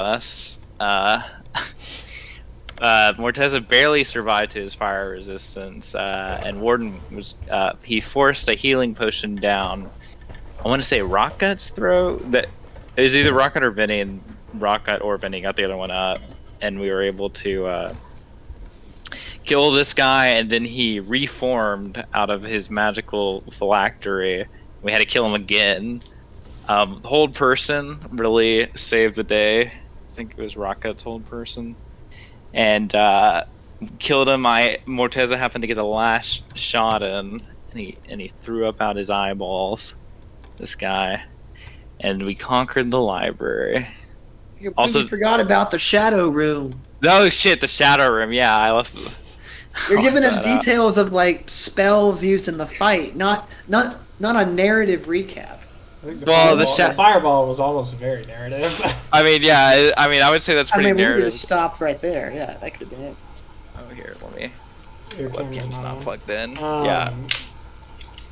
us. Morteza barely survived his fire resistance, and Warden was he forced a healing potion down. I want to say Rocket's throat. That it was either Rocket or Vinny, and Rocket or Vinny got the other one up, and we were able to kill this guy. And then he reformed out of his magical phylactery. We had to kill him again. The hold person really saved the day. I think it was Rocket's hold person. And killed him. Morteza happened to get the last shot in, and he threw up out his eyeballs. This guy, and we conquered the library. You forgot about the shadow room. No shit, the shadow room. Yeah, I left. You're giving us details of like spells used in the fight, not a narrative recap. The fireball was almost very narrative. I mean, yeah. I would say that's pretty narrative. We could have stopped right there. Yeah, that could have been it. Oh, here, let me. Your webcam's not plugged in.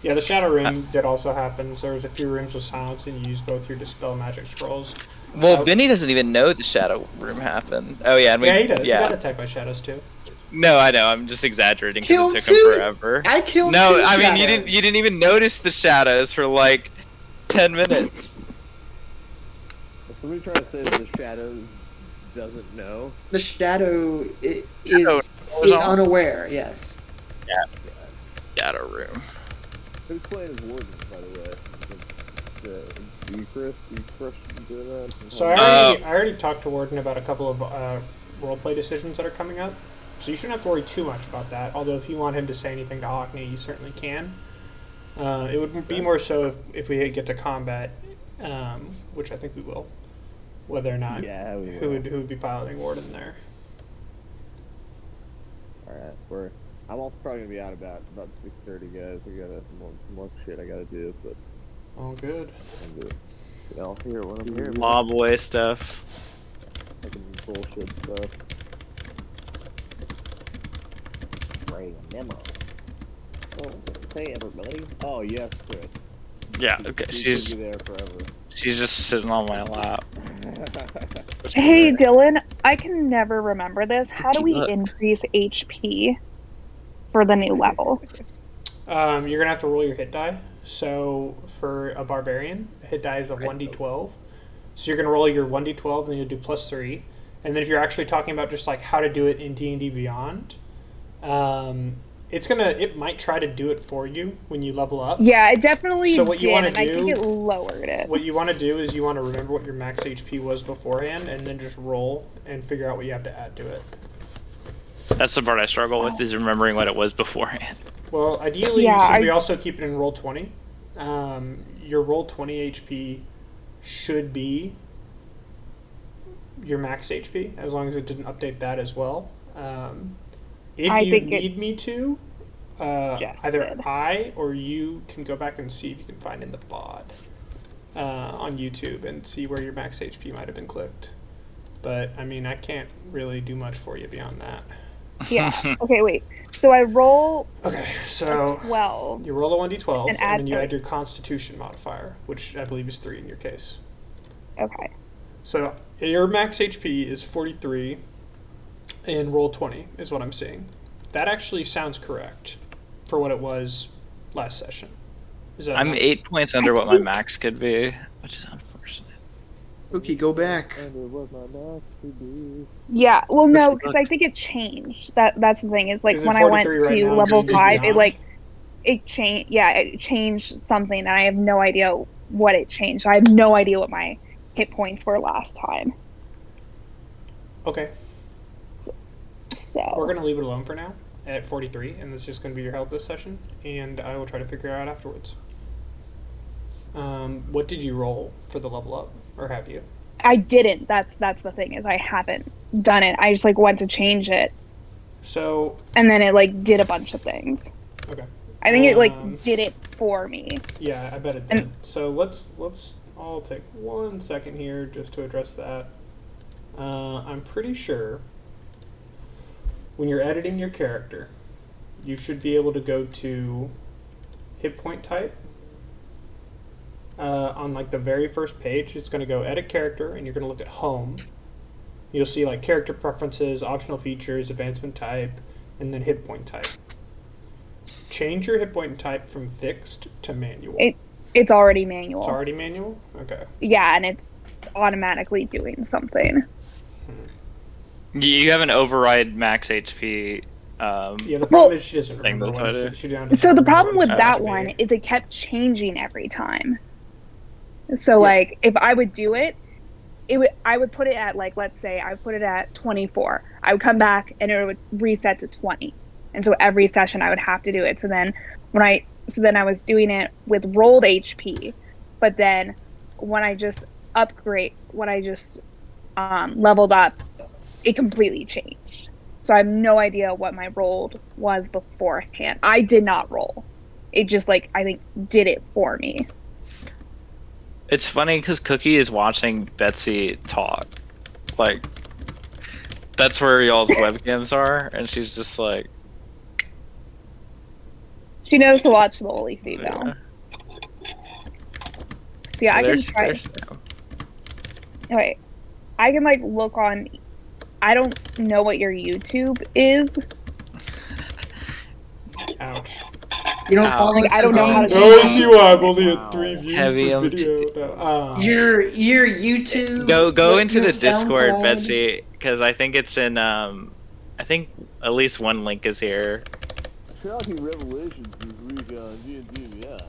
Yeah, the shadow room did also happen. So there was a few rooms with silence, and you used both your dispel magic scrolls. Well, Vinny doesn't even know the shadow room happened. Oh yeah, and he does. Yeah. He got attacked by shadows too. No, I know. I'm just exaggerating because it took him forever. I killed No, two I mean shadows. you didn't even notice the shadows for like 10 minutes. Somebody trying to say that the shadow doesn't know. The shadow is unaware. Yes. Yeah. Shadow room. Who's playing as Warden, by the way? You, Chris? You doing that? So I already talked to Warden about a couple of roleplay decisions that are coming up. So you shouldn't have to worry too much about that. Although if you want him to say anything to Hockney, you certainly can. It would be more so if we get to combat, which I think we will. Whether or not who would be piloting Warden there. Alright, I'm also probably gonna be out about 6:30, guys. I got some more shit I gotta do, but all good. I'm good. I'll hear what I'm hearing. Law boy stuff. Fucking bullshit stuff. Writing a memo. Oh, hey everybody. Oh yes, Chris. Yeah. Okay. She's be there forever. She's just sitting on my lap. Hey Dylan, I can never remember this. How do we increase HP for the new level? You're gonna have to roll your hit die. So for a barbarian, a hit die is a 1d12. So you're gonna roll your 1d12, and you'll do +3. And then if you're actually talking about just like how to do it in D&D Beyond, it might try to do it for you when you level up. Yeah, it definitely so what did, you want to and do, I think it lowered it. What you want to do is you want to remember what your max HP was beforehand, and then just roll and figure out what you have to add to it. That's the part I struggle with, is remembering what it was beforehand. Well, ideally, we also keep it in roll 20. Your roll 20 HP should be your max HP, as long as it didn't update that as well. If you need me to, either I or you can go back and see if you can find in the VOD on YouTube and see where your max HP might have been clicked. But, I mean, I can't really do much for you beyond that. Yeah. Okay, wait. So I roll so 12. You roll a 1d12, and then you add your Constitution modifier, which I believe is 3 in your case. Okay. So your max HP is 43, and roll 20 is what I'm seeing. That actually sounds correct for what it was last session. I'm 8 points under what my max could be, which is unfortunate. Okay, go back. Yeah, well, no, because I think it changed. That's the thing, is like when I went to level 5, it changed. Yeah, it changed something, and I have no idea what it changed. I have no idea what my hit points were last time. Okay. So we're gonna leave it alone for now at 43, and that's just gonna be your health this session, and I will try to figure it out afterwards. What did you roll for the level up, or have you? I didn't. That's the thing, is I haven't done it. I just went to change it. So. And then it did a bunch of things. Okay. I think it did it for me. Yeah, I bet it did. So let's all take 1 second here just to address that. I'm pretty sure when you're editing your character, you should be able to go to hit point type. On the very first page, it's going to go edit character, and you're going to look at home, You'll see like character preferences, optional features, advancement type, and then hit point type. Change your hit point type from fixed to manual. It's already manual. It's already manual? Okay. Yeah, and it's automatically doing something. You have an override max HP. Yeah, the problem is she doesn't remember So the problem with that one is it kept changing every time. So like if I would do it, I would put it at like, let's say I put it at 24. I would come back and it would reset to 20. And so every session I would have to do it. So then I was doing it with rolled HP, but then when I just leveled up, it completely changed. So I have no idea what my rolled was beforehand. I did not roll. It just like, I think, did it for me. It's funny because Cookie is watching Betsy talk. Like, that's where y'all's webcams are, and she's just like... She knows to watch the Holy Feet now. So yeah, I can try... Okay. I can like look on... I don't know what your YouTube is. Ouch. You don't follow like, I don't know how to do I see why I'm only at 3 views Heavy per video. Your YouTube. Go into the your Discord, SoundCloud. Betsy, because I think it's in I think at least one link is here. Shocking revelations this week on D&D Beyond.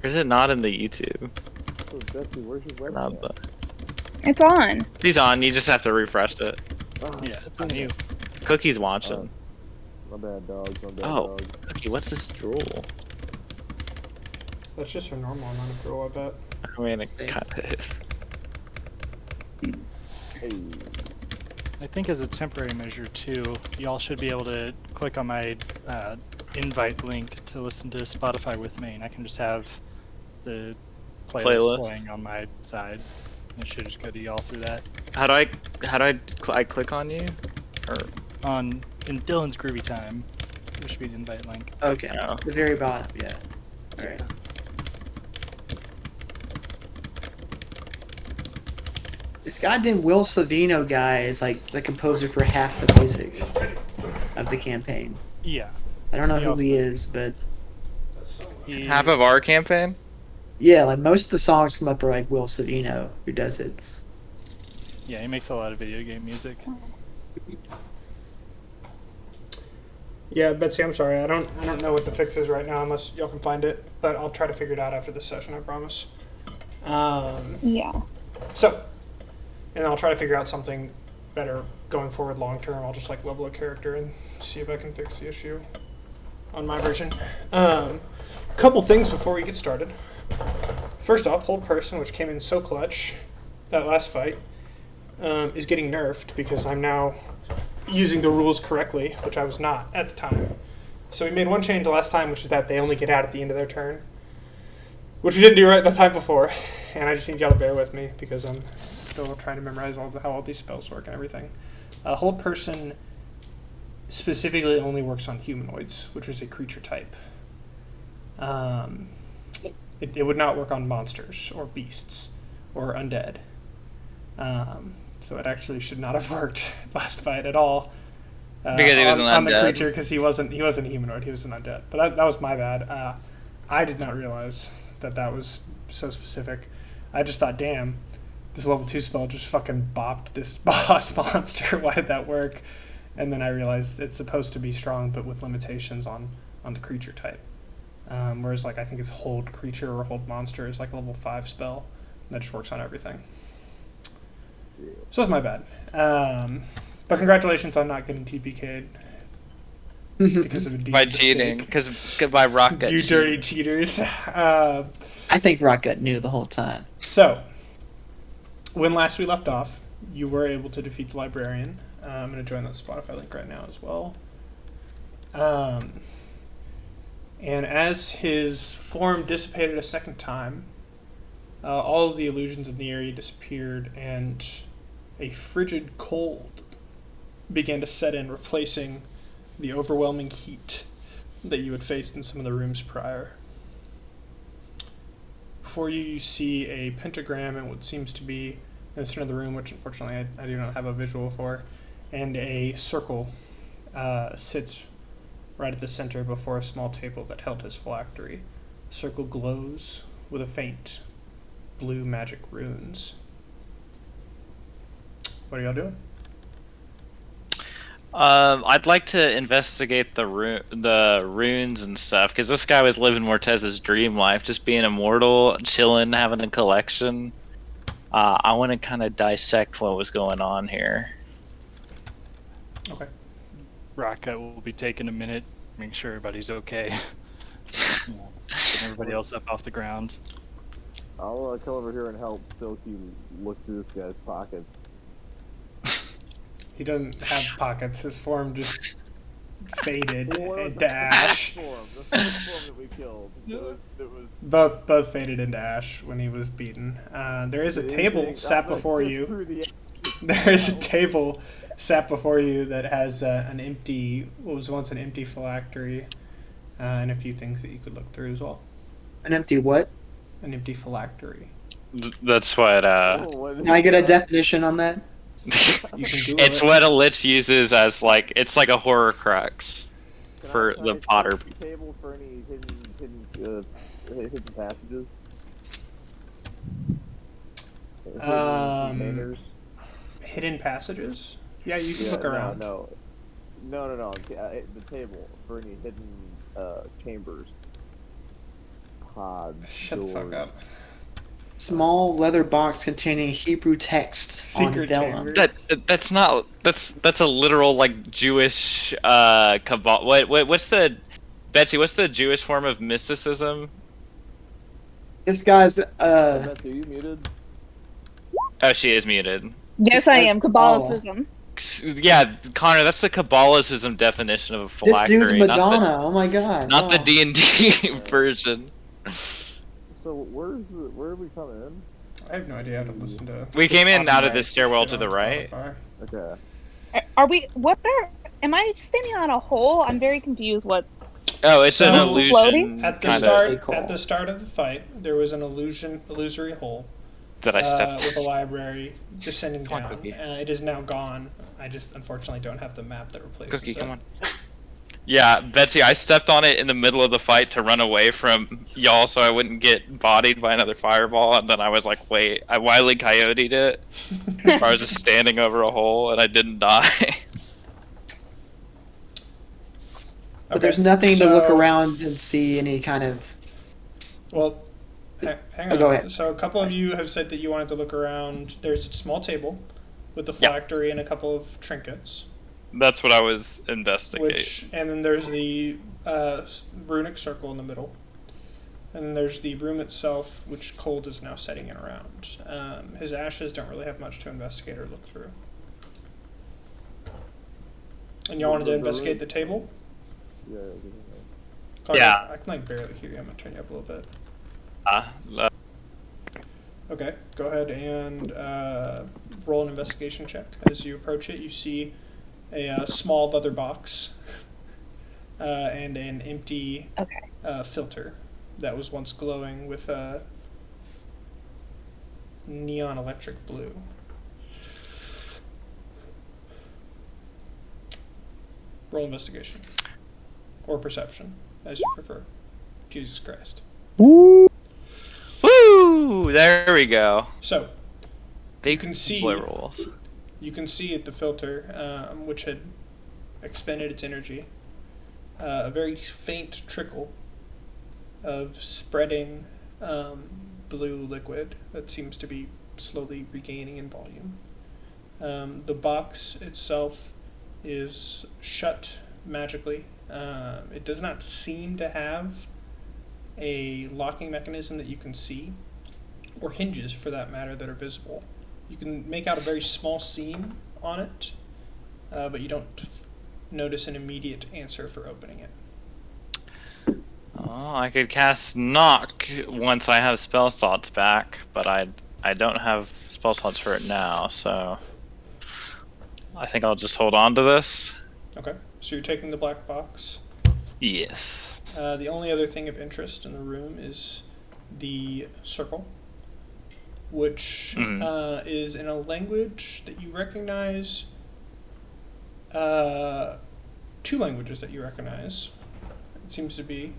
Or is it not in the YouTube? So Betsy, where's your Not website? the... It's on. He's on. You just have to refresh it. Oh, Yeah, it's on you. Cookie's watching. my bad, dogs. My bad, Oh, dogs. Cookie, what's this drool? That's just her normal amount of drool, I bet. I mean, it kind of is. Hey. I think as a temporary measure too, y'all should be able to click on my invite link to listen to Spotify with me, and I can just have the playlist playing on my side. It should just go to y'all through that. How do I click on you? Or In Dylan's Groovy Time, there should be an invite link. Okay, Oh. the very bottom, yeah. Alright. This goddamn Will Savino guy is like the composer for half the music of the campaign. Yeah. I don't know He who also- he is, but half of our campaign? yeah, like most of the songs come up are like Will Savino who does it. Yeah, he makes a lot of video game music. Yeah, Betsy, I'm sorry. I don't know what the fix is right now unless y'all can find it, but I'll try to figure it out after this session, I promise. Yeah. So, and I'll try to figure out something better going forward long term. I'll just like level a character and see if I can fix the issue on my version. Couple things before we get started. First off, hold person, which came in so clutch that last fight, is getting nerfed because I'm now using the rules correctly, which I was not at the time. So we made one change the last time, which is that they only get out at the end of their turn, which we didn't do right the time before, and I just need y'all to bear with me because I'm still trying to memorize how all these spells work and everything. Hold person specifically only works on humanoids, which is a creature type. It would not work on monsters or beasts or undead. So it actually should not have worked last fight at all. Because he was an on the undead. creature, because he wasn't a humanoid, he was an undead. But that was my bad. I did not realize that was so specific. I just thought, damn, this level 2 spell just fucking bopped this boss monster. Why did that work? And then I realized it's supposed to be strong, but with limitations on the creature type. Whereas like I think it's hold creature or hold monster is like a level 5 spell that just works on everything. So that's my bad. But congratulations on not getting TPK'd because of a deep By mistake. cheating, because by Rock got You cheated. dirty cheaters. I think Rockgut knew the whole time. So, when last we left off, you were able to defeat the librarian. I'm going to join that Spotify link right now as well. And as his form dissipated a second time, all of the illusions in the area disappeared, and a frigid cold began to set in, replacing the overwhelming heat that you had faced in some of the rooms prior. before you, you see a pentagram and what seems to be in the center of the room, which unfortunately I do not have a visual for, and a circle sits right at the center before a small table that held his phylactery. The circle glows with a faint blue magic runes. What are y'all doing? I'd like to investigate the runes and stuff, because this guy was living Mortez's dream life, just being immortal, chilling, having a collection. I want to kind of dissect what was going on here. Okay. Rocket will be taking a minute, make sure everybody's okay. Get everybody else up off the ground. I'll come over here and help Silky look through this guy's pockets. He doesn't have pockets. His form just faded into ash. The first form that we killed. It was Both faded into ash when he was beaten. There is a table sat before you. There is a table sat before you that has what was once an empty phylactery, and a few things that you could look through as well. An empty what? An empty phylactery. That's what. Can I get a definition on that? You can Google It's it. what a lich uses as it's like a horror crux for the Potter. Table for any hidden passages. Hidden passages? Yeah, you can look around. No. The table for any hidden chambers. Pods. Shut the fuck up. Small leather box containing Hebrew texts on Secret vellum. chambers. That's a literal Jewish cabal. What's the Betsy? What's the Jewish form of mysticism? This guy's Betsy, are you muted? Oh, she is muted. Yes, I am. Catholicism. Yeah, Connor, that's the Kabbalicism definition of a this phylactery. dude's Madonna. Oh my god. Not the wow. D&D version. So where are we coming in? I have no idea how to listen to. We came in out of the the stairwell to the right. Okay. Are we? Am I standing on a hole? I'm very confused. What's Oh, it's an So- illusion. Floating? At the Kinda, start, Cool. at the start of the fight, there was an illusory hole that I stepped. with a library descending Come on, down. Cookie. It is now gone. I just unfortunately don't have the map that replaces Cookie, it. come on. Yeah, Betsy, I stepped on it in the middle of the fight to run away from y'all so I wouldn't get bodied by another fireball, and then I was like, wait, I Wile E. Coyote'd it. I was just standing over a hole, and I didn't die. But there's nothing to look around and see any kind of. Well, hang on. Go ahead. So a couple of you have said that you wanted to look around. There's a small table with the phylactery and a couple of trinkets. That's what I was investigating. And then there's the runic circle in the middle. And then there's the room itself, which cold is now setting in around. His ashes don't really have much to investigate or look through. And y'all wanted to investigate the table? Yeah. Carter, Yeah. I can barely hear you. I'm gonna turn you up a little bit. Uh, Okay, go ahead and roll an investigation check. As you approach it, you see a small leather box and an empty filter that was once glowing with a neon electric blue. Roll investigation. Or perception, as you prefer. Jesus Christ. Woo! There we go. So, Big you can see boy rolls. You can see at the filter, which had expended its energy, a very faint trickle of spreading blue liquid that seems to be slowly regaining in volume. The box itself is shut magically. It does not seem to have a locking mechanism that you can see, or hinges for that matter that are visible. You can make out a very small seam on it, but you don't notice an immediate answer for opening it. Oh, I could cast Knock once I have spell slots back, but I don't have spell slots for it now, so I think I'll just hold on to this. Okay, so you're taking the black box. Yes. The only other thing of interest in the room is the circle, which is in a language that you recognize. Two languages that you recognize. It seems to be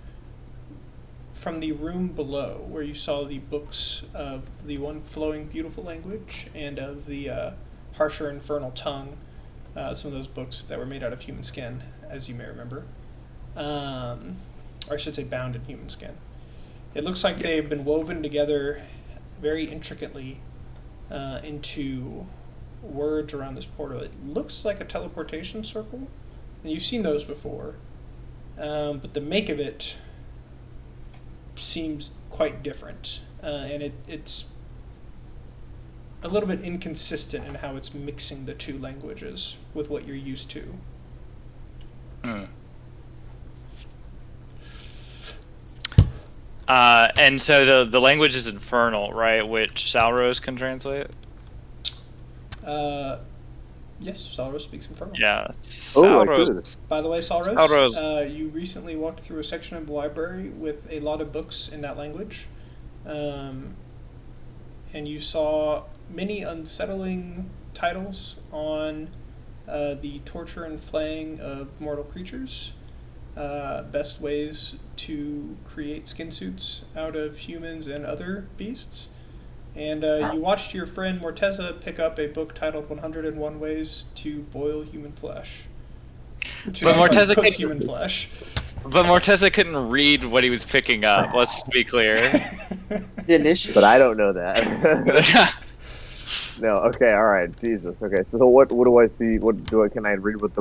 from the room below, where you saw the books of the one flowing beautiful language and of the harsher infernal tongue. Some of those books that were made out of human skin, as you may remember, or I should say, bound in human skin. It looks like they've been woven together very intricately into words around this portal. It looks like a teleportation circle, and you've seen those before, but the make of it seems quite different, and it's a little bit inconsistent in how it's mixing the two languages with what you're used to. And so the language is infernal, right? Which Salrose can translate? Yes, Salrose speaks infernal. Yeah. Salrose. By the way, Salrose, you recently walked through a section of the library with a lot of books in that language. And you saw many unsettling titles on the torture and flaying of mortal creatures, best ways to create skin suits out of humans and other beasts. And you watched your friend Morteza pick up a book titled 101 Ways to Boil Human Flesh. But Morteza cook human flesh. But Morteza couldn't read what he was picking up, let's be clear. But I don't know that. No, okay, alright, Jesus. Okay, so what do I see? Can I read what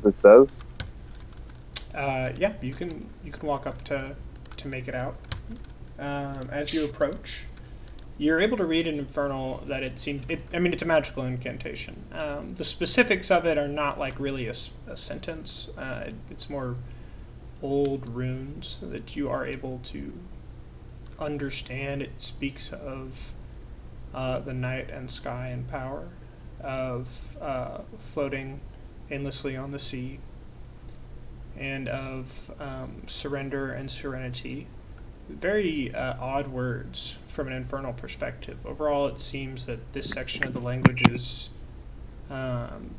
it says? Yeah, you can walk up to make it out. As you approach, you're able to read in Infernal that it's a magical incantation. The specifics of it are not like really a sentence. It's more old runes that you are able to understand. It speaks of the night and sky and power, of floating endlessly on the sea, and of surrender and serenity. Very odd words from an infernal perspective. Overall, it seems that this section of the language is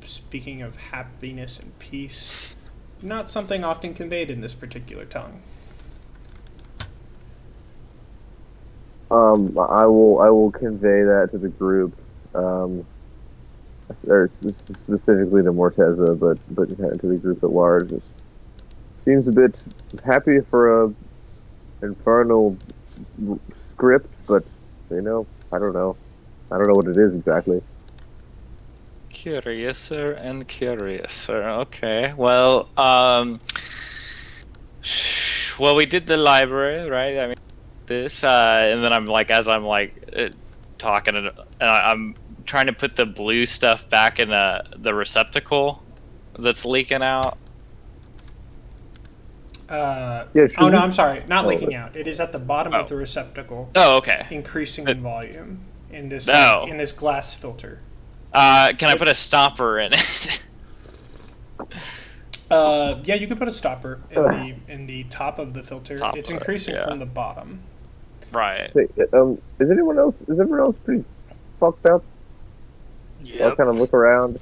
speaking of happiness and peace, not something often conveyed in this particular tongue. I will convey that to the group, or specifically to Morteza, but to the group at large. It seems a bit happy for a infernal script, but I don't know what it is exactly. Curiouser and curiouser. Okay. Well, we did the library, right? I mean, this, and then I'm talking, and I'm trying to put the blue stuff back in the receptacle that's leaking out. Oh no, I'm sorry, not leaking out. It is at the bottom of the receptacle. Oh, okay. Increasing in volume in this in this glass filter. Can I put a stopper in it? Yeah, you can put a stopper in the top of the filter. It's increasing from the bottom. Right. Hey, is everyone else pretty fucked up? Yeah. I'll kind of look around.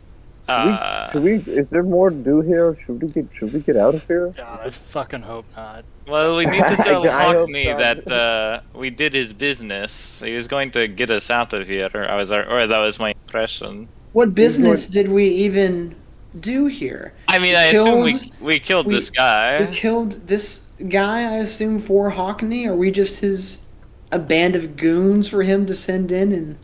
Is there more to do here? Should we get out of here? God, I fucking hope not. Well, we need to tell Hockney that we did his business. He was going to get us out of here, or that was my impression. What business did we even do here? I mean, I assume we killed this guy. We killed this guy, I assume, for Hockney? Are we just a band of goons for him to send in and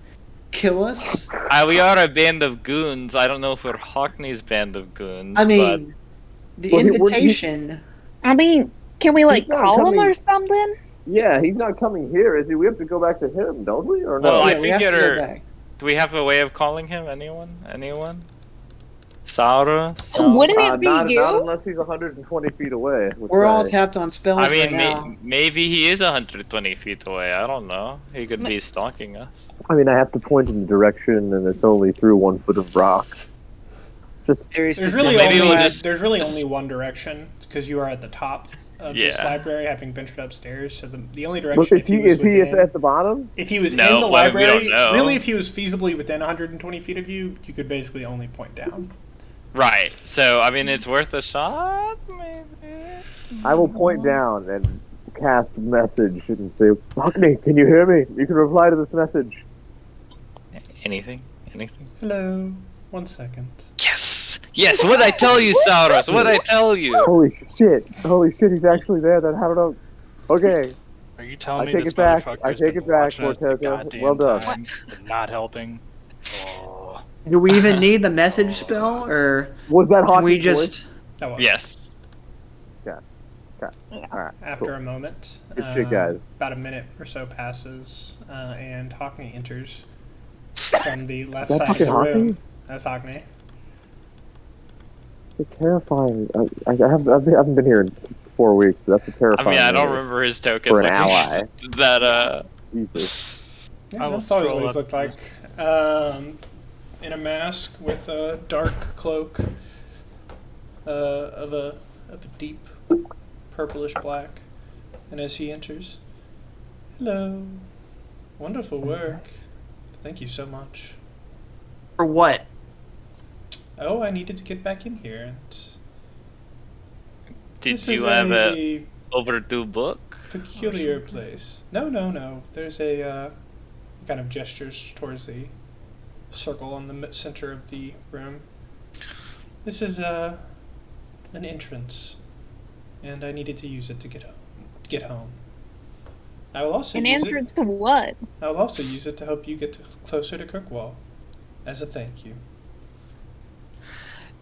kill us? We are a band of goons. I don't know if we're Hockney's band of goons. I mean, the invitation. I mean, can we call him or something? Yeah, he's not coming here, is he? We have to go back to him, don't we? Or no? Well, yeah, we have to go back. Do we have a way of calling him? Anyone? Saura? Wouldn't it be not, you? Not unless he's 120 feet away. We're all tapped on spells right now. Maybe he is 120 feet away. I don't know. He could be stalking us. I mean, I have to point in the direction, and it's only through 1 foot of rock. There's really only one direction, because you are at the top. of Yeah. this library, having ventured upstairs. So the only Look, direction, is he at the bottom? if he was No, in the well, we don't library, know. really, if he was feasibly within 120 feet of you, you could basically only point down. Right. So I mean, it's worth a shot, maybe. I will point down and cast message and say, Hockney, can you hear me? You can reply to this message. Anything? Anything? Hello. 1 second. Yes. Yes. What'd I tell you, Sauros? What'd I tell you? Holy shit, he's actually there. Then how do I... Okay, Are you telling I me take this it back. motherfucker's I take been it back, watching us the Cortez. goddamn Well done. time and not helping? Oh. Do we even need the message spell, or was that can we Hockney's just? voice? That was Yes. Alright, after cool. a moment. Good shit, guys. About a minute or so passes, and Hockney enters from the left Is that side of the fucking room. Hockney? That's Hockney. It's terrifying. I haven't been here in 4 weeks. That's a I terrifying. mean, I don't image remember his token for an looking ally. that. Jesus. Yeah, I will that's always scroll what he's up. looked like. In a mask with a dark cloak of a deep purplish black. And as he enters, hello, wonderful work. Thank you so much. For what? Oh, I needed to get back in here. And Did this you is have a a overdue book? peculiar place. No. There's a kind of gestures towards the circle in the center of the room. This is an entrance, and I needed to use it to get home. I will also An use entrance to what? it. I will also use it to help you get closer to Kirkwall, as a thank you.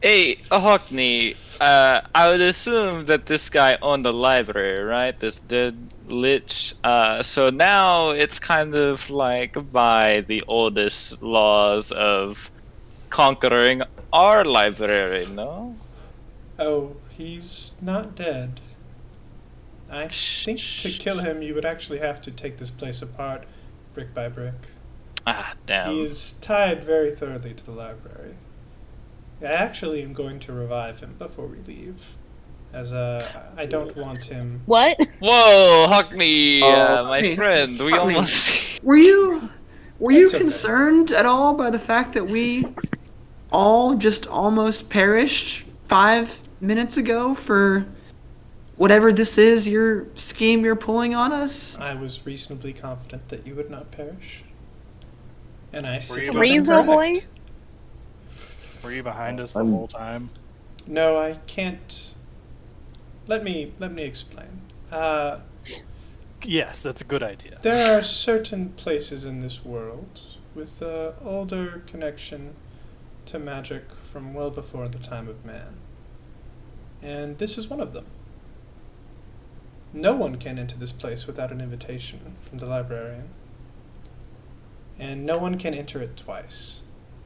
Hey, Hockney, I would assume that this guy owned the library, right? This dead lich. So now it's kind of like by the oldest laws of conquering our library, no? Oh, he's not dead. I think to kill him, you would actually have to take this place apart, brick by brick. Ah, damn. He is tied very thoroughly to the library. I actually am going to revive him before we leave, as I don't want him. What? Whoa, Hockney, my Hey, friend, we Hockney. almost... Were you That's okay. concerned at all by the fact that we all just almost perished 5 minutes ago for whatever this is, your scheme you're pulling on us? I was reasonably confident that you would not perish, and I see. you you've been Reasonably? correct. Were you behind us the I'm- whole time? No, I can't. Let me explain. Yes, that's a good idea. There are certain places in this world with an older connection to magic from well before the time of man. And this is one of them. No one can enter this place without an invitation from the librarian. And no one can enter it twice.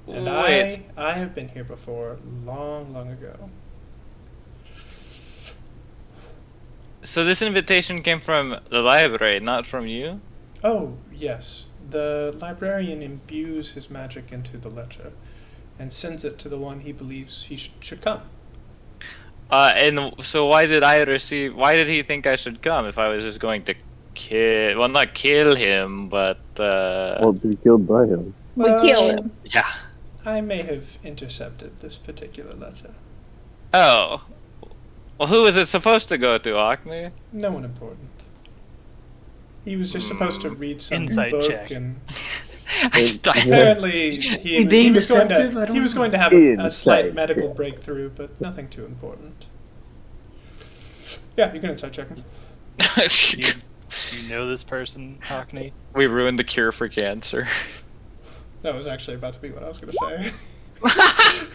And Wait. I have been here before, long, long ago. So this invitation came from the library, not from you? Oh, yes. The librarian imbues his magic into the letter and sends it to the one he believes he should come. And so why did he think I should come if I was just going to not kill him, but, Well, to be killed by him. We kill him. yeah. I may have intercepted this particular letter. Oh. Well, who is it supposed to go to, Hockney? No one important. He was just supposed to read some Insight book, check. and I- apparently he being was going deceptive? I to don't he was know. going to have a slight Insight medical check. breakthrough, but nothing too important. Yeah, you can insight check him. You know this person, Hockney? We ruined the cure for cancer. That was actually about to be what I was going to say.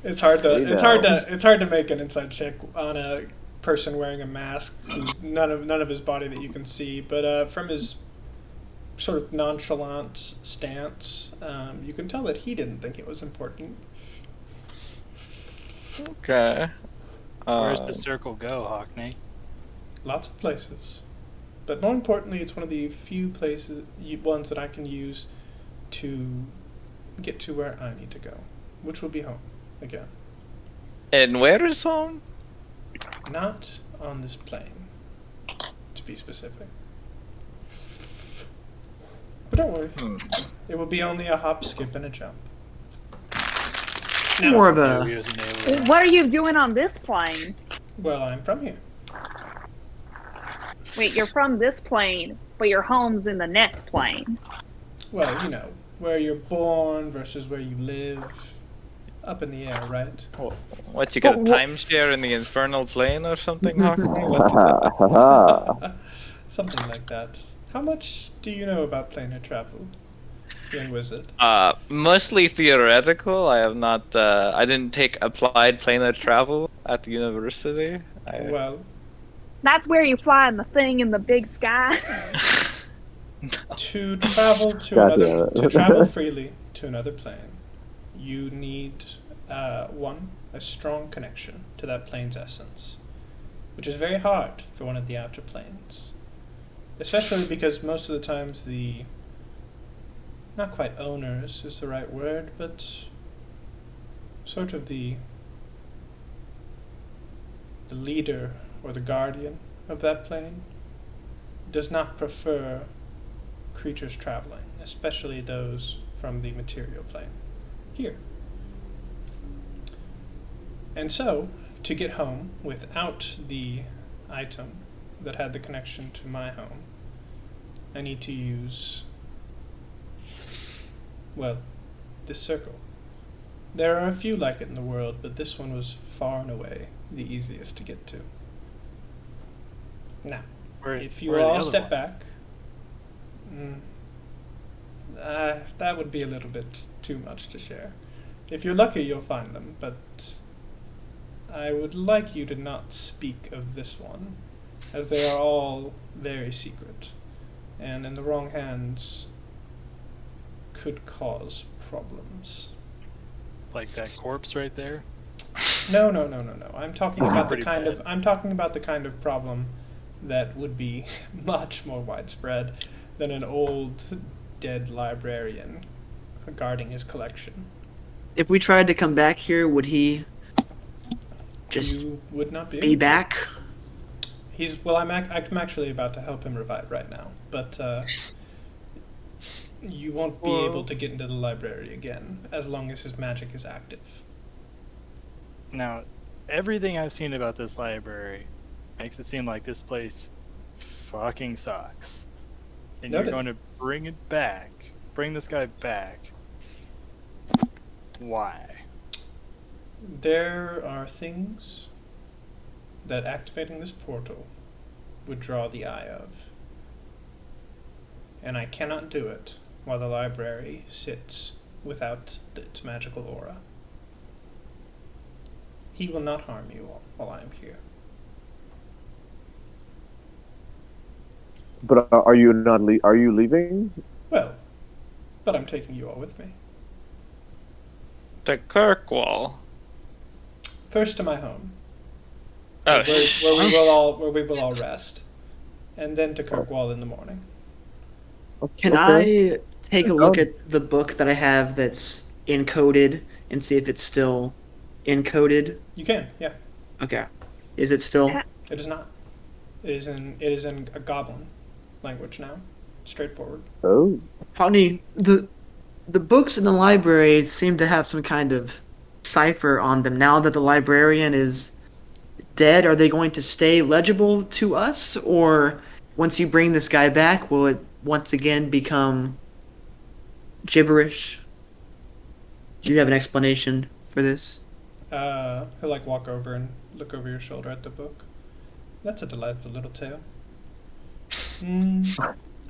It's hard to make an inside check on a person wearing a mask who's none of his body that you can see, but from his sort of nonchalant stance, you can tell that he didn't think it was important. Okay. Where's the circle go, Hockney? Lots of places, but more importantly, it's one of the few ones that I can use to get to where I need to go, which will be home again. And where is home? Not on this plane, to be specific. But don't worry. It will be only a hop, skip, and a jump. Now, More of Knew a he was an alien. What are you doing on this plane? well, I'm from here. Wait, you're from this plane, but your home's in the next plane. Well, you know, where you're born versus where you live. Up in the air, right? What, you got a But timeshare in the infernal plane or something, Hockney? Something like that. How much do you know about planar travel, young wizard? Mostly theoretical. I have not. I didn't take applied planar travel at the university. Well, that's where you fly in the thing in the big sky. to travel to God another, damn it. to travel freely to another plane, you need a strong connection to that plane's essence, which is very hard for one of the outer planes, especially because most of the times the not quite owners is the right word, but sort of the leader or the guardian of that plane does not prefer creatures traveling, especially those from the material plane here. And so, to get home without the item that had the connection to my home, I need to use, well, this circle. There are a few like it in the world, but this one was far and away the easiest to get to. Now, if you where are the all other step ones? back, that would be a little bit too much to share. If you're lucky, you'll find them, but I would like you to not speak of this one, as they are all very secret, and in the wrong hands could cause problems. Like that corpse right there. No. I'm talking about the pretty kind bad. of I'm talking about the kind of problem that would be much more widespread than an old dead librarian guarding his collection. If we tried to come back here, would he just You would not be be able to. back? I'm actually about to help him revive right now, but you won't be able to get into the library again as long as his magic is active. Now, everything I've seen about this library makes it seem like this place fucking sucks. And Noted. you're going to bring it back. Bring this guy back. Why? There are things that activating this portal would draw the eye of. And I cannot do it while the library sits without its magical aura. He will not harm you while I am here. But are you not? Are you leaving? Well, but I'm taking you all with me. To Kirkwall. First to my home, Oh, where we will all rest, and then to Kirkwall in the morning. Can I take a look at the book that I have that's encoded and see if it's still encoded? You can, yeah. Okay. Is it still? It is not. It is in a goblin language now. Straightforward. Oh, Honey, the books in the library seem to have some kind of cipher on them. Now that the librarian is dead, are they going to stay legible to us, or once you bring this guy back, will it once again become gibberish? Do you have an explanation for this? He'll walk over and look over your shoulder at the book. That's a delightful little tale.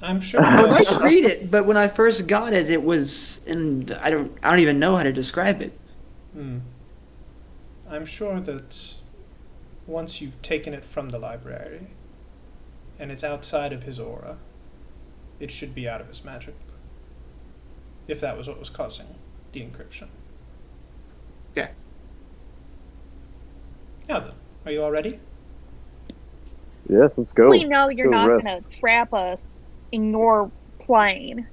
I'm sure. I like to read it, but when I first got it, it was, and I don't even know how to describe it. I'm sure that once you've taken it from the library and it's outside of his aura, it should be out of his magic. If that was what was causing the encryption. Okay. Now then, are you all ready? yes, let's go. We know you're Go not rest. going to trap us in your plane.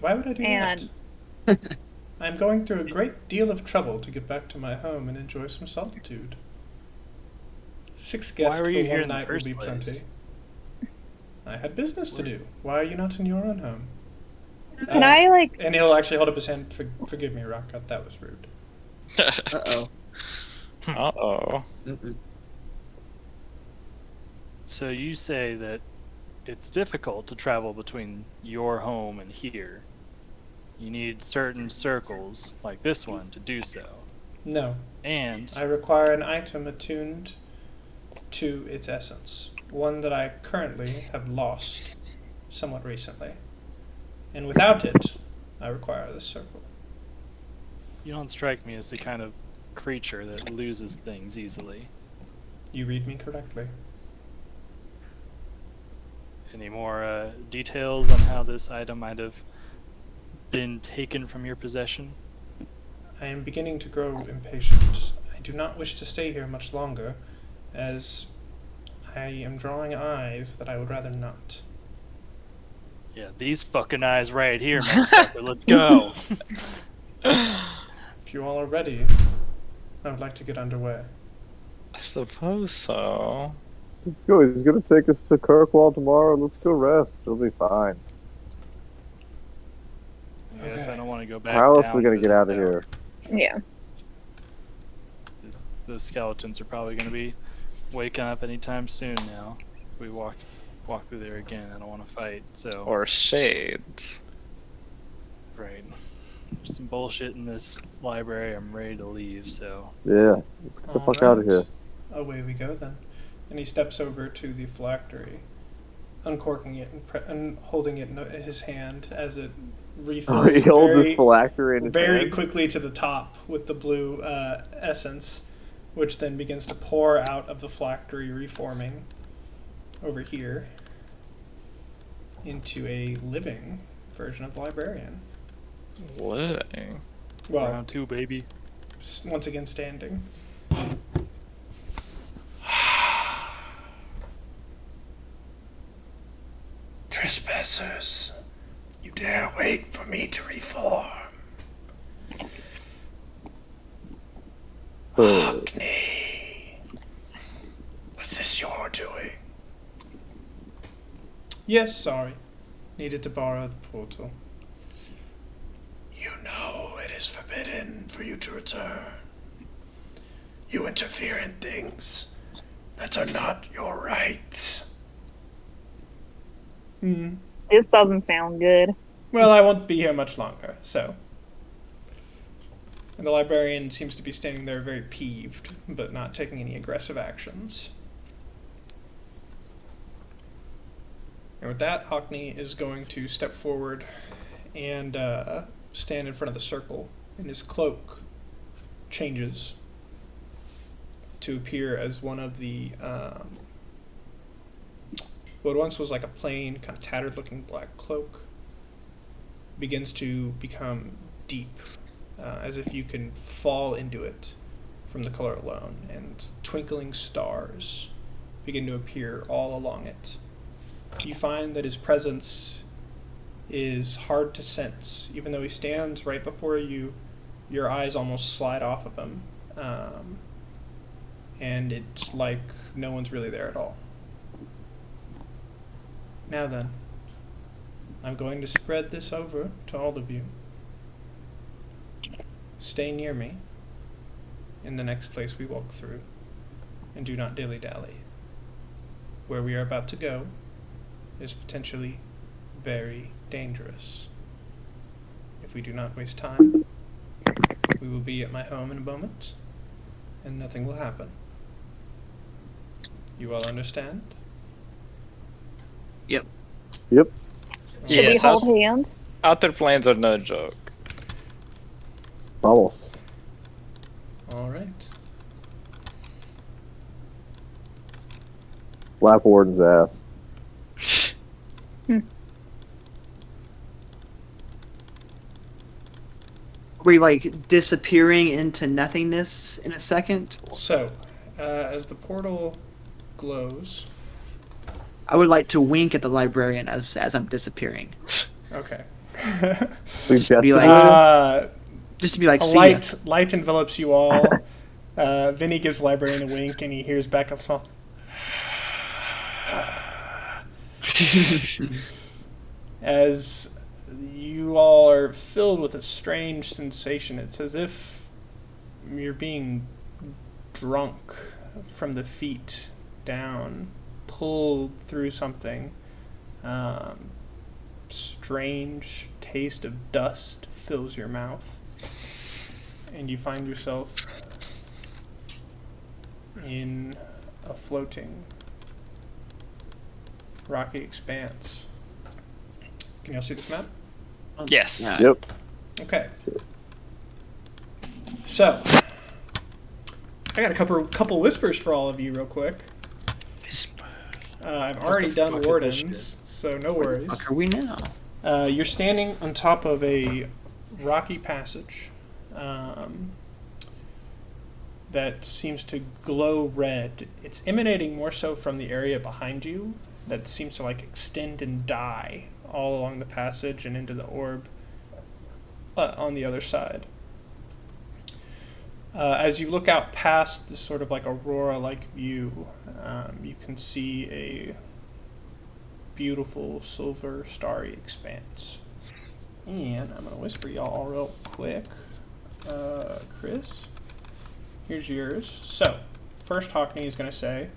Why would I do And that? I'm going through a great deal of trouble to get back to my home and enjoy some solitude. 6 guests were you for here one in the night will first be place? plenty. I had business to do. Why are you not in your own home? Can I, like... And he'll actually hold up his hand. Forgive me, Rockcut, that was rude. Uh-oh. Uh-oh. Mm-mm. So you say that it's difficult to travel between your home and here. You need certain circles, like this one, to do so. No. And I require an item attuned to its essence. One that I currently have lost somewhat recently. And without it, I require this circle. you don't strike me as the kind of creature that loses things easily. You read me correctly. Any more details on how this item might have been taken from your possession? I am beginning to grow impatient. I do not wish to stay here much longer, as I am drawing eyes that I would rather not. Yeah, these fucking eyes right here, motherfucker. Let's go. If you all are ready, I would like to get underway. I suppose so. Let's go. He's gonna take us to Kirkwall tomorrow. Let's go rest. It'll be fine. I guess Okay. I don't want to go back. How else down are we gonna to get the out of town. here? Yeah. The skeletons are probably going to be waking up anytime soon now. If we walk through there again, I don't want to fight. So Or shades. right, there's some bullshit in this library. I'm ready to leave. So Yeah. Get the fuck out of here. Away we go then. And he steps over to the phylactery, uncorking it and holding it in his hand as it refills He holds his phylactery in his very hand. quickly to the top with the blue essence, which then begins to pour out of the phylactery, reforming over here into a living version of the librarian. Living. Well, round 2, baby. once again standing. Trespassers, you dare wait for me to reform. Hockney, was this your doing? Yes, sorry. Needed to borrow the portal. You know it is forbidden for you to return. You interfere in things that are not your rights. This doesn't sound good. Well, I won't be here much longer, so. And the librarian seems to be standing there very peeved, but not taking any aggressive actions. And with that, Hockney is going to step forward and stand in front of the circle, and his cloak changes to appear as one of the what once was like a plain, kind of tattered looking black cloak begins to become deep, as if you can fall into it from the color alone, and twinkling stars begin to appear all along it. You find that his presence is hard to sense. Even though he stands right before you, your eyes almost slide off of him, and it's like no one's really there at all. Now then, I'm going to spread this over to all of you. Stay near me in the next place we walk through, and do not dilly-dally. Where we are about to go is potentially very dangerous. If we do not waste time, we will be at my home in a moment, and nothing will happen. You all understand? Yep. Yep. Should we Yes, hold hands? out there plans are no joke. Almost. All right. Slap Warden's ass. Are we like disappearing into nothingness in a second? So, as the portal glows, I would like to wink at the librarian as I'm disappearing. okay. We Be like, Uh, Just to be like, A see ya. light envelops you all. Vinny gives Librarian a wink, and he hears back up small. As you all are filled with a strange sensation, it's as if you're being drunk from the feet down, pulled through something. Strange taste of dust fills your mouth, and you find yourself in a floating rocky expanse. Can y'all see this map? Yes. Yeah. Yep. Okay. So, I got a couple whispers for all of you, real quick. I've already done wardens, so no Where the worries. fuck are we now? You're standing on top of a rocky passage that seems to glow red. It's emanating more so from the area behind you that seems to like extend and die all along the passage and into the orb on the other side. As you look out past this sort of like aurora-like view, you can see a beautiful silver starry expanse. And I'm gonna whisper y'all real quick. Chris, here's yours. So, first Hockney is gonna say,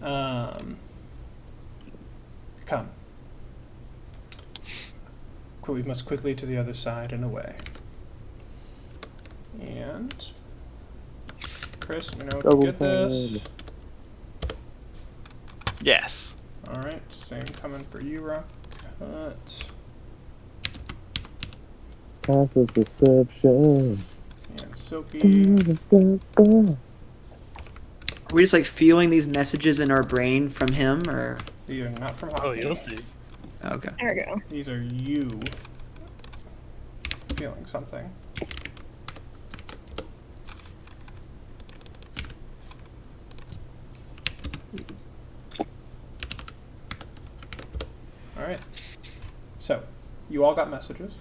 come. We must quickly to the other side and away. And Chris, let me know if you get this. Yes. Alright, same coming for you, Rock. Passive perception. And Silky. Are we just like feeling these messages in our brain from him, or? These are not from Oh, Hockney. you'll see. Okay. There we go. These are you feeling something. Alright. So, you all got messages.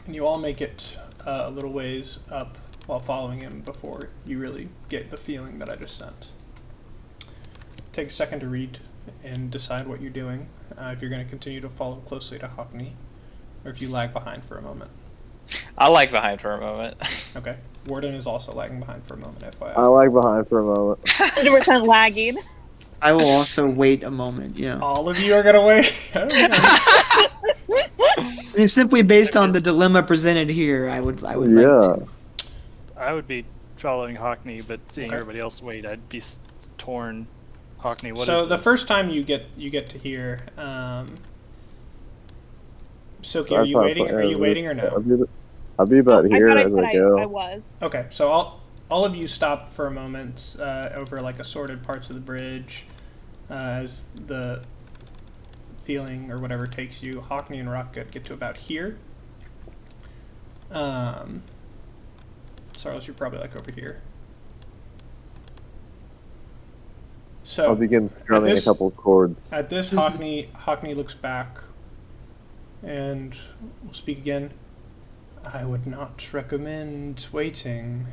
And you all make it a little ways up while following him before you really get the feeling that I just sent. Take a second to read and decide what you're doing, if you're going to continue to follow closely to Hockney, or if you lag behind for a moment. I'll lag behind for a moment. Okay. Warden is also lagging behind for a moment, FYI. I lag behind for a moment. 100% lagging. I will also wait a moment. You know, All of you are going to wait? Okay. I mean, simply based on the dilemma presented here, I would like Yeah. to. I would be following Hockney, but seeing Okay. everybody else wait, I'd be torn. Hockney, what is So the this? first time you get to hear, Silky, are you waiting? Are you waiting or no? I'll be about I here thought I as said I go. I was. Okay, so all of you stop for a moment over like assorted parts of the bridge as the feeling or whatever takes you. Hockney and Rockgut get to about here. Sarles, you're probably like over here. So I'll begin strumming a couple of chords. At this, Hockney looks back and will speak again. I would not recommend waiting,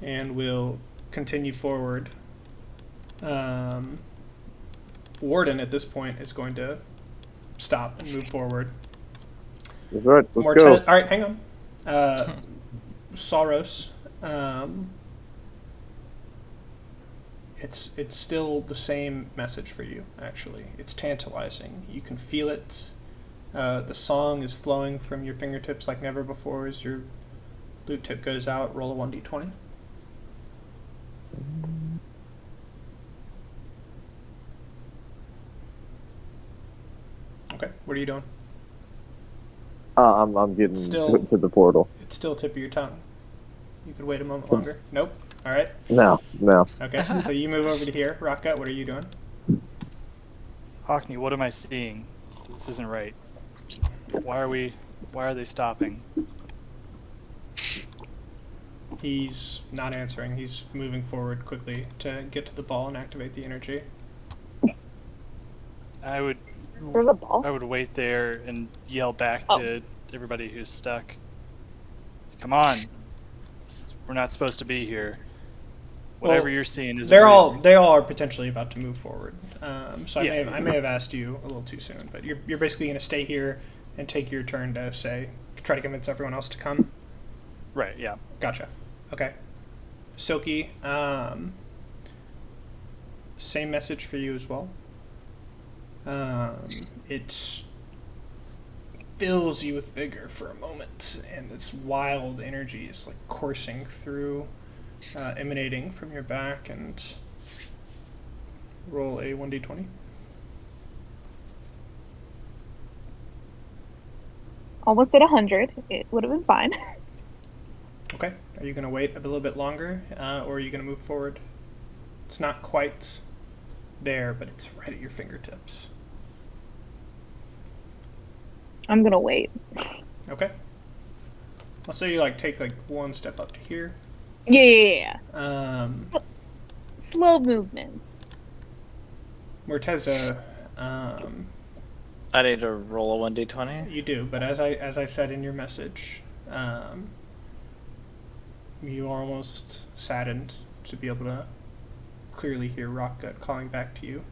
and will continue forward. Warden at this point is going to stop and move forward. That's right. Let's go. All right, hang on. Soros. It's still the same message for you, actually. It's tantalizing. You can feel it. The song is flowing from your fingertips like never before as your lute tip goes out. Roll a 1d20. Okay, what are you doing? I'm getting Still- to the portal. It's still tip of your tongue. You could wait a moment longer. Nope. All right. No. Okay, so you move over to here. Rockgut, what are you doing? Hockney, what am I seeing? This isn't right. Why are they stopping? He's not answering. He's moving forward quickly to get to the ball and activate the energy. I would There's a ball? I would wait there and yell back Oh. to everybody who's stuck. Come on. We're not supposed to be here. Whatever Well, you're seeing is they all are potentially about to move forward. So Yeah. I may have asked you a little too soon, but you're basically going to stay here and take your turn to try to convince everyone else to come. Right, yeah. Gotcha. Okay. Silky, same message for you as well. It fills you with vigor for a moment, and this wild energy is like coursing through, emanating from your back. And roll a 1d20. Almost at 100. It would have been fine. Okay. Are you going to wait a little bit longer, or are you going to move forward? It's not quite there, but it's right at your fingertips. I'm gonna wait. Okay. Let's say you take one step up to here. Yeah. Slow movements. Morteza, I need to roll a 1d20. you do, but as I said in your message, you are almost saddened to be able to clearly hear Rockgut calling back to you.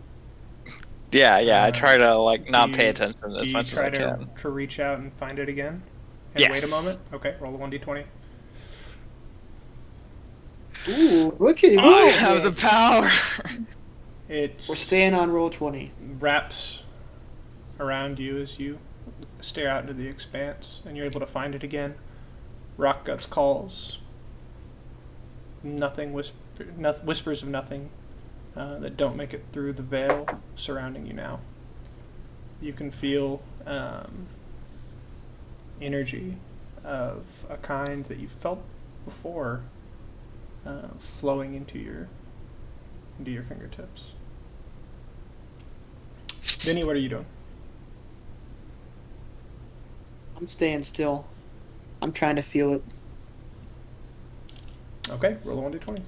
Yeah, I try to not pay attention Do as you much as try I can. to reach out and find it again? And Yes. wait a moment? Okay, roll a 1d20. Ooh, rookie. I have the power. We're We're staying on roll 20. wraps around you as you stare out into the expanse, and you're able to find it again. Rockgut's calls. Whispers of nothing that don't make it through the veil surrounding you now. You can feel energy of a kind that you felt before flowing into your fingertips. Vinny, what are you doing? I'm staying still. I'm trying to feel it. Okay, roll a 1d20.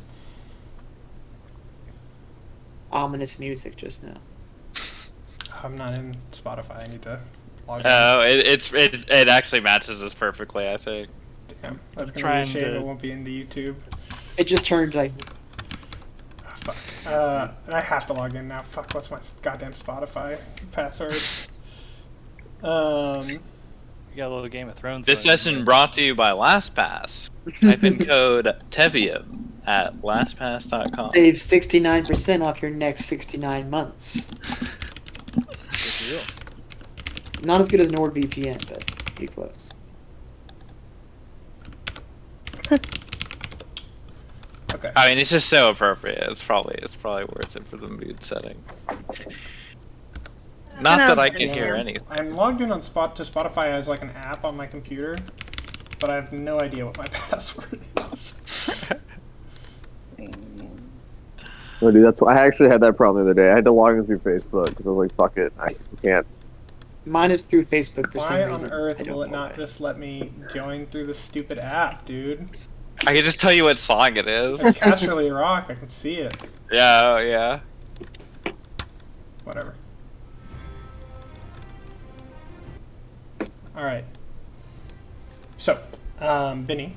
Ominous music just now. I'm not in Spotify. I need to log in. Oh, it actually matches this perfectly, I think. Damn, that's gonna be a trying shame. to- It won't be in the YouTube. It just turned like Fuck. And I have to log in now. Fuck, what's my goddamn Spotify password? You got a little Game of Thrones. This going on session there. brought to you by LastPass. Type in code TEVIUM at lastpass.com. save 69% off your next 69 months. Good deal. Not as good as NordVPN, but pretty close. Okay. I mean, it's just so appropriate. It's probably worth it for the mood setting. Not that I can hear anything. I'm logged in on Spotify as an app on my computer, but I have no idea what my password is. No, dude, I actually had that problem the other day. I had to log in through Facebook because I was like, fuck it, I can't. Mine is through Facebook for some Why reason. on earth I don't will it know not why. just let me join through the stupid app, dude? I can just tell you what song it is. It's Casterly Rock. I can see it. Yeah. Whatever. All right. So, Vinny.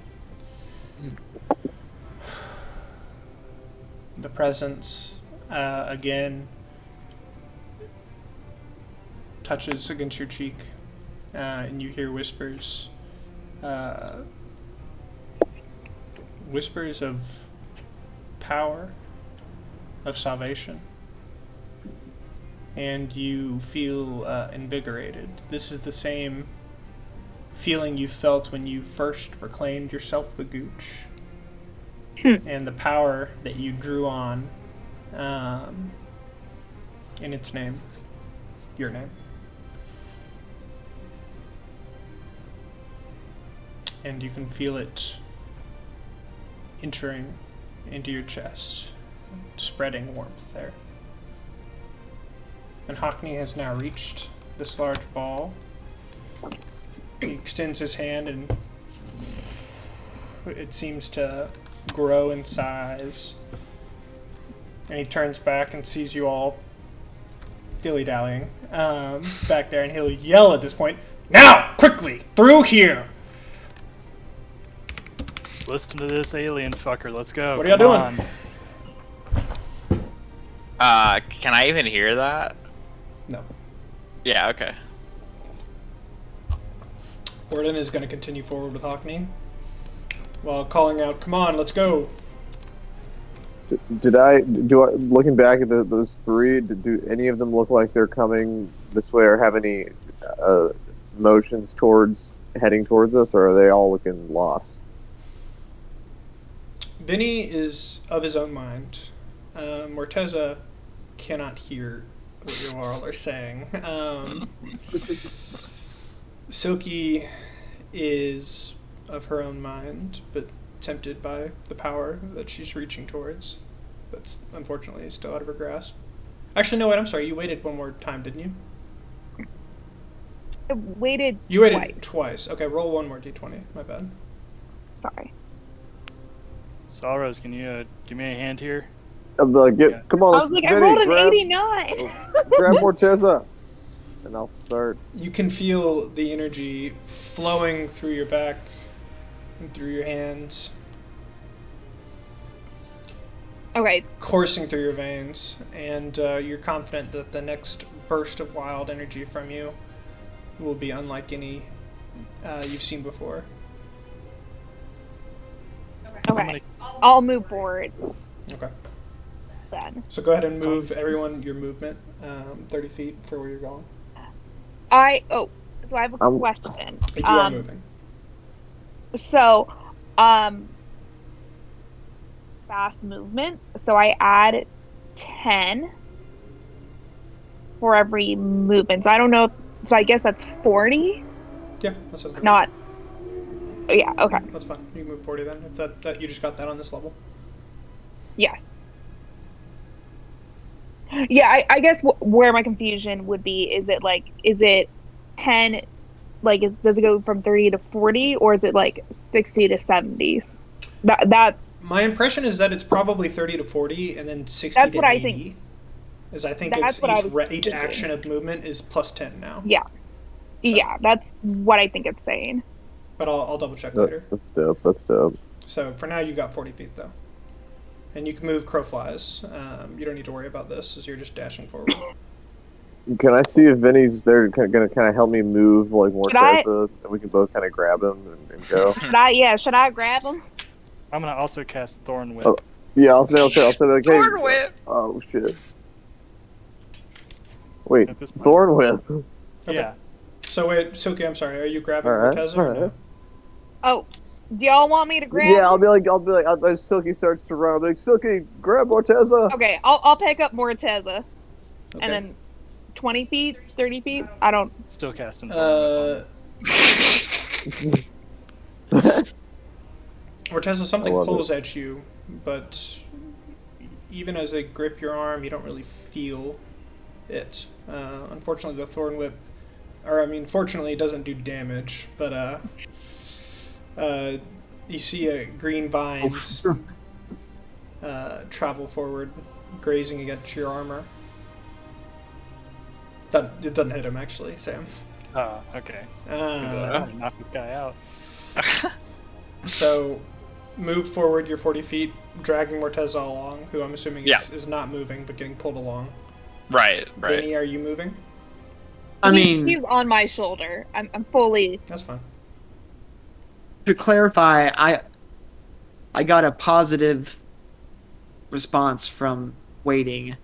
The presence, again, touches against your cheek, and you hear whispers. Whispers of power, of salvation. And you feel invigorated. This is the same feeling you felt when you first proclaimed yourself the Gooch. And the power that you drew on in its name, your name. And you can feel it entering into your chest, spreading warmth there. And Hockney has now reached this large ball. He extends his hand and it seems to grow in size. And he turns back and sees you all dilly-dallying back there, and he'll yell at this point, "Now, quickly, through here!" Listen to this alien fucker. Let's go. What are y'all Come doing? on. Can I even hear that? No. Yeah, okay. Warden is going to continue forward with Hockney while calling out, "Come on, let's go!" Looking back at those three, do any of them look like they're coming this way or have any motions heading towards us, or are they all looking lost? Vinny is of his own mind. Morteza cannot hear what you all are saying. Silky is of her own mind, but tempted by the power that she's reaching towards. That's unfortunately still out of her grasp. Actually, no, wait, I'm sorry. You waited one more time, didn't you? I waited You twice. waited twice. Okay, roll one more d20. My bad. Sorry. Salros, can you give me a hand here? I'm like, come on. I was like, I Vinny, rolled an grab 89. grab Morteza, and I'll start. You can feel the energy flowing through your back and through your hands, Okay. coursing through your veins, and you're confident that the next burst of wild energy from you will be unlike any you've seen before. Okay. I'll move forward Okay. then. So go ahead and move everyone your movement 30 feet for where you're going. So I have a question. If you are moving. So, fast movement. So I add 10 for every movement. So I don't know. So I guess that's 40. Yeah, that's okay. Not. Yeah. Okay. That's fine. You can move 40 then. If that you just got that on this level. Yes. Yeah. I guess where my confusion would be is it 10? Like, does it go from 30 to 40, or is it like 60 to 70s? That's My impression is that it's probably 30 to 40, and then 60 That's to what 80. I think. Is I think That's it's what I was each thinking. action of movement is plus 10 now. Yeah. Yeah, that's what I think it's saying. But I'll double check later. That's dope. That's dope. So for now, you got 40 feet though, and you can move crow flies. You don't need to worry about this, as you're just dashing forward. Can I see if Vinny's there going to kind of help me move like I- Morteza, and we can both kind of grab him and go? Should I grab him? I'm gonna also cast Thorn Whip. Oh. Yeah, I'll say like, hey. Thorn Whip! Oh shit. Wait, At this point. Thorn Whip. Okay. Yeah. So wait, Silky, I'm sorry. Are you grabbing Alright, Morteza or no? alright. Oh, do y'all want me to grab Yeah, him? I'll be like, as Silky starts to run, I'll be like, Silky, grab Morteza. Okay, I'll pick up Morteza, Okay. and then 20 feet, 30 feet. I don't. Still casting Thorn Whip Morteza, something I love pulls at you, but even as they grip your arm, you don't really feel it. Unfortunately, the thorn whip, fortunately, it doesn't do damage, but you see green vines travel forward, grazing against your armor. It doesn't hit him, actually, Sam. Oh, okay. I'm gonna knock this guy out. So, move forward your 40 feet, dragging Morteza along, who I'm assuming is not moving, but getting pulled along. Right. Vinny, are you moving? I mean, he's on my shoulder. I'm fully. That's fine. to clarify, I got a positive response from waiting.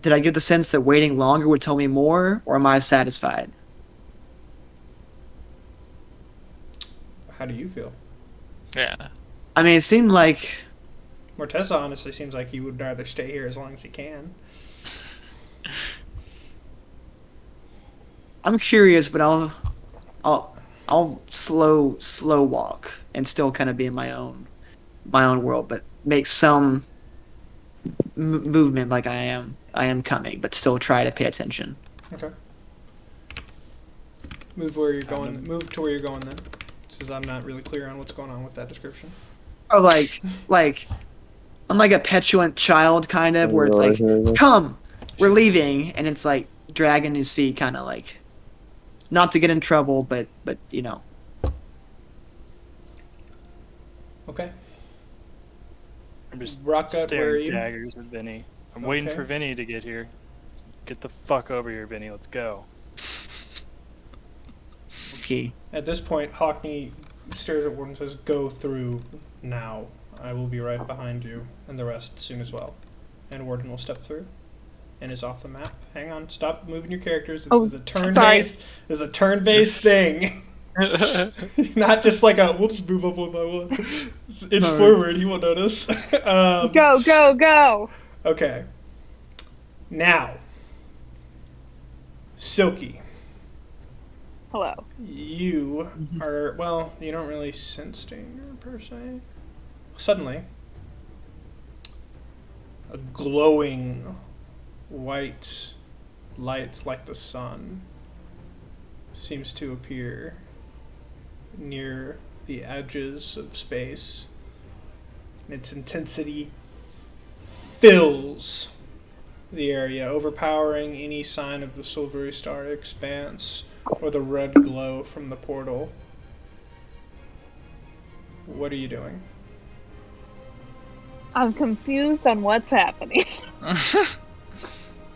Did I get the sense that waiting longer would tell me more, or am I satisfied? How do you feel? Yeah. I mean, it seemed like Morteza honestly seems like he would rather stay here as long as he can. I'm curious, but I'll slow walk and still kind of be in my own world, but make some movement like I am coming, but still try to pay attention. Okay. Move where you're going. Move to where you're going then, since I'm not really clear on what's going on with that description. Or like I'm like a petulant child, kind of, where it's like, come, we're leaving, and it's like dragging his feet, kind of like, not to get in trouble, but you know. Okay. I'm just Rocket, where are staring you? daggers at Vinny. I'm waiting Okay. for Vinny to get here. Get the fuck over here, Vinny. Let's go. Okay. At this point, Hockney stares at Warden and says, "Go through now. I will be right behind you, and the rest soon as well." And Warden will step through, and is off the map. Hang on, stop moving your characters. This is a turn-based. This is a turn-based thing. Not just like we'll just move up one by one. Inch forward, he won't notice. Go. Okay. Now, Silky. Hello. You are, well, you don't really sense danger per se. Suddenly, a glowing white light like the sun seems to appear near the edges of space. And its intensity fills the area, overpowering any sign of the silvery starry expanse or the red glow from the portal. What are you doing? I'm confused on what's happening.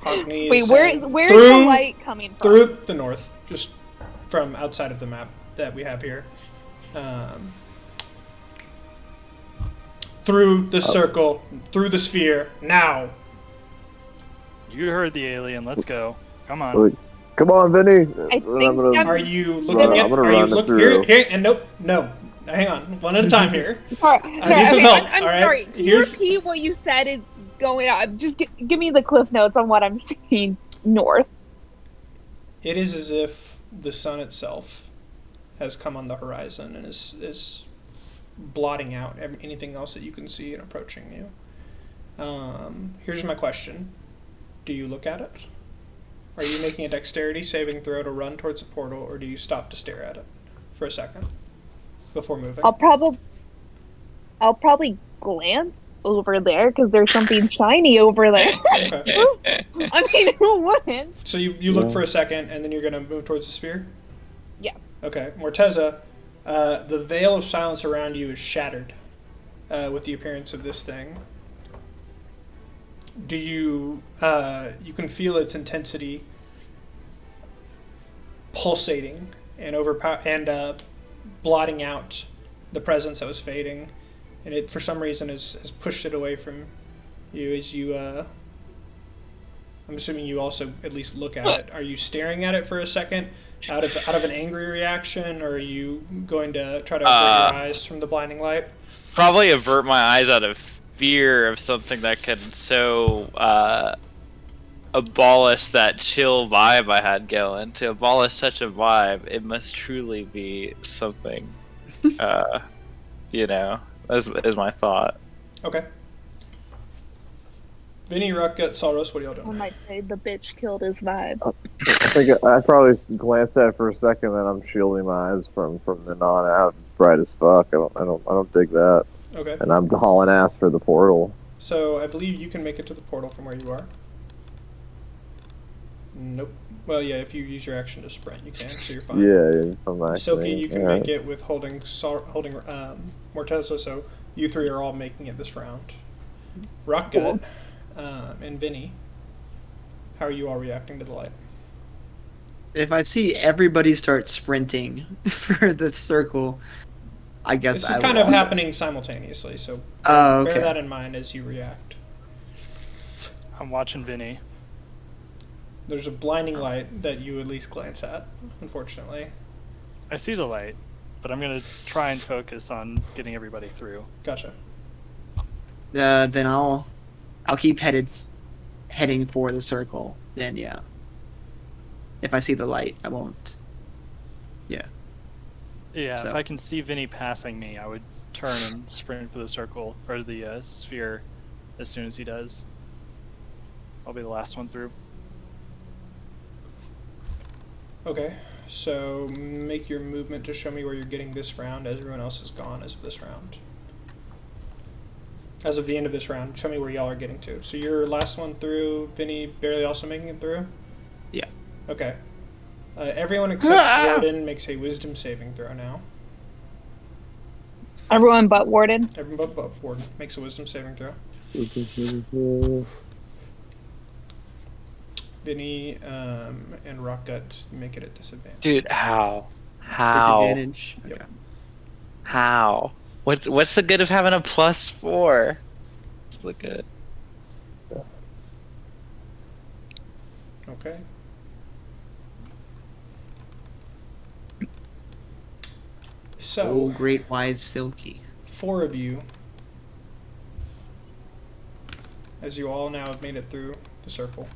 Hockney Wait, is where's through, the light coming from? Through the north, just from outside of the map that we have here. Through the circle, through the sphere, now. You heard the alien. Let's go. Come on. Come on, Vinny. I think Are you looking at? I'm gonna Are you run it looking through. here? And nope, no. Hang on, one at a time here. Sorry, need some okay, help, I'm all right? sorry. Can you repeat what you said? It's going on. Just give me the cliff notes on what I'm seeing north. It is as if the sun itself has come on the horizon and is blotting out anything else that you can see and approaching you. Here's my question: do you look at it? Are you making a dexterity saving throw to run towards the portal, or do you stop to stare at it for a second before moving? I'll probably glance over there because there's something shiny over there. Okay. I mean, who wouldn't? So you look for a second, and then you're going to move towards the spear? Yes. Okay. Morteza, the veil of silence around you is shattered with the appearance of this thing. Do you... you can feel its intensity pulsating and blotting out the presence that was fading, and it for some reason has pushed it away from you as you I'm assuming you also at least look at it. Are you staring at it for a second out of an angry reaction, or are you going to try to avert your eyes from the blinding light? Probably avert my eyes out of fear of something that could so abolish that chill vibe I had going. To abolish such a vibe, it must truly be something, you know, is my thought. Okay. Vinny, Ruckgut, Salros, what are y'all I doing? might say the bitch killed his vibe. I think I probably glanced at it for a second, then I'm shielding my eyes from then on out. It's bright as fuck. I don't dig that. Okay. And I'm hauling ass for the portal. So I believe you can make it to the portal from where you are. Nope. Well, yeah, if you use your action to sprint, you can, so you're fine. Yeah, I'm actually. Silky, you can make it with holding Morteza, so you three are all making it this round. Rockgut and Vinny, how are you all reacting to the light? If I see everybody start sprinting for the circle, I guess This is I kind will of also- happening simultaneously, so Oh, bear okay. that in mind as you react. I'm watching Vinny. There's a blinding light that you at least glance at, unfortunately. I see the light, but I'm gonna try and focus on getting everybody through. Gotcha. Then I'll keep heading for the circle. Then yeah. If I see the light, I won't. Yeah. Yeah, So- if I can see Vinny passing me, I would turn and sprint for the circle or the sphere as soon as he does. I'll be the last one through. Okay, so make your movement to show me where you're getting this round as everyone else is gone as of this round. As of the end of this round, show me where y'all are getting to. So you're last one through, Vinny barely also making it through? Yeah. Okay. Everyone except Warden makes a wisdom saving throw now. Everyone but Warden. Everyone but Warden makes a wisdom saving throw. Vinny and Rockgut make it at disadvantage. Dude, how? Disadvantage. Yep. Okay. How? What's the good of having a +4? What's the good? Okay. So, Oh, great wise Silky. 4 of you, as you all now have made it through the circle,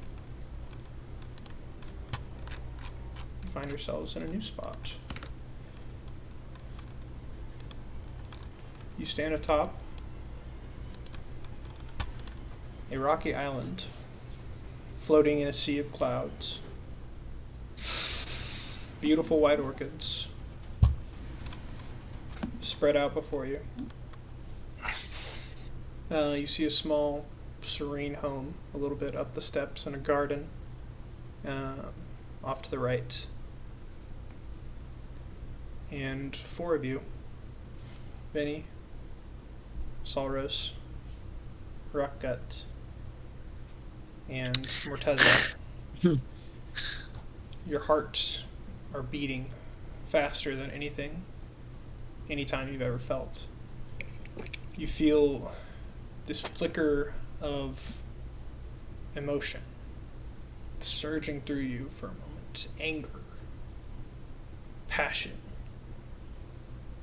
you find yourselves in a new spot. You stand atop a rocky island floating in a sea of clouds. Beautiful white orchids spread out before you. You see a small, serene home a little bit up the steps and a garden off to the right. And 4 of you, Vinny, Salros, Rockgut, and Morteza, your hearts are beating faster than any time you've ever felt. You feel this flicker of emotion surging through you for a moment. Anger, passion,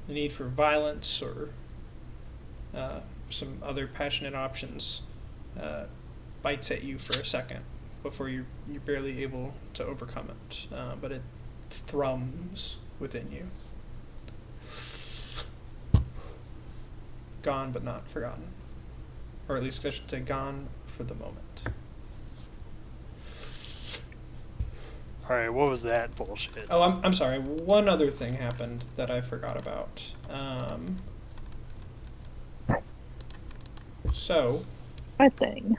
the need for violence or some other passionate options bites at you for a second before you're barely able to overcome it. But it thrums within you. Gone but not forgotten. Or at least I should say gone for the moment. Alright, what was that bullshit? Oh, I'm sorry. One other thing happened that I forgot about. So. What thing?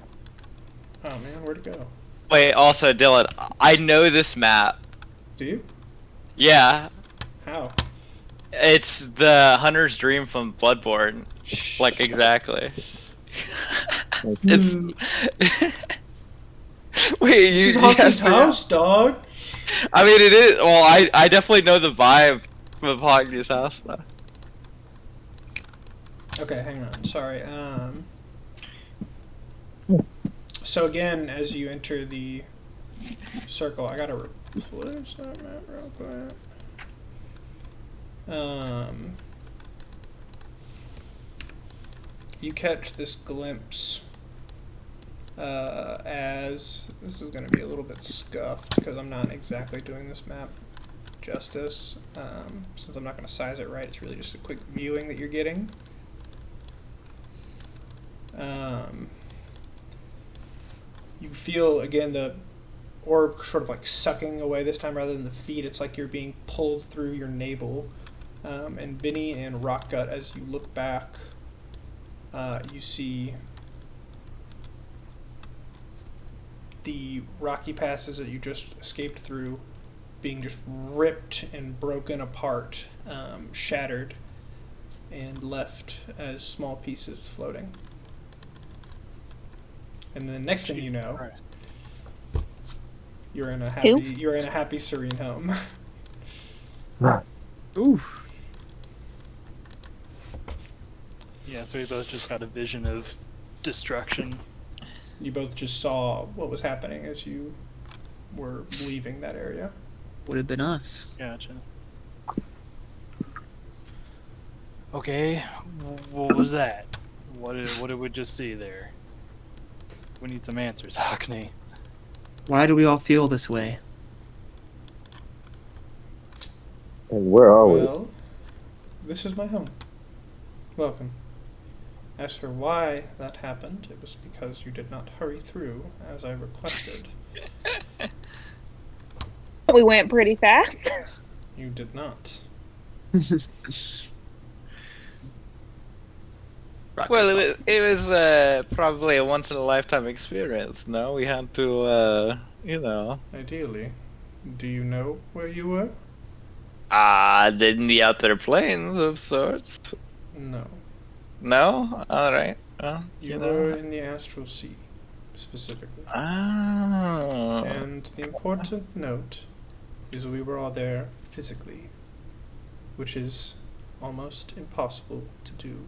Oh man, where'd it go? Wait, also, Dylan, I know this map. Do you? Yeah. How? It's the Hunter's Dream from Bloodborne. Like, exactly. It's... Wait, This is Hawkins' house, dog! I mean, it is. Well, I definitely know the vibe of Hoggy's house, though. Okay, hang on. Sorry. So again, as you enter the circle, I gotta replace that map real quick. You catch this glimpse as this is going to be a little bit scuffed because I'm not exactly doing this map justice. Since I'm not going to size it right, it's really just a quick viewing that you're getting. You feel again the orb sort of like sucking away this time rather than the feet. It's like you're being pulled through your navel. And Vinny and Rockgut, as you look back, you see the rocky passes that you just escaped through being just ripped and broken apart, shattered, and left as small pieces floating. And the next thing you know, you're in a happy, serene home. Oof. Yeah, so we both just got a vision of destruction. You both just saw what was happening as you were leaving that area. Would have been us. Gotcha. Okay, what was that? What did we just see there? We need some answers, Hockney. Why do we all feel this way? And where are we? Well, this is my home. Welcome. As for why that happened, it was because you did not hurry through as I requested. We went pretty fast. You did not. Well, it was probably a once in a lifetime experience. No, we had to, Ideally. Do you know where you were? in the outer planes of sorts. No. No, all right. Well, You were in the astral sea, specifically. Oh. And the important note is we were all there physically, which is almost impossible to do.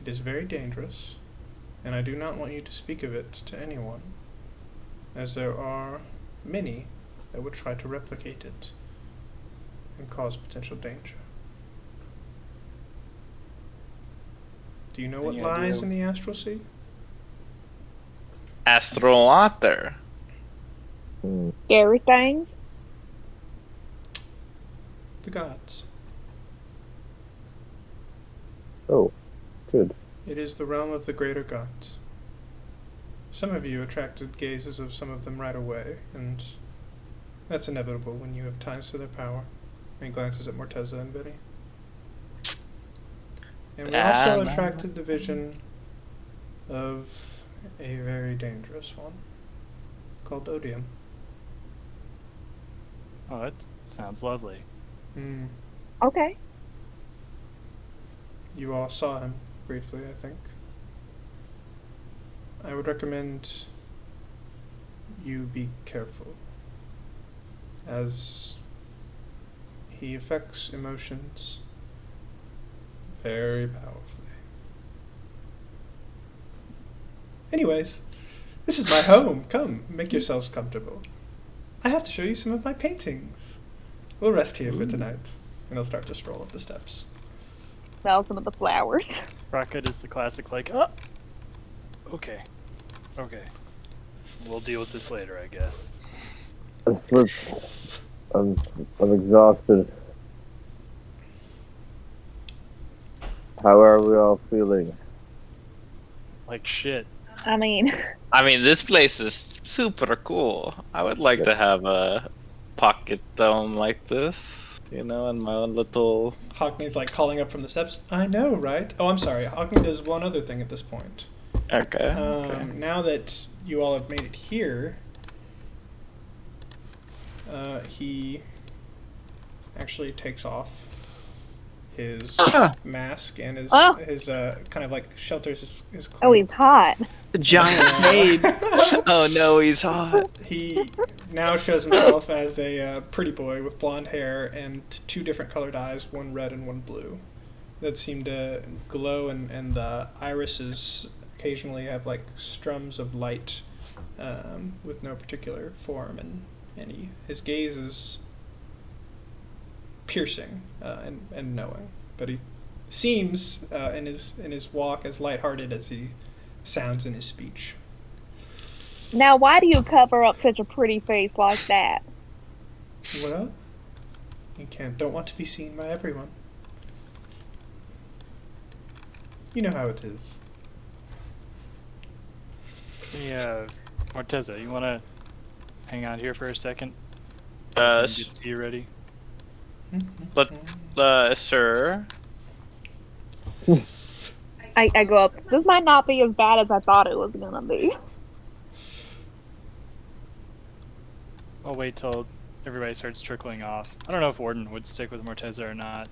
It is very dangerous, and I do not want you to speak of it to anyone, as there are many that would try to replicate it and cause potential danger. Do you know what Any lies idea? in the astral sea? Astral water. Scary things. The gods. Oh, good. It is the realm of the greater gods. Some of you attracted gazes of some of them right away, and that's inevitable when you have ties to their power. And he glances at Morteza and Betty. And we also attracted the vision of a very dangerous one called Odium. Oh, that sounds lovely. Okay. You all saw him briefly, I think. I would recommend you be careful, as he affects emotions very powerfully. Anyways, this is my home. Come, make yourselves comfortable. I have to show you some of my paintings. We'll rest here for tonight. And he'll start to stroll up the steps. Smell some of the flowers. Rocket is the classic, like, oh, okay, we'll deal with this later, I guess. I'm exhausted. How are we all feeling? Like shit. I mean, This place is super cool. I would like to have a pocket dome like this, in my own little... Hockney's like calling up from the steps. I know, right? Oh, I'm sorry. Hockney does one other thing at this point. Okay. Now that you all have made it here, he actually takes off his mask and his kind of like shelters his clothes. oh, he's hot. The giant maid. Oh no, he's hot. He now shows himself as a pretty boy with blonde hair and two different colored eyes, one red and one blue, that seem to glow, and the irises occasionally have like strums of light with no particular form, and his gaze is piercing and knowing, but he seems in his walk as lighthearted as he sounds in his speech. Now, why do you cover up such a pretty face like that? Well, you don't want to be seen by everyone. You know how it is. Yeah, Morteza, you wanna hang out here for a second? Get tea ready. But, sir. I go up. This might not be as bad as I thought it was gonna be. I'll wait till everybody starts trickling off. I don't know if Warden would stick with Morteza or not.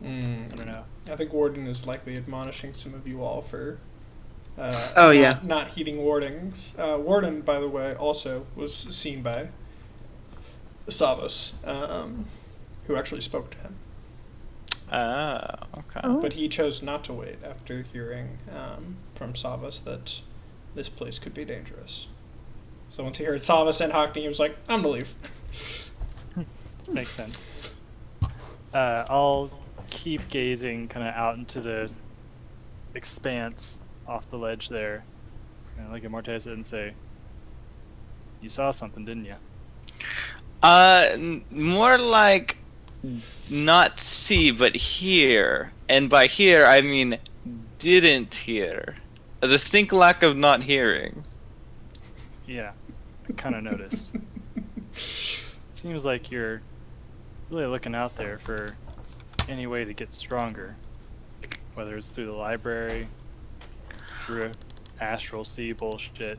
I don't know. I think Warden is likely admonishing some of you all for not heeding warnings. Warden, by the way, also was seen by Savas, who actually spoke to him. Oh, okay. But he chose not to wait after hearing from Savas that this place could be dangerous. So once he heard Savas and Hockney, he was like, I'm gonna leave. Makes sense. I'll keep gazing kind of out into the expanse off the ledge there. And look at Morteza and say, you saw something, didn't you? More like not see, but hear. And by hear, I mean didn't hear. A distinct lack of not hearing. Yeah, I kind of noticed. Seems like you're really looking out there for any way to get stronger, whether it's through the library, through astral sea bullshit,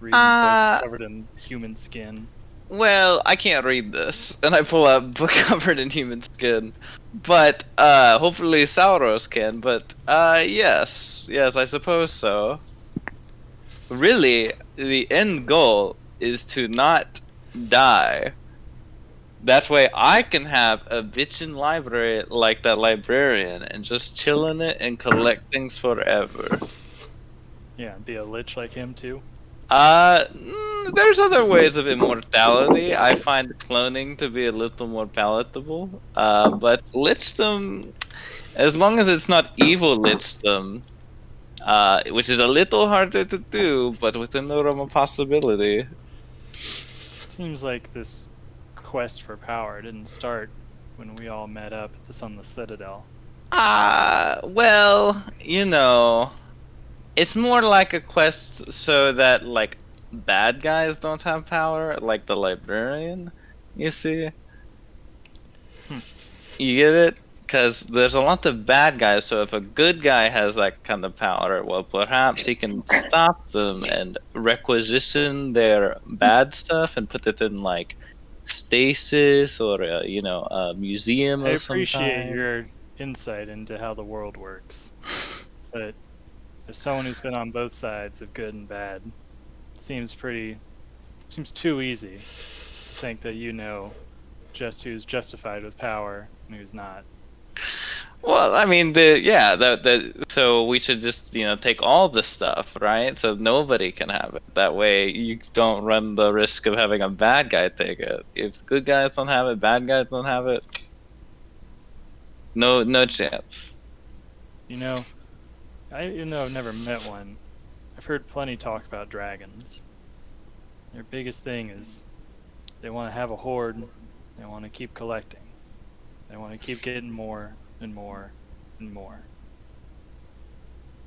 reading books covered in human skin. Well, I can't read this, and I pull out book covered in human skin. But hopefully Sauros can. But yes, I suppose so. Really, the end goal is to not die. That way, I can have a bitchin' library like that librarian and just chill in it and collect things forever. Yeah, be a lich like him too. There's other ways of immortality. I find cloning to be a little more palatable. But lichdom, as long as it's not evil lichdom, which is a little harder to do, but within the realm of possibility. Seems like this quest for power didn't start when we all met up at the Sunless Citadel. Well, it's more like a quest so that, like, bad guys don't have power, like the librarian, you see? You get it? Because there's a lot of bad guys, so if a good guy has that kind of power, well, perhaps he can stop them and requisition their bad stuff and put it in, like, stasis or, a museum I of some appreciate kind. your insight into how the world works, but as someone who's been on both sides of good and bad, seems too easy to think that you know just who's justified with power and who's not. Well, I mean, so we should just, take all the stuff, right? So nobody can have it. That way you don't run the risk of having a bad guy take it. If good guys don't have it, bad guys don't have it, no chance. I've never met one, I've heard plenty talk about dragons. Their biggest thing is they want to have a horde, they want to keep collecting. They want to keep getting more and more and more.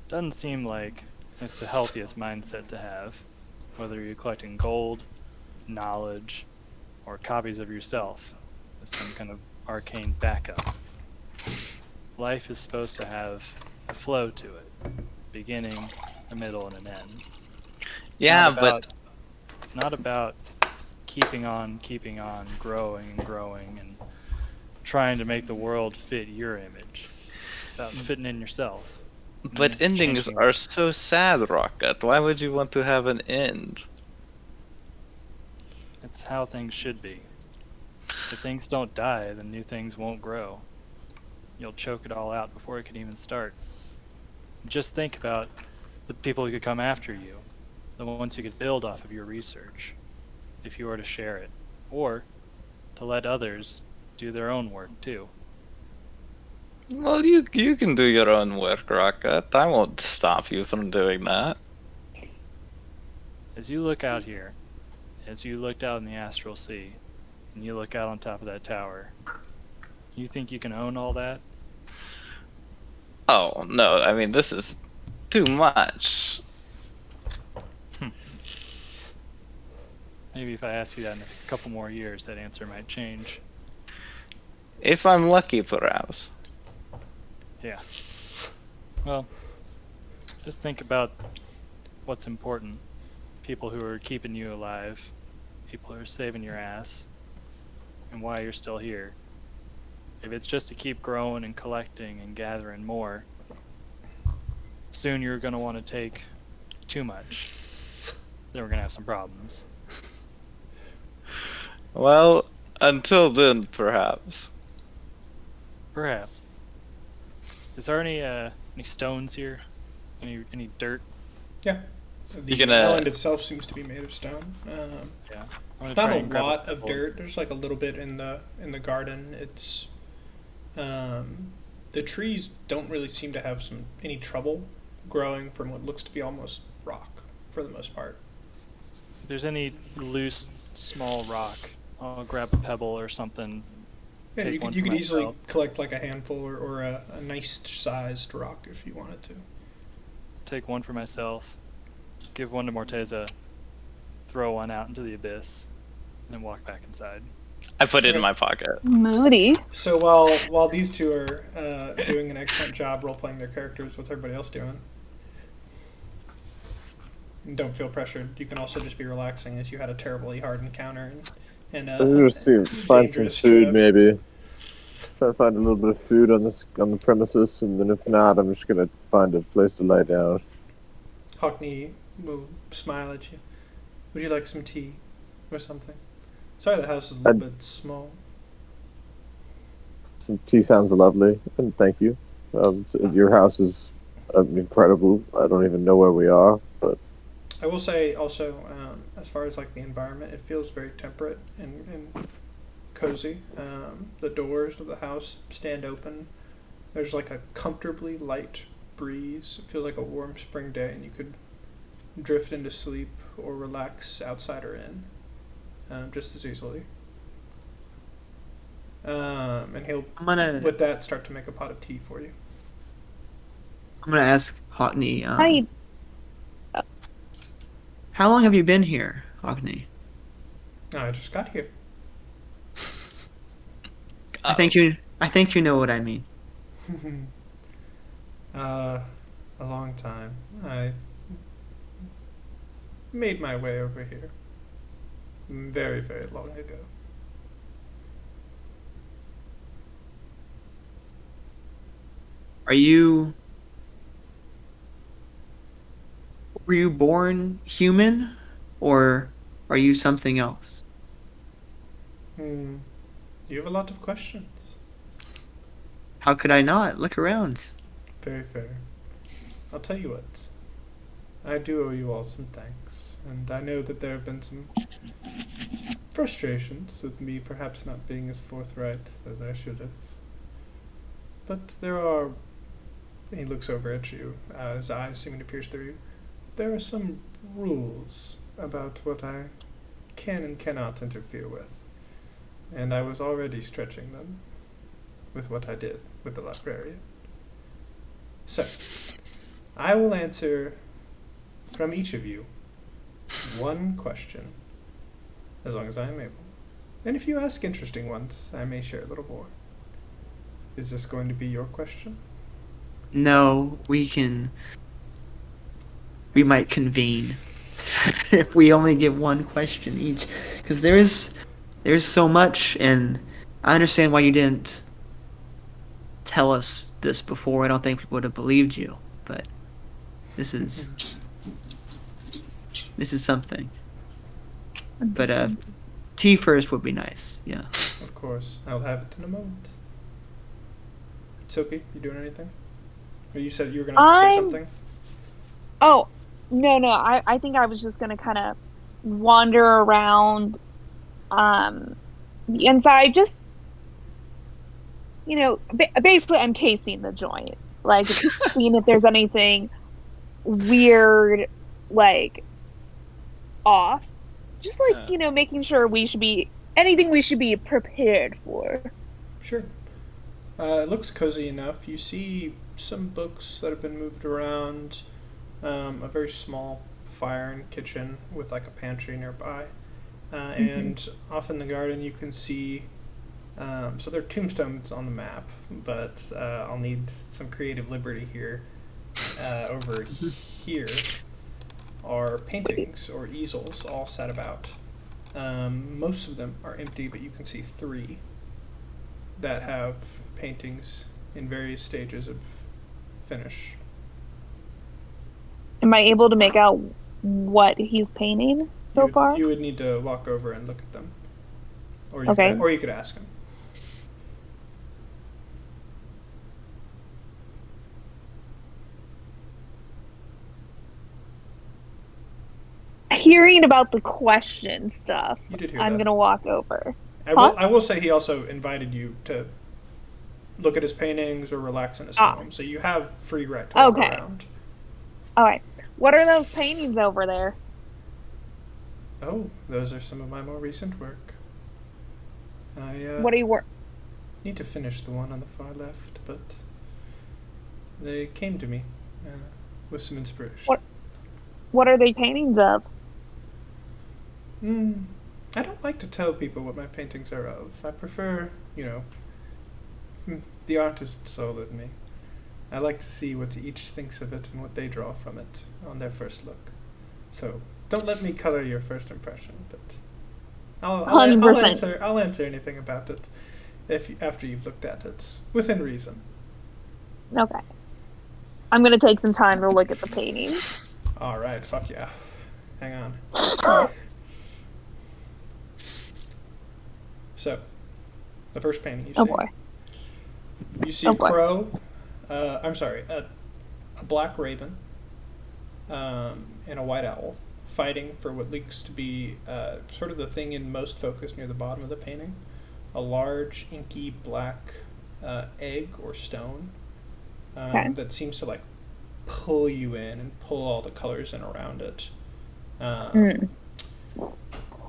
Doesn't seem like it's the healthiest mindset to have, whether you're collecting gold, knowledge, or copies of yourself as some kind of arcane backup. Life is supposed to have a flow to it, beginning, a middle, and an end. It's not about keeping on, growing and growing, and trying to make the world fit your image. It's about fitting in yourself. But endings are so sad, Rocket. Why would you want to have an end? It's how things should be. If things don't die, then new things won't grow. You'll choke it all out before it can even start. Just think about the people who could come after you, the ones who could build off of your research, if you were to share it, or to let others do their own work too. Well, you can do your own work, Rocket. I won't stop you from doing that. As you look out here, as you looked out in the astral sea, and you look out on top of that tower, you think you can own all that? Oh, no, I mean, this is too much. Maybe if I ask you that in a couple more years, that answer might change. If I'm lucky, perhaps. Yeah. Well, just think about what's important. People who are keeping you alive, people who are saving your ass, and why you're still here. If it's just to keep growing and collecting and gathering more, soon you're going to want to take too much. Then we're going to have some problems. Well, until then, perhaps. Perhaps. Is there any stones here? Any dirt? Yeah. The island itself seems to be made of stone. Yeah. Not a lot of dirt. There's like a little bit in the garden. It's the trees don't really seem to have any trouble growing from what looks to be almost rock for the most part. If there's any loose, small rock, I'll grab a pebble or something. Yeah, you could easily collect like a handful or a nice sized rock if you wanted to. Take one for myself, give one to Morteza, throw one out into the abyss, and then walk back inside. I put it in my pocket. Moody. So while these two are doing an excellent job role playing their characters, what's everybody else doing? And don't feel pressured. You can also just be relaxing, as you had a terribly hard encounter and Let's see, find some dangerous food trip. maybe. Try to find a little bit of food on the premises, and then if not, I'm just gonna find a place to lie down. Hockney will smile at you. Would you like some tea or something? Sorry, the house is a little bit small. Some tea sounds lovely, and thank you. Your house is incredible. I don't even know where we are, but I will say also, as far as like the environment, it feels very temperate and cozy. The doors of the house stand open. There's like a comfortably light breeze. It feels like a warm spring day, and you could drift into sleep or relax outside or in, just as easily. And he'll, with that, start to make a pot of tea for you. I'm gonna ask Hockney. Hi. How long have you been here, Hockney? I just got here. I think you know what I mean. A long time. I made my way over here very, very long ago. Were you born human, or are you something else? You have a lot of questions. How could I not? Look around. Very fair. I'll tell you what. I do owe you all some thanks, and I know that there have been some frustrations with me perhaps not being as forthright as I should have. But there are... He looks over at you, his eyes seeming to pierce through you. There are some rules about what I can and cannot interfere with, and I was already stretching them with what I did with the librarian. So, I will answer from each of you one question, as long as I am able. And if you ask interesting ones, I may share a little more. Is this going to be your question? No, we might convene if we only get one question each, because there's so much, and I understand why you didn't tell us this before. I don't think we would have believed you, but this is something. But tea first would be nice. Yeah. Of course, I'll have it in a moment. Silky, you doing anything? Or you said you were gonna say something? Oh, no. I think I was just gonna kind of wander around the inside, just basically I'm casing the joint, like seeing if there's anything weird, like off, just like making sure we should be prepared for. Sure. It looks cozy enough. You see some books that have been moved around, a very small fire and kitchen with like a pantry nearby, and off in the garden you can see, so there are tombstones on the map, but I'll need some creative liberty here. Over here are paintings or easels all set about. Most of them are empty, but you can see 3 that have paintings in various stages of finish. Am I able to make out what he's painting so far? You would need to walk over and look at them, or you could ask him. Hearing about the question stuff, you did hear I'm that. Gonna walk over. I will say he also invited you to look at his paintings or relax in his home, so you have free right to walk around. All right. What are those paintings over there? Oh, those are some of my more recent work. What do you work? Need to finish the one on the far left, but they came to me with some inspiration. What are they paintings of? I don't like to tell people what my paintings are of. I prefer, the artist soul in me. I like to see what each thinks of it and what they draw from it on their first look. So don't let me color your first impression, but I'll 100%. answer anything about it after you've looked at it within reason. Okay. I'm gonna take some time to look at the paintings. All right, fuck yeah. Hang on. So, the first painting you see. Oh boy. You see a crow. I'm sorry, a black raven, and a white owl fighting for what looks to be sort of the thing in most focus near the bottom of the painting. A large, inky black egg or stone that seems to like pull you in and pull all the colors in around it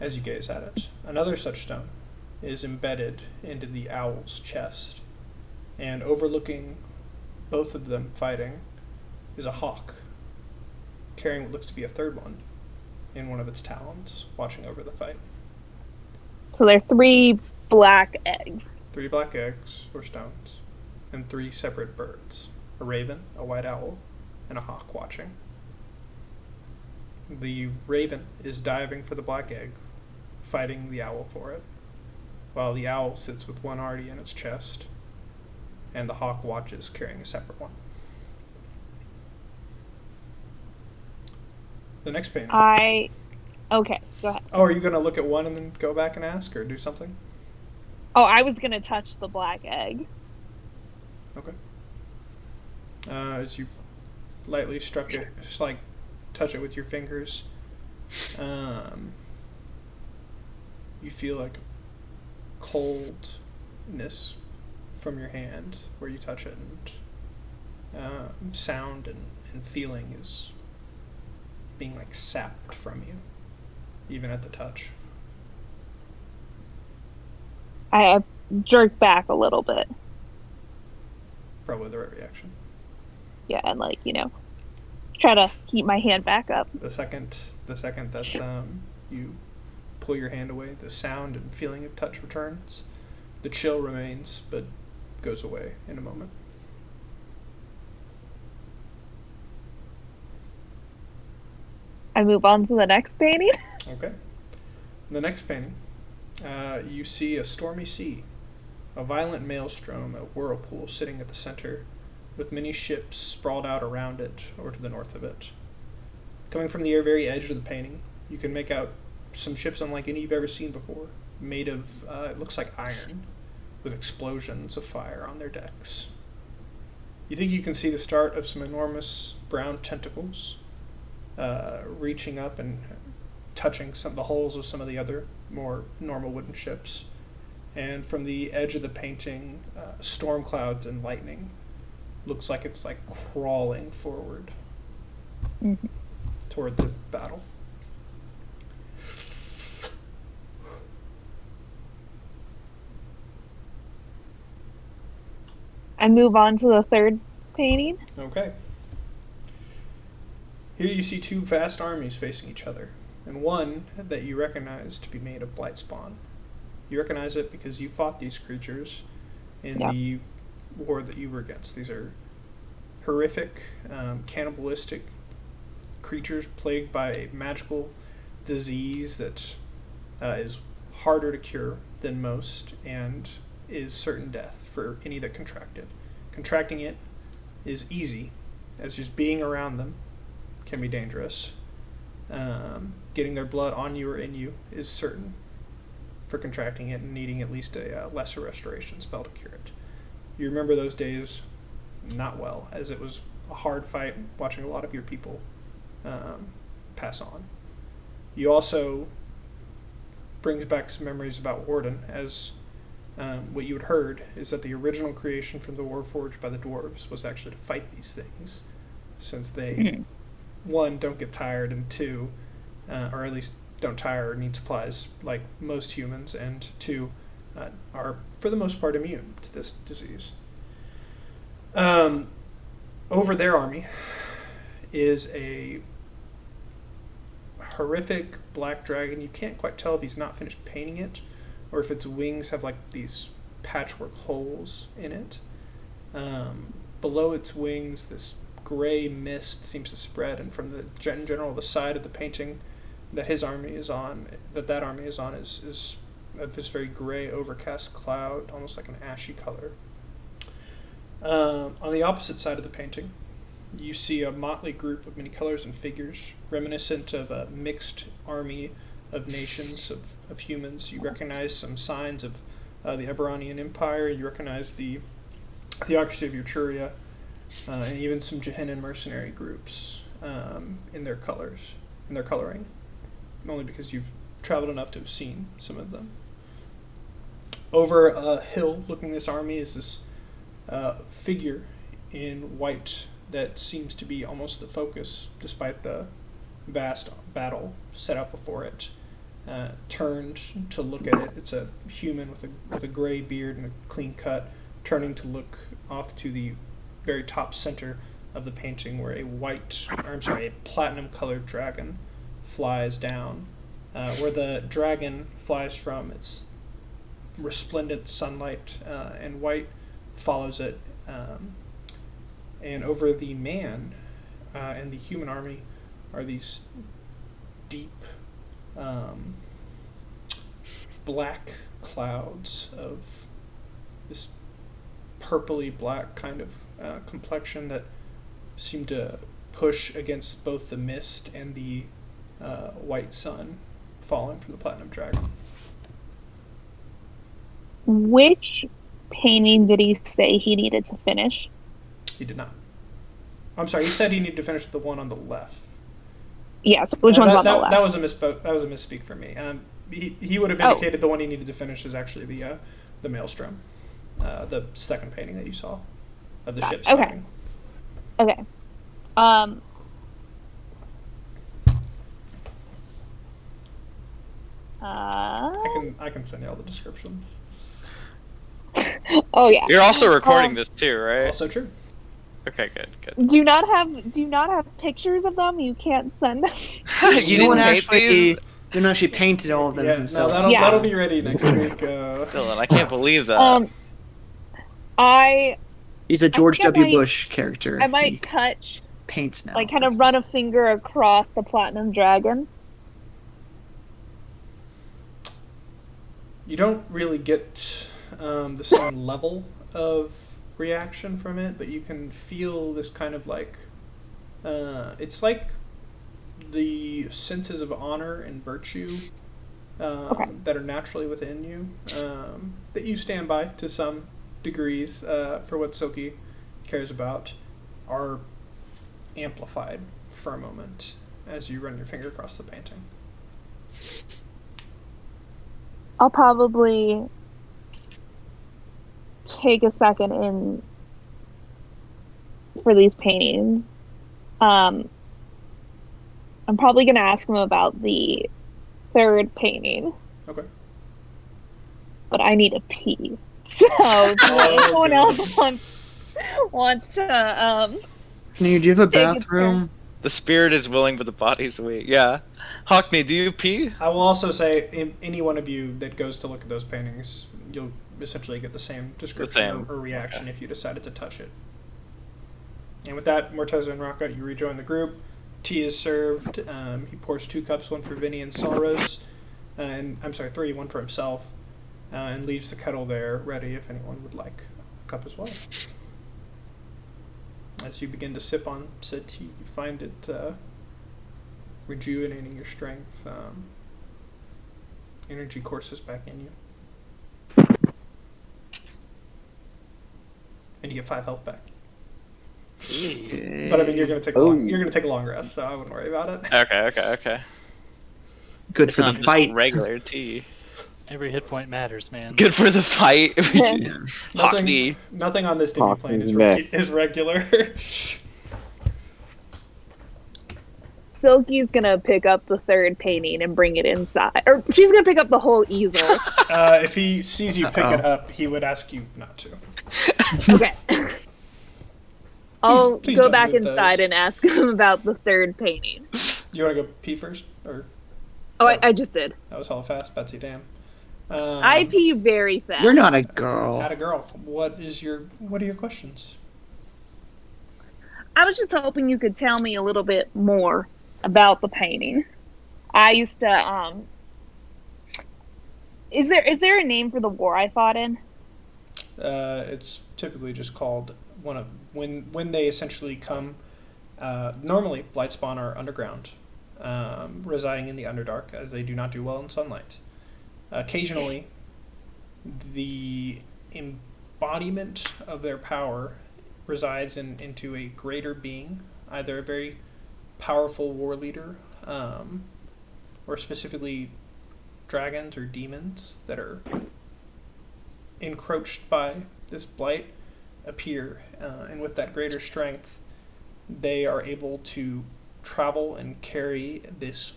as you gaze at it. Another such stone is embedded into the owl's chest, and overlooking both of them fighting is a hawk carrying what looks to be a third one in one of its talons, watching over the fight. So there are 3 black eggs. 3 black eggs or stones, and 3 separate birds: a raven, a white owl, and a hawk watching. The raven is diving for the black egg, fighting the owl for it, while the owl sits with one already in its chest, and the hawk watches carrying a separate one. The next painting. Okay, go ahead. Oh, are you going to look at one and then go back and ask, or do something? Oh, I was gonna touch the black egg. Okay. As you lightly struck it, just like touch it with your fingers, you feel like coldness from your hand where you touch it, and sound and feeling is being like sapped from you, even at the touch. I jerk back a little bit. Probably the right reaction. Yeah, and try to keep my hand back up. The second that you pull your hand away, the sound and feeling of touch returns. The chill remains, but goes away in a moment. I move on to the next painting. Okay. The next painting, you see a stormy sea, a violent maelstrom, a whirlpool sitting at the center, with many ships sprawled out around it or to the north of it. Coming from the very edge of the painting, you can make out some ships unlike any you've ever seen before, made of, it looks like iron, with explosions of fire on their decks. You think you can see the start of some enormous brown tentacles reaching up and touching the hulls of some of the other more normal wooden ships. And from the edge of the painting, storm clouds and lightning looks like it's like crawling forward toward the battle. I move on to the third painting. Okay. Here you see 2 vast armies facing each other, and one that you recognize to be made of Blightspawn. You recognize it because you fought these creatures in the war that you were against. These are horrific, cannibalistic creatures plagued by a magical disease that is harder to cure than most and is certain death for any that contract it. Contracting it is easy, as just being around them can be dangerous. Getting their blood on you or in you is certain for contracting it and needing at least a lesser restoration spell to cure it. You remember those days not well, as it was a hard fight watching a lot of your people pass on. You also brings back some memories about Warden, as what you had heard is that the original creation from the Warforged by the dwarves was actually to fight these things, since they, 1, don't get tired, and 2, or at least don't tire or need supplies like most humans, and 2, are for the most part immune to this disease. Over their army is a horrific black dragon. You can't quite tell if he's not finished painting it, or if its wings have like these patchwork holes in it. Below its wings, this gray mist seems to spread, and from the general the side of the painting that his army is on, that army is on, is this very gray overcast cloud, almost like an ashy color. On the opposite side of the painting, you see a motley group of many colors and figures, reminiscent of a mixed army of nations, of humans. You recognize some signs of the Eberonian Empire. You recognize the theocracy of Etruria, and even some Gehennan mercenary groups in their colors, in their coloring, only because you've traveled enough to have seen some of them. Over a hill looking this army is this figure in white that seems to be almost the focus, despite the vast battle set out before it. Turned to look at it. It's a human with a gray beard and a clean cut, turning to look off to the very top center of the painting, where a platinum-colored dragon flies down. Where the dragon flies from, its resplendent sunlight and white follows it. And over the man and the human army are these deep black clouds of this purpley black kind of complexion that seem to push against both the mist and the white sun falling from the platinum dragon. Which painting did he say he needed to finish? He did not. I'm sorry, you said he needed to finish the one on the left. Yes, which one's on the left? That was a misspeak for me. He would have indicated the one he needed to finish is actually the Maelstrom, the second painting that you saw of the ships. Okay. Okay. I can send you all the descriptions. Oh yeah. You're also recording this too, right? Also true. Okay, good. Do you not have pictures of them? You can't send them. You didn't paint these? Didn't actually painted all of them himself. No, that'll be ready next week. Dylan, I can't believe that. He's a George W. Bush character. I might touch. Paints now. Like, kind of run a finger across the platinum dragon. You don't really get the same level of reaction from it, but you can feel this kind of like it's like the senses of honor and virtue that are naturally within you, that you stand by to some degrees for what Silky cares about, are amplified for a moment as you run your finger across the painting. I'll probably take a second in for these paintings. I'm probably going to ask him about the third painting. Okay. But I need a pee. So, if anyone else wants to, do you have a bathroom? The spirit is willing, but the body's weak. Yeah. Hockney, do you pee? I will also say, any one of you that goes to look at those paintings, you'll essentially get the same description or reaction if you decided to touch it. And with that, Morteza and Raka, you rejoin the group. Tea is served. He pours 2 cups, one for Vinny and Saros, and 3, one for himself, and leaves the kettle there ready if anyone would like a cup as well. As you begin to sip on said tea, you find it rejuvenating your strength. Energy courses back in you, and you get 5 health back. But I mean, you're gonna take a long rest, so I wouldn't worry about it. Okay. Good for the fight. Regular tea. Every hit point matters, man. Good for the fight. Nothing on this TV plane is regular. Silky's gonna pick up the third painting and bring it inside, or she's gonna pick up the whole easel. If he sees you pick it up, he would ask you not to. Okay. I'll Please go don't back move inside those. and ask him about the third painting. You want to go pee first, or? Oh, I just did. That was hella fast, Betsy. Damn. I pee very fast. You're not a girl. Not a girl. What are your questions? I was just hoping you could tell me a little bit more about the painting. I used to Is there a name for the war I fought in? It's typically just called when they essentially come. Normally, Blightspawn are underground, residing in the Underdark, as they do not do well in sunlight. Occasionally, the embodiment of their power resides into a greater being, either a very powerful war leader, or specifically dragons or demons that are encroached by this blight appear, and with that greater strength, they are able to travel and carry this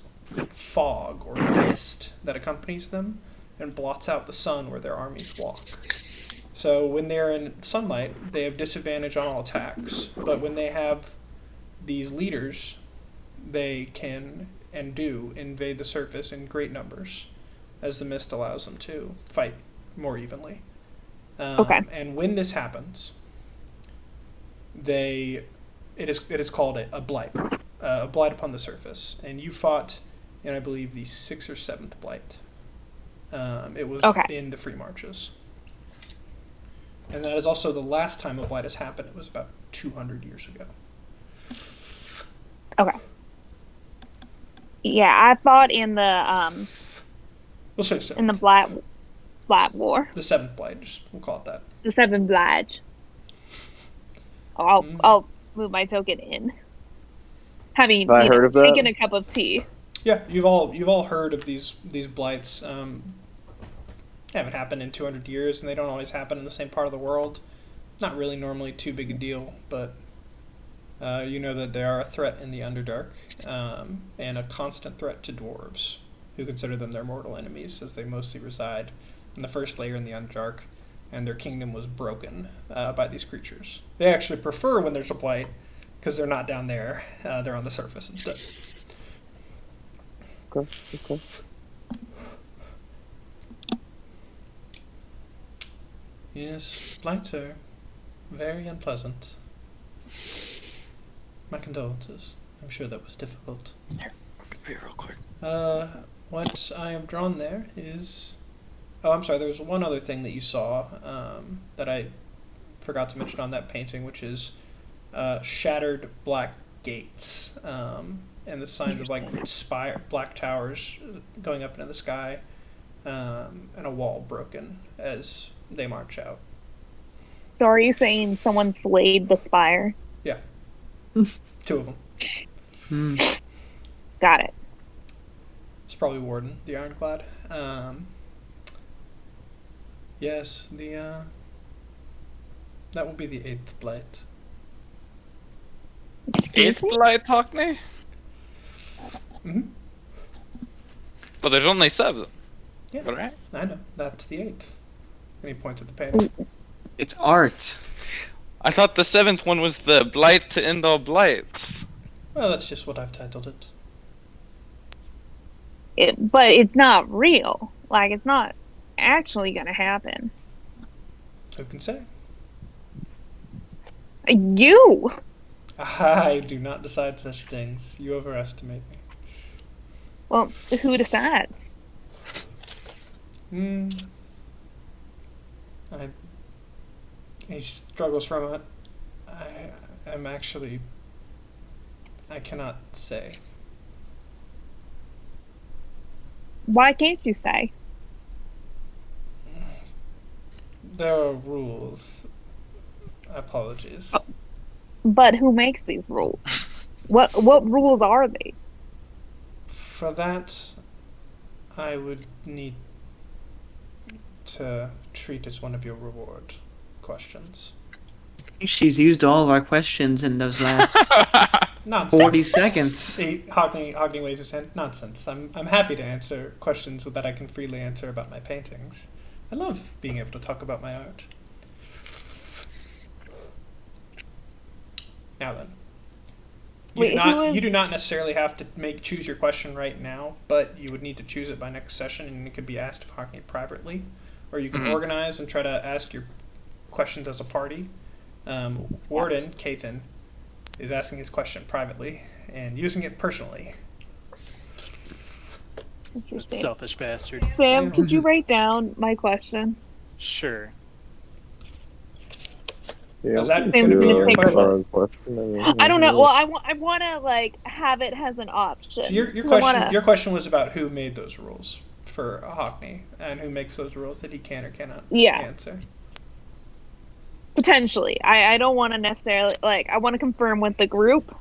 fog or mist that accompanies them and blots out the sun where their armies walk. So when they're in sunlight, they have disadvantage on all attacks, but when they have these leaders, they can and do invade the surface in great numbers, as the mist allows them to fight more evenly. Okay. And when this happens, it is called a blight upon the surface. And you fought in, I believe, the 6th or 7th blight. It was in the Free Marches. And that is also the last time a blight has happened. It was about 200 years ago. Okay. Yeah, I fought in the We'll say 7th. in the Black War. The 7th blight, we'll call it that. The 7 Blige. Oh, I'll move my token in. Having heard of that? taken a cup of tea. Yeah, you've all heard of these blights. Haven't happened in 200 years, and they don't always happen in the same part of the world. Not really normally too big a deal, but you know that they are a threat in the Underdark, and a constant threat to dwarves, who consider them their mortal enemies, as they mostly reside in the first layer in the Underdark, and their kingdom was broken by these creatures. They actually prefer when there's a blight, because they're not down there, they're on the surface instead. Okay. Yes, blights are very unpleasant. My condolences. I'm sure that was difficult. Here, I'll compare real quick. What I have drawn there is... Oh, I'm sorry, there was one other thing that you saw that I forgot to mention on that painting, which is shattered black gates, and the signs of black towers going up into the sky, and a wall broken as they march out. So are you saying someone slayed the spire? Yeah. 2 of them. Got it. It's probably Warden, the Ironclad. Yes, that will be the 8th blight. Excuse 8th me? blight, Hockney? Mm-hmm. But there's only 7. Yeah, Alright. I know. That's the 8th. And he points at the painting. It's art. I thought the 7th one was the blight to end all blights. Well, that's just what I've titled it. But it's not real. Like, it's not actually gonna happen. Who can say? You! I do not decide such things. You overestimate me. Well, who decides? He struggles from it. I cannot say. Why can't you say? There are rules. Apologies. But who makes these rules? What rules are they? For that, I would need to treat as one of your reward questions. She's used all of our questions in those last Nonsense. 40 seconds. Hey, Hogney waves his hand. Nonsense. I'm happy to answer questions that I can freely answer about my paintings. I love being able to talk about my art. Now then, You do not necessarily have to choose your question right now, but you would need to choose it by next session, and it could be asked of Hockney privately, or you can organize and try to ask your questions as a party. Warden Kathan is asking his question privately and using it personally. Selfish bastard. Sam, could you write down my question? Sure. Yeah, Is that Sam's gonna take question? I don't know. Well, I want to like have it as an option. So your question was about who made those rules for Hockney and who makes those rules that he can or cannot answer. Potentially. I don't want to necessarily I want to confirm with the group.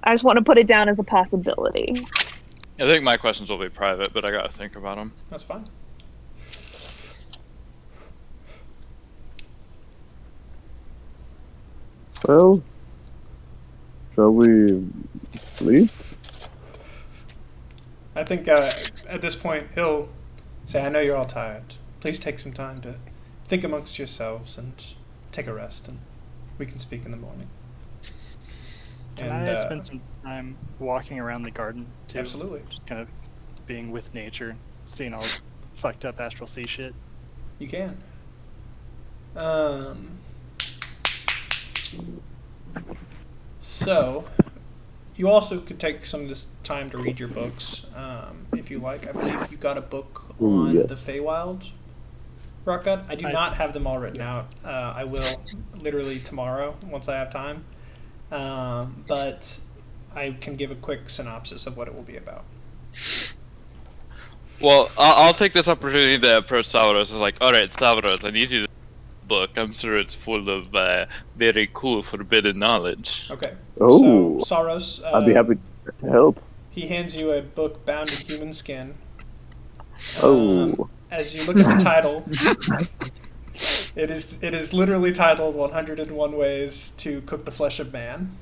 I just want to put it down as a possibility. I think my questions will be private, but I gotta think about them. That's fine. Well, shall we sleep? I think at this point he'll say, I know you're all tired. Please take some time to think amongst yourselves and take a rest, and we can speak in the morning. Can I spend some time walking around the garden, too? Absolutely. Just kind of being with nature, seeing all this fucked up astral sea shit. You can. So, you also could take some of this time to read your books, if you like. I believe you got a book on the Feywild, Rockgut. I do not have them all written out. I will literally tomorrow, once I have time. But I can give a quick synopsis of what it will be about. Well, I'll take this opportunity to approach Salvados. I was like, alright, Salvados, I need you to book. I'm sure it's full of very cool forbidden knowledge. Okay. Oh. So, Saros, I'd be happy to help. He hands you a book bound in human skin. Oh. As you look at the title, it is literally titled 101 Ways to Cook the Flesh of Man.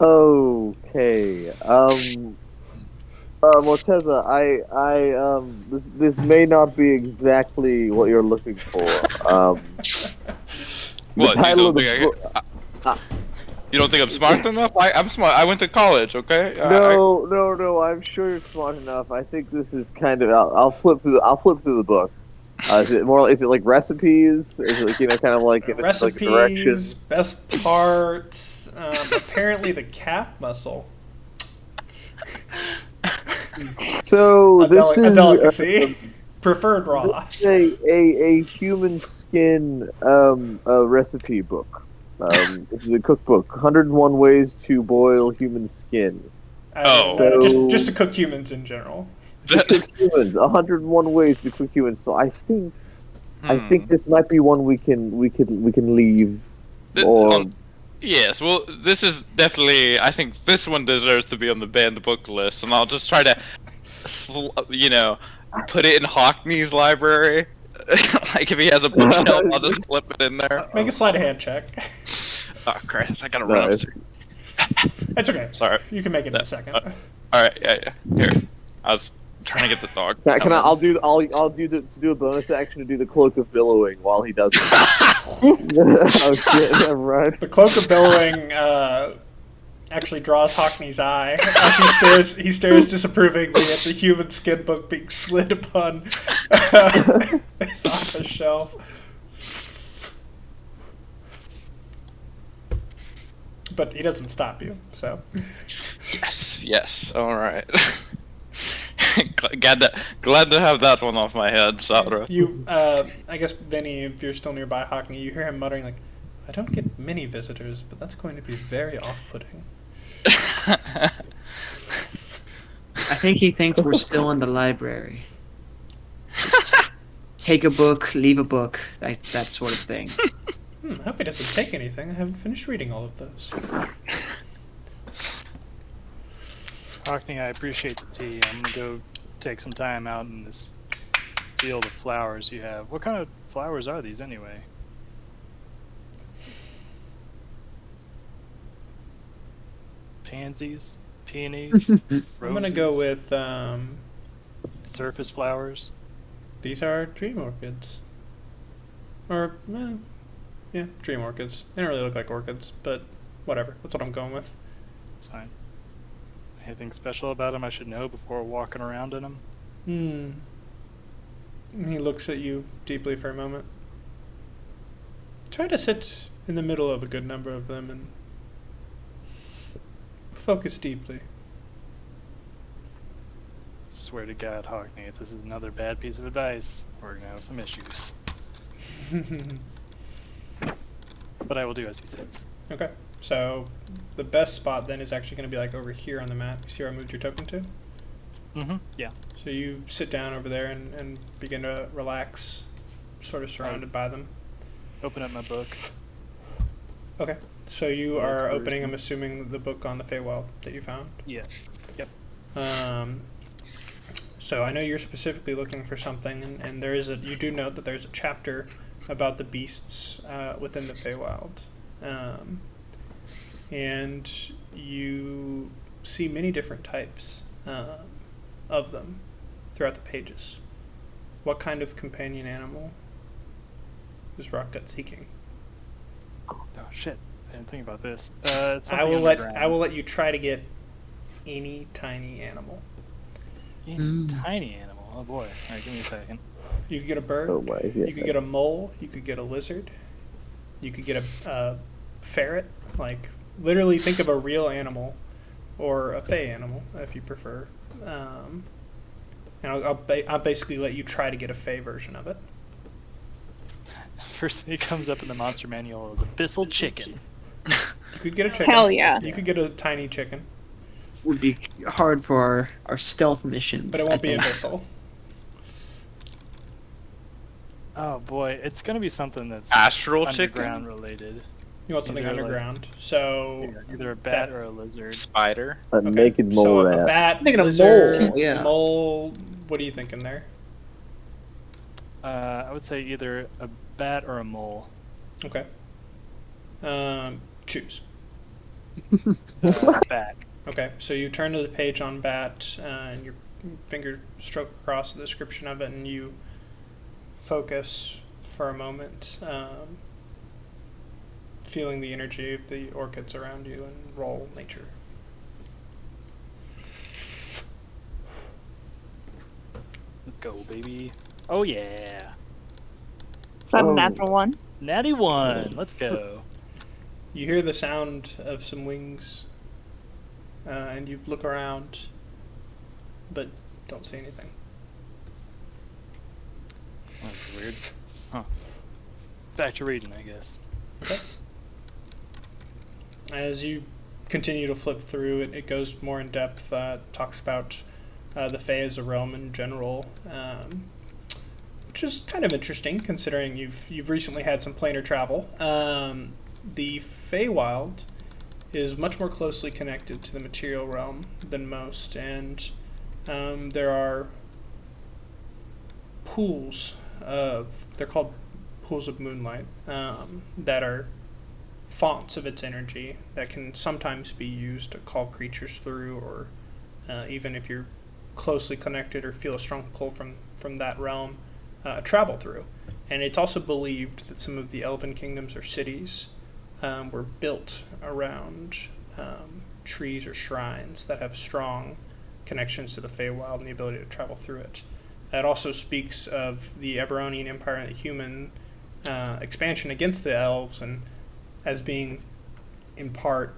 Okay. Morteza, this may not be exactly what you're looking for. What? You don't think I'm smart enough? I'm smart. I went to college. Okay. No. I'm sure you're smart enough. I think this is kind of. I'll flip through the book. Is it more? Is it like recipes? Is it like, kind of like recipes? Like directions? Best parts. Apparently the calf muscle. So this is a delicacy. Preferred raw. This is a human skin a recipe book. This is a cookbook. 101 ways to boil human skin. Just to cook humans in general. To cook humans. 101 ways to cook humans. So I think this might be one we can leave. Yes, well, this is definitely. I think this one deserves to be on the banned book list, and I'll just try to, put it in Hockney's library. Like if he has a bookshelf, I'll just flip it in there. Make a sleight of hand check. Oh Christ! I gotta run upstairs. That's okay. Sorry. You can make it in a second. All right, yeah. Here, I was trying to get the dog. I'll do a bonus action to do the cloak of billowing while he does it. Oh shit! Never mind. The cloak of billowing actually draws Hockney's eye as he stares disapprovingly at the human skin book being slid upon his office shelf. But he doesn't stop you, so. Yes. All right. glad to have that one off my head, Sadra. I guess Vinny, if you're still nearby Hockney, you hear him muttering like, "I don't get many visitors, but that's going to be very off-putting." I think he thinks we're still in the library. Just take a book, leave a book, that sort of thing. I hope he doesn't take anything. I haven't finished reading all of those. Hockney, I appreciate the tea. I'm gonna go take some time out in this field of flowers you have. What kind of flowers are these anyway? Pansies? Peonies? I'm gonna go with surface flowers. These are dream orchids. Or yeah, dream orchids. They don't really look like orchids, but whatever. That's what I'm going with. It's fine. Anything special about him I should know before walking around in him? He looks at you deeply for a moment. Try to sit in the middle of a good number of them and focus deeply. Swear to God, Hockney, if this is another bad piece of advice, we're gonna have some issues. But I will do as he says. Okay, so the best spot then is actually going to be like over here on the map. You see where I moved your token to? Yeah. So you sit down over there and begin to relax, sort of surrounded by them. Open up my book. Okay, so you are opening, I'm assuming, the book on the Feywild that you found? Yeah. Yep. So I know you're specifically looking for something, and there is you do note that there's a chapter about the beasts within the Feywild. And you see many different types of them throughout the pages. What kind of companion animal is Rockgut seeking? Oh shit! I didn't think about this. I will let you try to get any tiny animal. Any tiny animal. Oh boy! All right, give me a second. You could get a bird. Oh my! Yeah. You could get a mole. You could get a lizard. You could get a ferret. Like literally, think of a real animal, or a fey animal if you prefer. And I'll basically let you try to get a fey version of it. First thing that comes up in the monster manual is a thistle chicken. You could get a chicken. Hell yeah. You could get a tiny chicken, Would be hard for our stealth missions. but it won't I be a think. missile. Oh boy, it's gonna be something that's Astral underground chicken? related. You want something Either, like- underground. So Either a bat that- or a lizard. Spider. A okay. naked mole So a rat. bat, I'm thinking a lizard, mole, yeah. mole. What are you thinking there? I would say either a bat or a mole. Okay. Choose. Bat. Okay, so you turn to the page on bat, and your finger stroke across the description of it, and you focus for a moment, feeling the energy of the orchids around you, and roll nature. Let's go, baby. Oh yeah. Is that Oh. a natural one? Natty 1. Let's go. You hear the sound of some wings, and you look around, but don't see anything. That's weird. Huh. Back to reading, I guess. Okay. As you continue to flip through it, it goes more in depth. Talks about the Fae as a realm in general, which is kind of interesting considering you've recently had some planar travel. The Feywild is much more closely connected to the material realm than most, and there are pools they're called pools of moonlight that are fonts of its energy that can sometimes be used to call creatures through, or even if you're closely connected or feel a strong pull from that realm, travel through. And it's also believed that some of the elven kingdoms or cities were built around trees or shrines that have strong connections to the Feywild and the ability to travel through it. It also speaks of the Eberonian Empire and the human expansion against the elves, and as being, in part,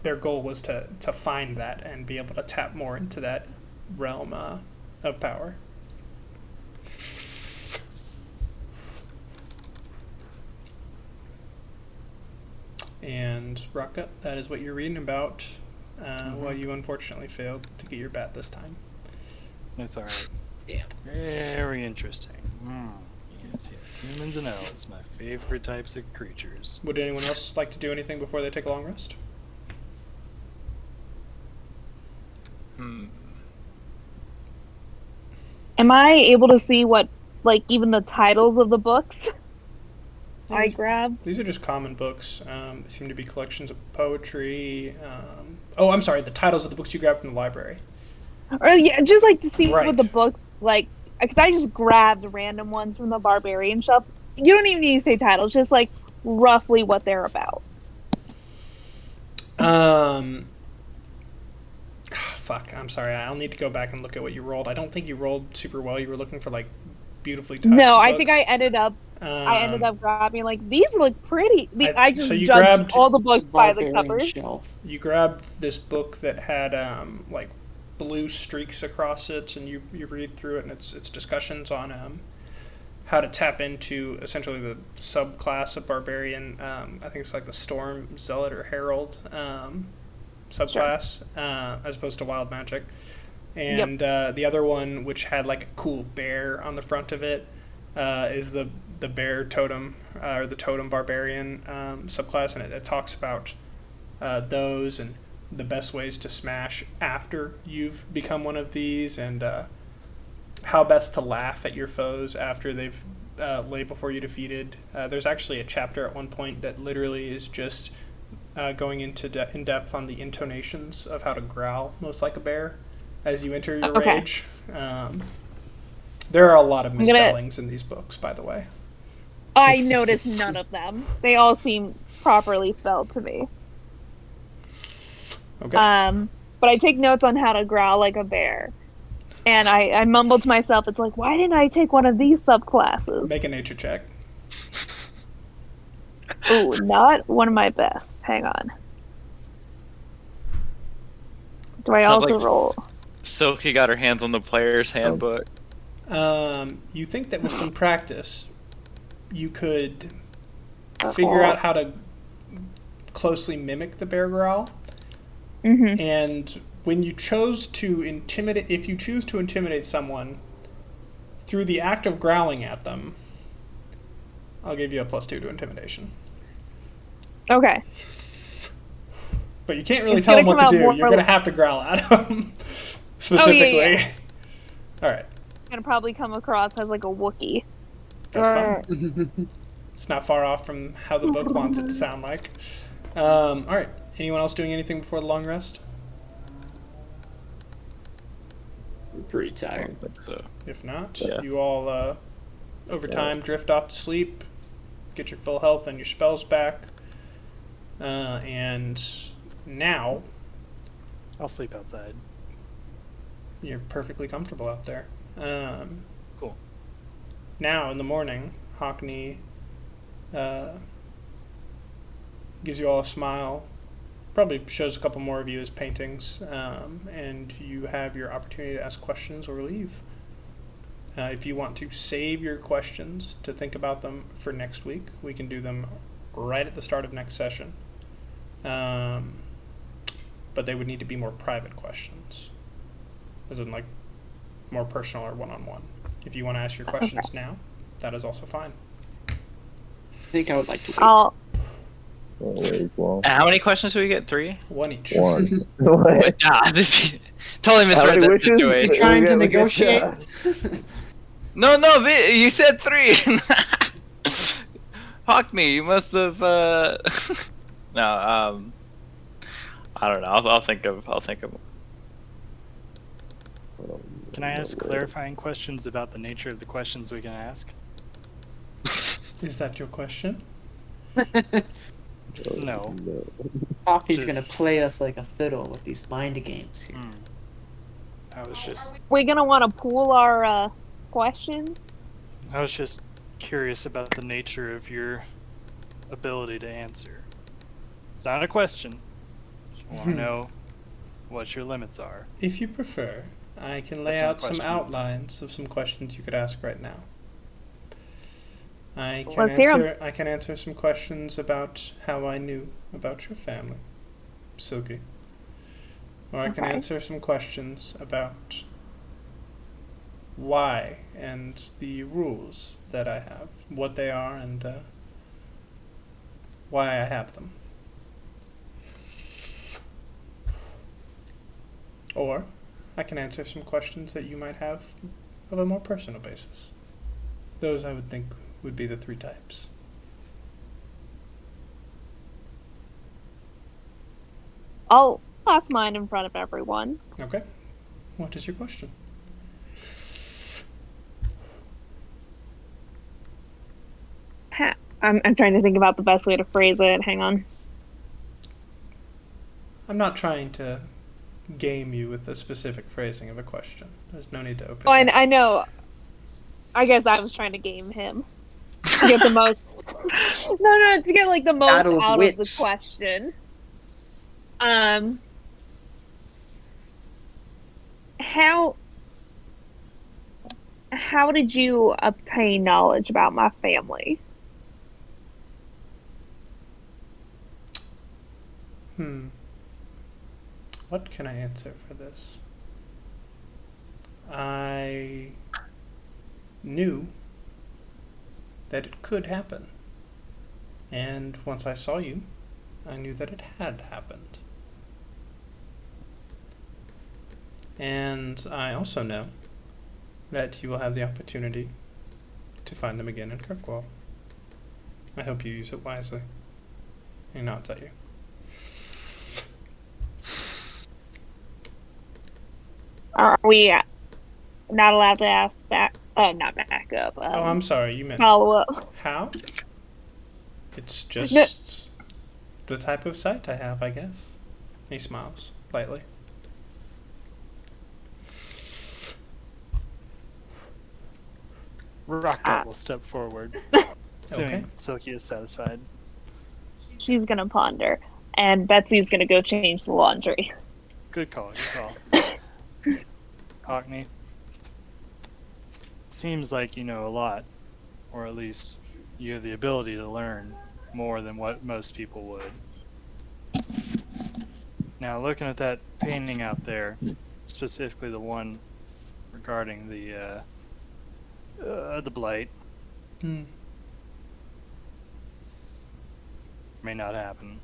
their goal was to find that and be able to tap more into that realm of power. And Rocka, that is what you're reading about. Well, you unfortunately failed to get your bat this time. That's alright. Yeah. Very interesting. Yes, yes. Humans and elves, my favorite types of creatures. Would anyone else like to do anything before they take a long rest? Am I able to see what, like, even the titles of the books I grabbed? These are just common books. They seem to be collections of poetry. Oh, I'm sorry, the titles of the books you grabbed from the library. Or yeah, just like to see Right. what the books like, because I just grabbed random ones from the barbarian shelf. You don't even need to say titles, just like roughly what they're about. Fuck, I'm sorry. I'll need to go back and look at what you rolled. I don't think you rolled super well. You were looking for like beautifully typed No, I books. think I ended up grabbing like these look pretty. I just so you judged grabbed all the books by the Barbarian covers. shelf. You grabbed this book that had like blue streaks across it, and you read through it, and it's discussions on how to tap into essentially the subclass of barbarian. I think it's like the Storm Zealot or Herald subclass, as opposed to wild magic. And the other one, which had like a cool bear on the front of it, is the bear totem or the totem barbarian subclass, and it talks about those and the best ways to smash after you've become one of these, and how best to laugh at your foes after they've laid before you defeated. There's actually a chapter at one point that literally is just going into in depth on the intonations of how to growl most like a bear as you enter your rage. There are a lot of misspellings in these books, by the way. I noticed none of them. They all seem properly spelled to me. Okay. But I take notes on how to growl like a bear. And I mumble to myself, it's like, why didn't I take one of these subclasses? Make a nature check. Ooh, not one of my best. Hang on. Do I Sounds also like roll? Silky got her hands on the player's handbook. You think that with some practice, you could figure out how to closely mimic the bear growl. Mm-hmm. And when you chose to intimidate, if you choose to intimidate someone through the act of growling at them, I'll give you a +2 to intimidation. Okay. But you can't really tell them what to do. You're going to have to growl at them specifically. Oh, yeah. All right. It's going to probably come across as like a Wookiee. That's fine. It's not far off from how the book wants it to sound like. All right. Anyone else doing anything before the long rest? I'm pretty tired. So, If not, Yeah. you all, over time, drift off to sleep, get your full health and your spells back. And now I'll sleep outside. you're perfectly comfortable out there. Cool. Now, in the morning, Hockney gives you all a smile, probably shows a couple more of you as paintings, and you have your opportunity to ask questions or leave. If you want to save your questions to think about them for next week, we can do them right at the start of next session. But they would need to be more private questions, as in like more personal or one-on-one. If you want to ask your questions now, that is also fine. I think I would like to wait. Oh, wait, well, how many questions do we get? 3? One each. one. What? Totally misread many that wishes? situation. Trying to We get- negotiate? No, you said 3. Hockney, you must have. No, I don't know. I'll think of. Can I ask clarifying questions about the nature of the questions we can ask? Is that your question? No. Hockey's Just- gonna play us like a fiddle with these mind games here. I was just We're going to want to pool our questions. curious about the nature of your ability to answer. It's not a question. Just want to know what your limits are. If you prefer, I can lay That's not a out some question. outlines of some questions you could ask right now. I Let's hear 'em. can answer some questions about how I knew about your family, Silky. Or I can Okay. answer some questions about why and the rules that I have, what they are, and why I have them. Or I can answer some questions that you might have of a more personal basis. Those I would think would be the 3 types. I'll ask mine in front of everyone. Okay. What is your question? I'm trying to think about the best way to phrase it. Hang on. I'm not trying to game you with a specific phrasing of a question. There's no need to open. Oh, I know. I guess I was trying to game him to get the most. No, to get like the most Battle of out of the wits. question. How did you obtain knowledge about my family? What can I answer for this? I knew that it could happen. And once I saw you, I knew that it had happened. And I also know that you will have the opportunity to find them again in Kirkwall. I hope you use it wisely. He nods at you. Are we not allowed to ask back? Not back up. Oh, I'm sorry. You meant follow up. how? It's just the type of sight I have, I guess. He smiles lightly. Rocco will step forward, assuming Okay. Silky is satisfied. She's gonna ponder, and Betsy's gonna go change the laundry. Good call, Hockney. Seems like you know a lot, or at least you have the ability to learn more than what most people would. Now, looking at that painting out there, specifically the one regarding the blight, may not happen.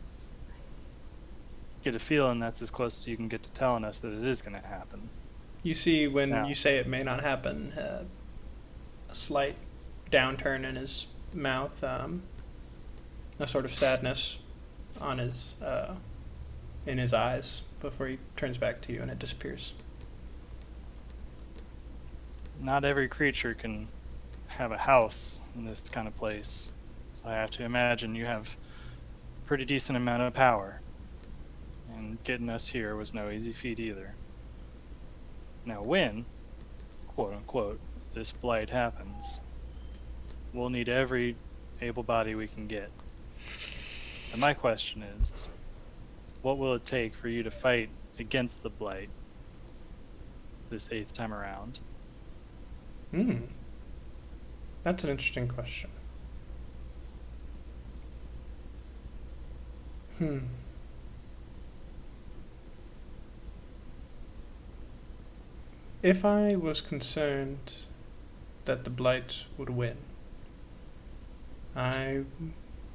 Get a feeling that's as close as you can get to telling us that it is going to happen. You see, when you say it may not happen, a slight downturn in his mouth, a sort of sadness on his in his eyes before he turns back to you and it disappears. Not every creature can have a house in this kind of place, so I have to imagine you have a pretty decent amount of power, and getting us here was no easy feat either. Now when, quote unquote, this blight happens, we'll need every able body we can get. So my question is, what will it take for you to fight against the blight this 8th time around? That's an interesting question. If I was concerned that the blight would win, I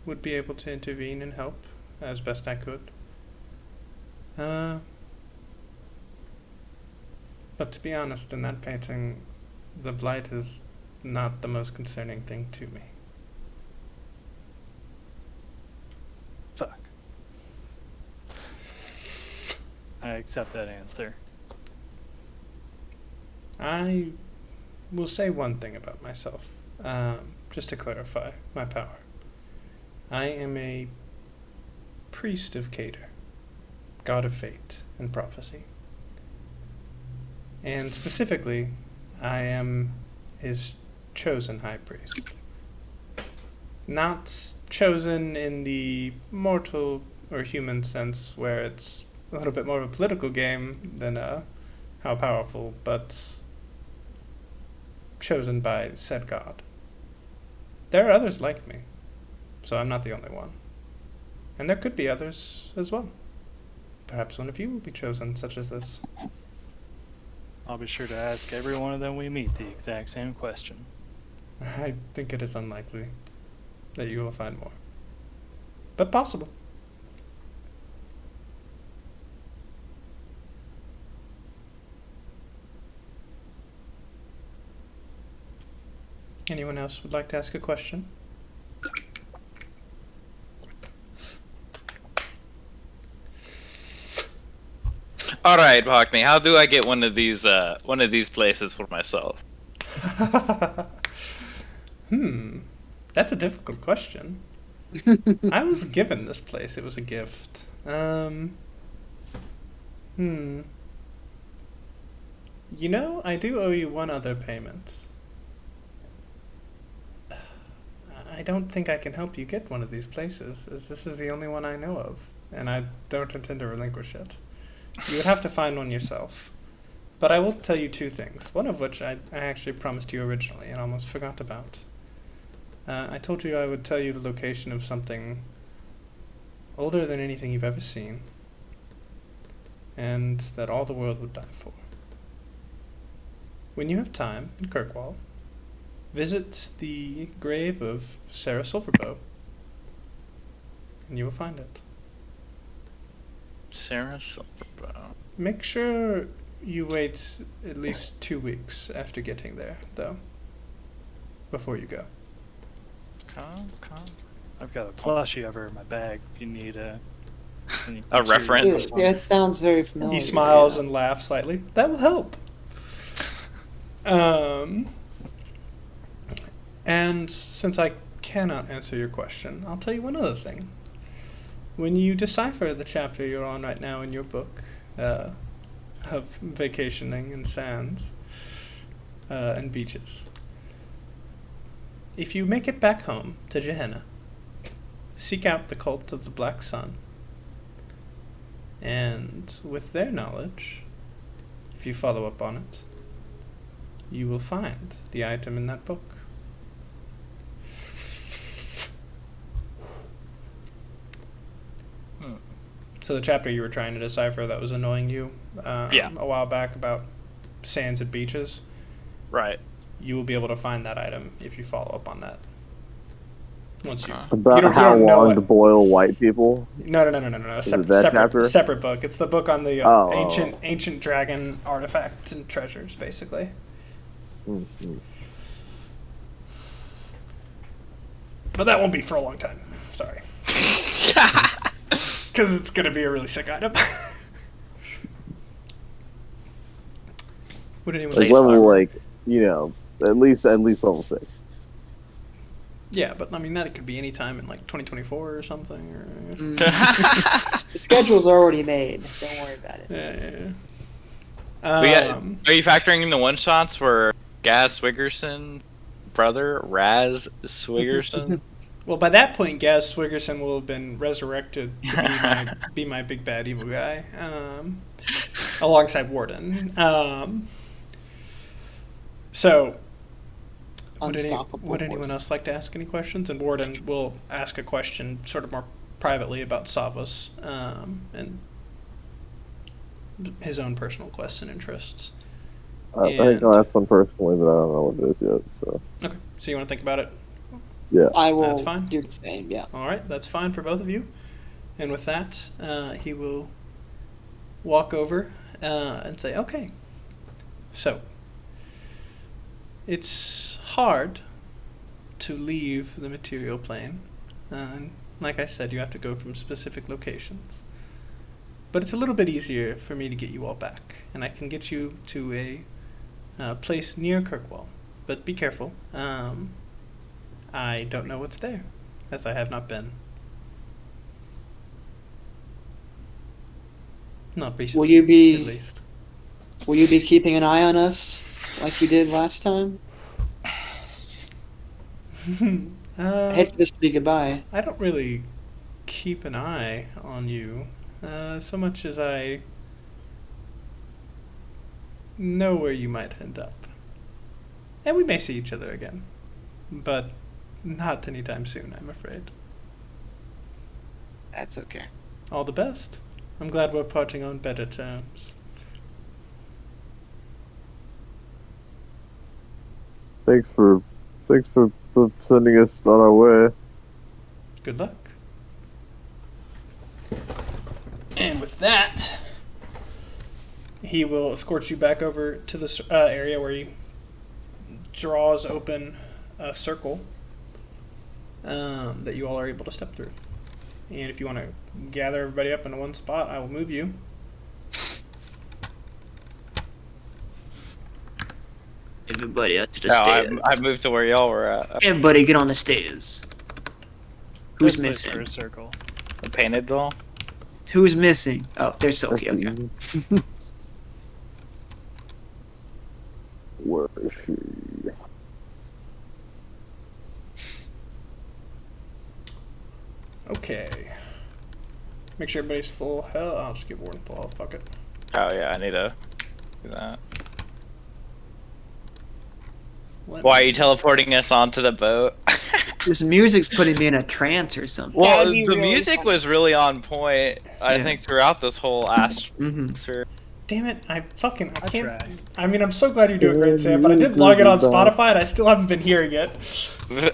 would be able to intervene and help as best I could. But to be honest, in that painting, the blight is not the most concerning thing to me. Fuck. I accept that answer. I will say one thing about myself, just to clarify my power. I am a priest of Cater, god of fate and prophecy. And specifically, I am his chosen high priest. Not chosen in the mortal or human sense, where it's a little bit more of a political game than how powerful, but chosen by said god. There are others like me, so I'm not the only one. And there could be others as well. Perhaps one of you will be chosen, such as this. I'll be sure to ask every one of them we meet the exact same question. I think it is unlikely that you will find more. But possible. Anyone else would like to ask a question? All right, Hockney, how do I get one of these places for myself? That's a difficult question. I was given this place. It was a gift. You know, I do owe you one other payment. I don't think I can help you get one of these places, as this is the only one I know of, and I don't intend to relinquish it. You would have to find one yourself. But I will tell you two things, one of which I actually promised you originally and almost forgot about. I told you I would tell you the location of something older than anything you've ever seen, and that all the world would die for. When you have time in Kirkwall, visit the grave of Sarah Silverbow, and you will find it. Sarah Silverbow. Make sure you wait at least 2 weeks after getting there, though, before you go. Come. I've got a plushie over in my bag if you need a reference. Yeah, it sounds very familiar. He smiles and laughs slightly. That will help. And since I cannot answer your question, I'll tell you one other thing. When you decipher the chapter you're on right now in your book of vacationing in sands and beaches, if you make it back home to Gehenna, seek out the cult of the Black Sun, and with their knowledge, if you follow up on it, you will find the item in that book. So the chapter you were trying to decipher that was annoying you a while back about sands and beaches, Right. you will be able to find that item if you follow up on that. Once you About you don't how know long it. to boil white people. No. Is it that chapter? Separate book. It's the book on the Oh. ancient dragon artifacts and treasures, basically. Mm-hmm. But that won't be for a long time. Sorry. Because it's going to be a really sick item. Would anyone Like else? level, like, you know, at least level 6. Yeah, but I mean that could be any time in like 2024 or something. Or... The schedule's already made. Don't worry about it. Yeah. Are you factoring in the one shots where Gaz Swiggerson, brother Raz Swiggerson? Well, by that point, Gaz Swiggerson will have been resurrected to be my big bad evil guy, alongside Warden. So, would anyone else like to ask any questions? And Warden will ask a question sort of more privately about Savos and his own personal quests and interests. I think I'll ask one personally, but I don't know what it is yet. So. Okay, so you want to think about it? Yeah. I will That's fine. do the same, yeah. All right, that's fine for both of you. And with that, he will walk over and say, okay, so it's hard to leave the material plane. Like I said, you have to go from specific locations. But it's a little bit easier for me to get you all back. And I can get you to a place near Kirkwall. But be careful. I don't know what's there, as I have not been. Not recently, Will you be- at least. Will you be keeping an eye on us like you did last time? I hate for this to be goodbye. I don't really keep an eye on you so much as I know where you might end up. And we may see each other again, but not anytime soon, I'm afraid. That's okay. All the best. I'm glad we're parting on better terms. Thanks for sending us on our way. Good luck. And with that, he will escort you back over to the area where he draws open a circle that you all are able to step through. And if you want to gather everybody up into one spot, I will move you. Everybody up to the No, stairs. I moved to where y'all were at. Everybody get on the stairs. Who's Let's play for missing? a circle. The painted doll. Who's missing? Oh, there's Silky. Okay. Where is she? Okay. Make sure everybody's full health. I'll just get Warden full health. Fuck it. Oh yeah, I need to do that. Let Why are me- you teleporting us onto the boat? This music's putting me in a trance or something. Well, would be the really music funny. was really on point. I Yeah. think throughout this whole Mm-hmm. atmosphere. Damn it! I can't. try. I mean, I'm so glad you're doing great, Sam. But I did log it on Spotify, and I still haven't been hearing it.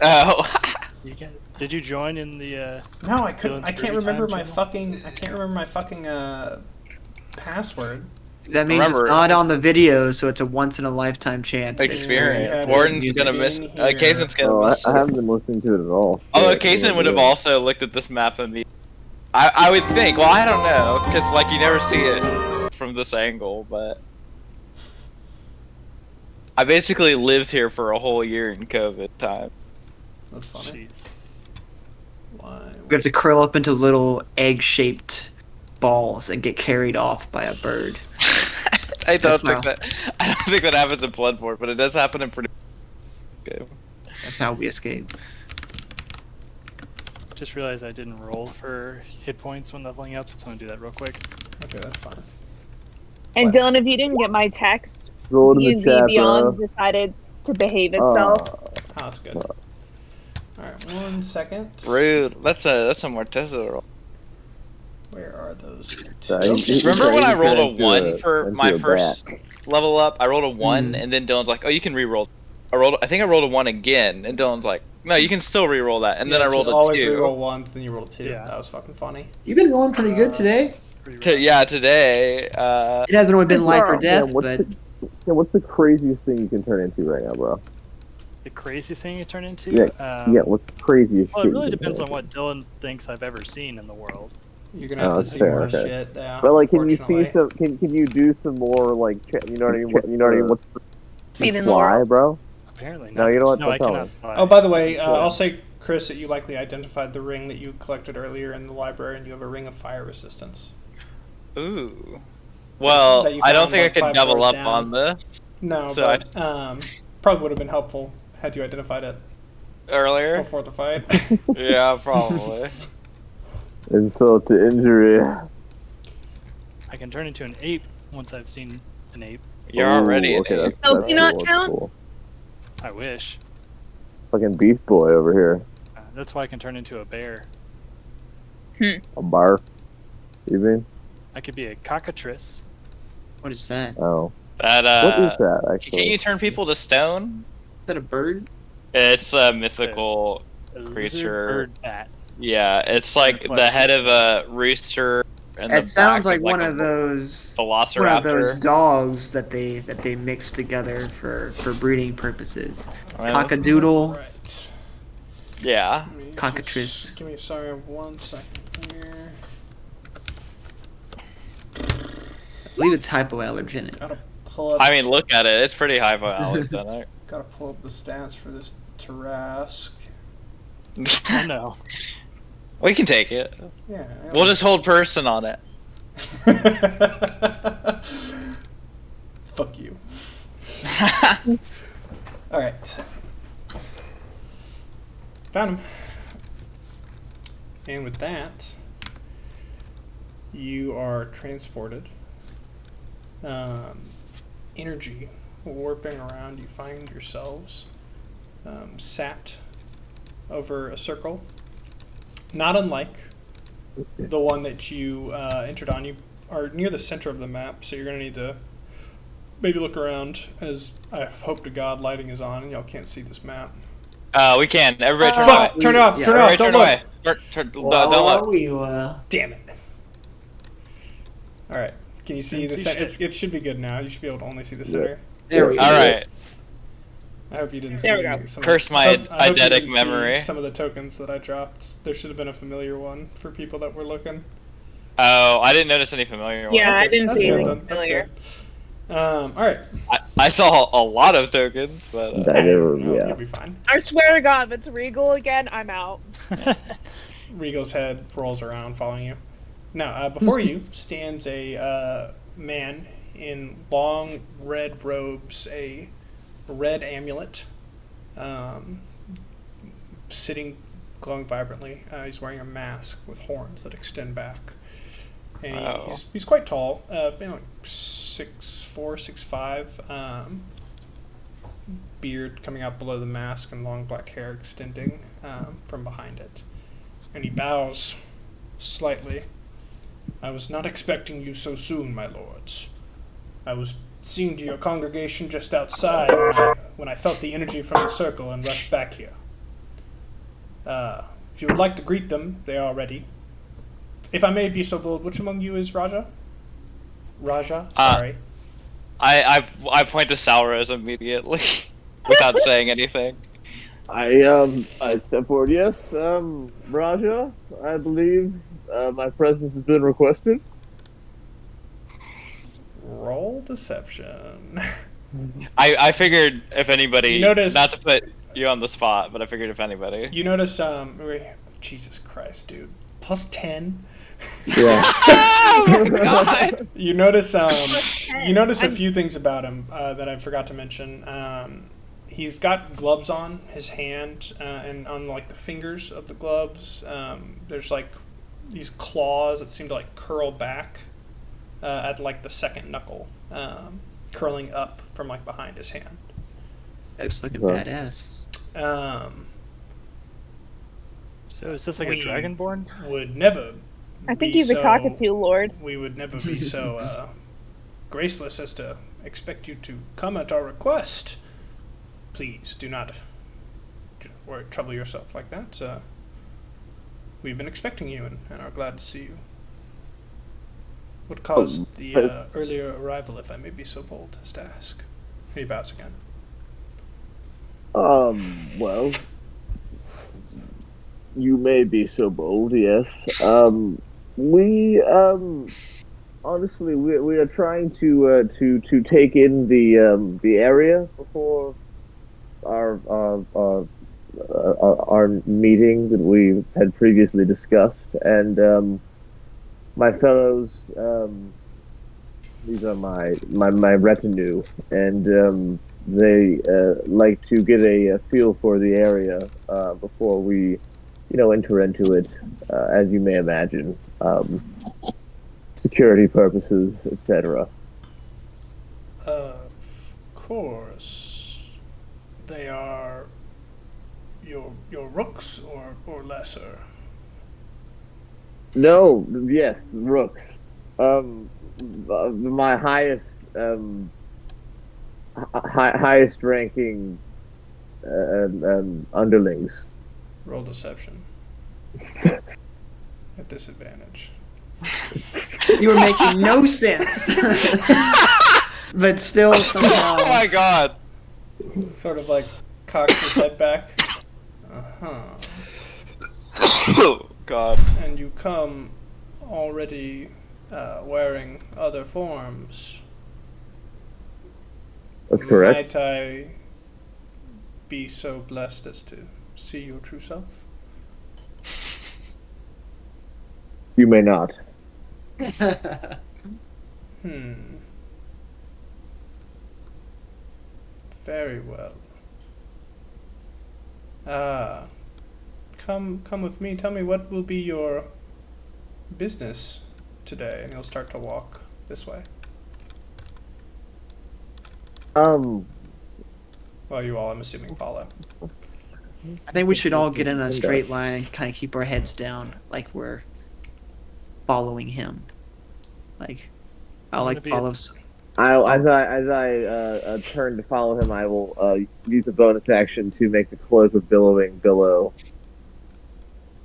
Oh. Did you join in the? No, I couldn't. Dylan's I can't Groovy remember Time my channel? fucking. I can't remember my fucking password. That means Remember- it's not on the video, so it's a once in a lifetime chance. to Experience. Yeah, Warden's music gonna miss. in here. Cason's gonna Oh, miss. I haven't been listening to it at all. Although Yeah, Kason would have yeah. also looked at this map and be. I would think. Well, I don't know, because like you never see it from this angle, but. I basically lived here for a whole year in COVID time. That's funny. Jeez. Why? We have to curl up into little egg-shaped balls and get carried off by a bird. I don't That's think how- that. I don't think that happens in Bloodborne, but it does happen in pretty. Good. That's how we escape. Just realized I didn't roll for hit points when leveling up, so I'm gonna do that real quick. Okay, that's fine. And What? Dylan, if you didn't get my text, Roll to the D&D chat, Beyond bro. decided to behave itself. Oh, that's good. All right, 1 second. Rude. That's a Morteza roll. Where are those? Remember when I rolled a into 1 for into my a first level up? I rolled a 1, Mm. and then Dylan's like, "Oh, you can re-roll." I think I rolled a 1 again, and Dylan's like, "No, you can still re-roll that." And then I rolled a always 2. reroll ones, then you roll 2. Yeah. That was fucking funny. You've been rolling pretty good today. Pretty rough. Yeah, today. It hasn't always been life or Wow. death, Yeah, what's but what's the craziest thing you can turn into right now, bro? The craziest thing you turn into? Yeah, yeah, what's the craziest Well, shit it really you can depends turn on what Dylan thinks I've ever seen in the world. You're gonna have Oh, to that's see fair, more okay. shit. Yeah. But like, can you see unfortunately. can you do some more like you know what I mean? You know what I mean? What's See it in the fly, world. bro? Apparently not. No, you know what? No, I Don't tell cannot me. fly. Oh, by the way, Yeah. I'll say, Chris, that you likely identified the ring that you collected earlier in the library, and you have a ring of fire resistance. Ooh. Well, That you I don't found, think I like, could 5 double floors up down. on this No, So but probably would have been helpful had you identified it earlier. before the fight. Yeah, probably. Insult to injury. I can turn into an ape once I've seen an ape. You're Ooh, already an okay, ape. that's, So that's do not cool, count? That's cool. I wish. Fucking beast boy over here. That's why I can turn into a bear. A bar. You mean? I could be a cockatrice. what is that? Oh. That What is that, actually? Can you turn people to stone? Is that a bird? It's a mythical. A lizard Creature. bird bat. Yeah, it's like the head of a rooster and the It sounds back like one a of those velociraptor. one of those dogs that they mix together for breeding purposes. I mean, that's- Cockadoodle. Right. Yeah. Let me Cockatrice. just- Give me, sorry, 1 second here. I believe it's hypoallergenic. Gotta pull up. I mean, look at it. It's pretty hypoallergenic. Gotta pull up the stats for this Tarask. Oh no. We can take it. Yeah. We'll just hold person on it. Fuck you. All right. Found him. And with that, you are transported. Energy warping around. You find yourselves sat over a circle, not unlike the one that you entered on. You are near the center of the map, so you're going to need to maybe look around, as I hope to God lighting is on and y'all can't see this map. We can. Everybody turn Fuck! away. Turn it off! Yeah. Turn it off! Everybody Don't look! away. Don't look. Damn it! Alright. Can you see the see center? shit. It should be good now. You should be able to only see the center. There we go. All right. I hope you didn't There see we go. some Curse my I hope you eidetic didn't see memory. some of the tokens that I dropped. There should have been a familiar one for people that were looking. Oh, I didn't notice any familiar ones. Yeah, I didn't That's see good anything then. That's familiar. good. Alright. I I saw a lot of tokens, but You'll be fine. I swear to God, if it's Regal again, I'm out. Regal's head rolls around, following you. Now, before you stands a man in long red robes, a red amulet, sitting, glowing vibrantly. He's wearing a mask with horns that extend back. And he's quite tall, maybe like 6'4", 6'5". Beard coming out below the mask and long black hair extending from behind it. And he bows slightly. I was not expecting you so soon, my lords. I was seeing to your congregation just outside when I felt the energy from the circle and rushed back here. If you would like to greet them, they are ready. If I may be so bold, which among you is Raja? Raja? Sorry. I point to Salrose immediately, without saying anything. I step forward. Yes, Raja, I believe my presence has been requested. Roll deception. I figured if anybody, not to put put you on the spot, but I figured if anybody. You notice, Jesus Christ, dude. Plus 10. Yeah. Oh God. You notice a few things about him that I forgot to mention. He's got gloves on his hand and on like the fingers of the gloves. There's like these claws that seem to like curl back at like the second knuckle, curling up from like behind his hand. Looks like a badass. So is this like a dragonborn? Would never. I think he's a cockatoo lord. We would never be so graceless as to expect you to come at our request. Please do not trouble yourself like that. We've been expecting you and are glad to see you. What caused the earlier arrival, if I may be so bold as to ask? He bows again. Well, you may be so bold, yes. We honestly we are trying to take in the area before our meeting that we had previously discussed, and my fellows, these are my retinue, and they like to get a feel for the area before we enter into it, as you may imagine, security purposes, etc. Of course. They are your rooks or lesser? No, yes, rooks. My highest highest ranking underlings. Roll deception. At disadvantage. You were making no sense. But still somehow. Oh my God. Sort of like cocks his head back. Uh-huh. Oh God. And you come already wearing other forms. That's correct. Might I be so blessed as to see your true self? You may not. Very well. Come with me. Tell me, what will be your business today? And he'll start to walk this way. Well, you all, I'm assuming, follow. I think we should all get in a straight line and kind of keep our heads down, like we're following him. Like, I'll like follow. As I turn to follow him, I will use a bonus action to make the cloak of billowing billow,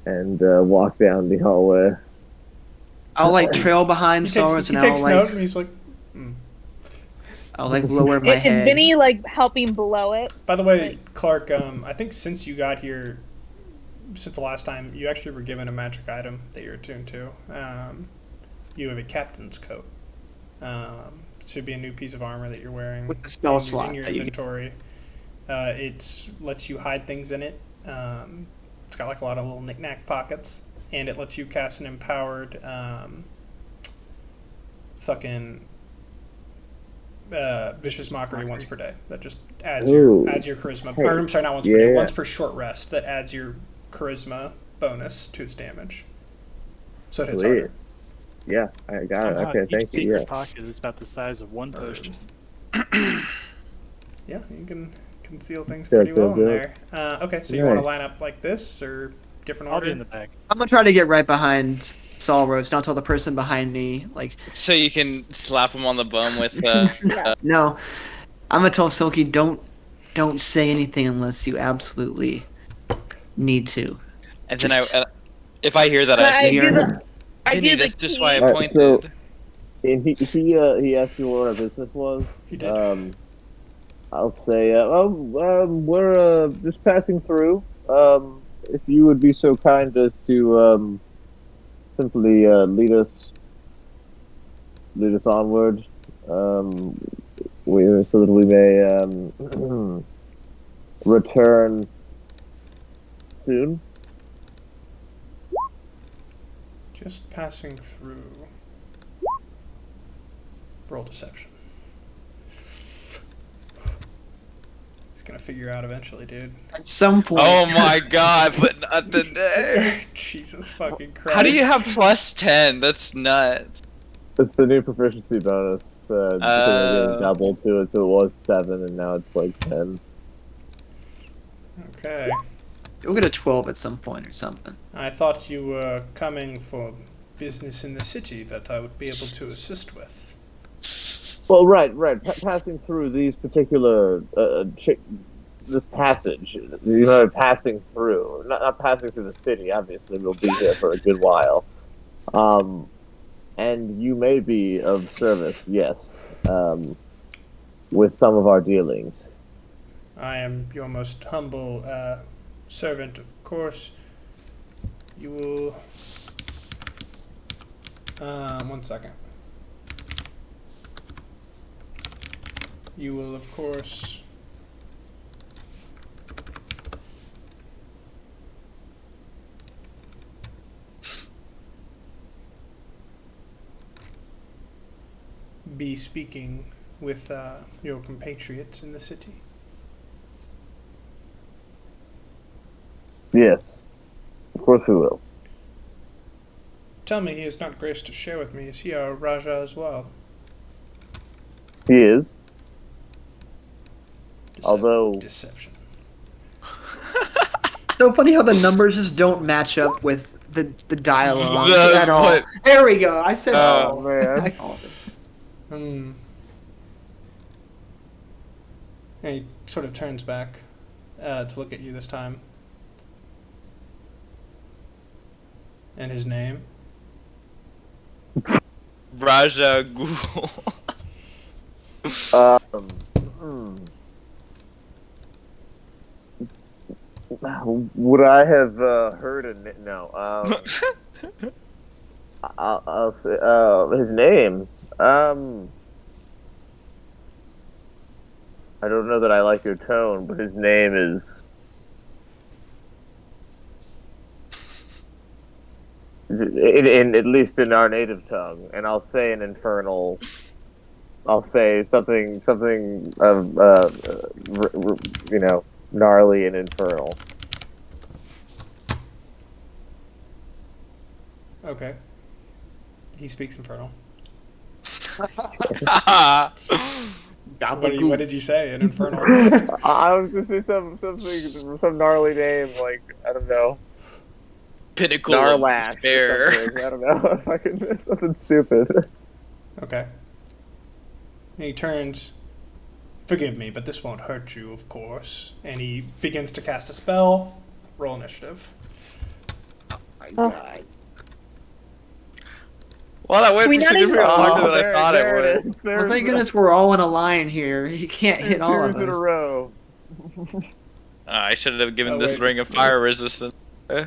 and walk down the hallway. I'll like trail behind Soros, and he takes note, and he's like, I'll like lower my head. Is Vinny like helping below it? By the way, Clark, I think since you got here, since the last time, you actually were given a magic item that you're attuned to. You have a captain's coat. should be a new piece of armor that you're wearing With the spell in slot your that you inventory. It lets you hide things in it. It's got like a lot of little knick-knack pockets, and it lets you cast an empowered vicious mockery once per day. That just adds your charisma. Hey, Or I'm sorry, not once per day. yeah. Once per short rest. That adds your charisma bonus to its damage. So it hits Sweet. harder. Yeah, I got Somehow it. Okay, each thank you. secret Yeah. pocket is about the size of one potion. Yeah, you can conceal things Yeah, pretty well in good. there. Okay, so you want to Nice. line up like this or different I'll order? be in the back. I'm gonna try to get right behind Saul Roach. Not tell the person behind me like So you can slap him on the bum with. no. I'm gonna tell Silky don't say anything unless you absolutely need to. And then Just- if I hear that, But I say, do the. I Vinny, do the that's just why I key. Alright, pointed. so- And he asked me what our business was. He did. I'll say, we're just passing through. If you would be so kind as to simply lead us onward, so that we may return soon. Just passing through. Roll deception. He's gonna figure out eventually, dude. At some point. Oh my god, but not today. Jesus fucking Christ. How do you have +10? That's nuts. It's the new proficiency bonus. So we're getting double to it, so it was 7, and now it's like 10. Okay. You'll get a 12 at some point or something. I thought you were coming for business in the city that I would be able to assist with. Well, right. Passing through these particular this passage, passing through, not passing through the city. Obviously, we'll be here for a good while. And you may be of service, yes, with some of our dealings. I am your most humble servant, of course. You will. 1 second. You will, of course. Be speaking with your compatriots in the city. Yes, of course we will. Tell me he is not graced to share with me. Is he our Raja as well? He is. Although- Deception. So funny how the numbers just don't match up with the dialogue The- at all. what? There we go. I said Oh, man. I called it. And he sort of turns back to look at you this time. And his name? Raja Ghul. Would I have heard no? I'll say his name. I don't know that I like your tone, but his name is. In at least in our native tongue, and I'll say an infernal. I'll say something of gnarly and infernal. Okay. He speaks infernal. What did you say? An infernal? I was gonna say some gnarly name, like I don't know, Pinnacle Narlash of or despair. something. I don't know, fucking something stupid. Okay. And he turns. Forgive me, but this won't hurt you, of course. And he begins to cast a spell. Roll initiative. Well, that went We not significantly even- longer than I thought it would. Well, thank goodness we're all in a line here. You can't hit all of in a us. row. I should have given Oh, this wait. ring of fire resistance. Oh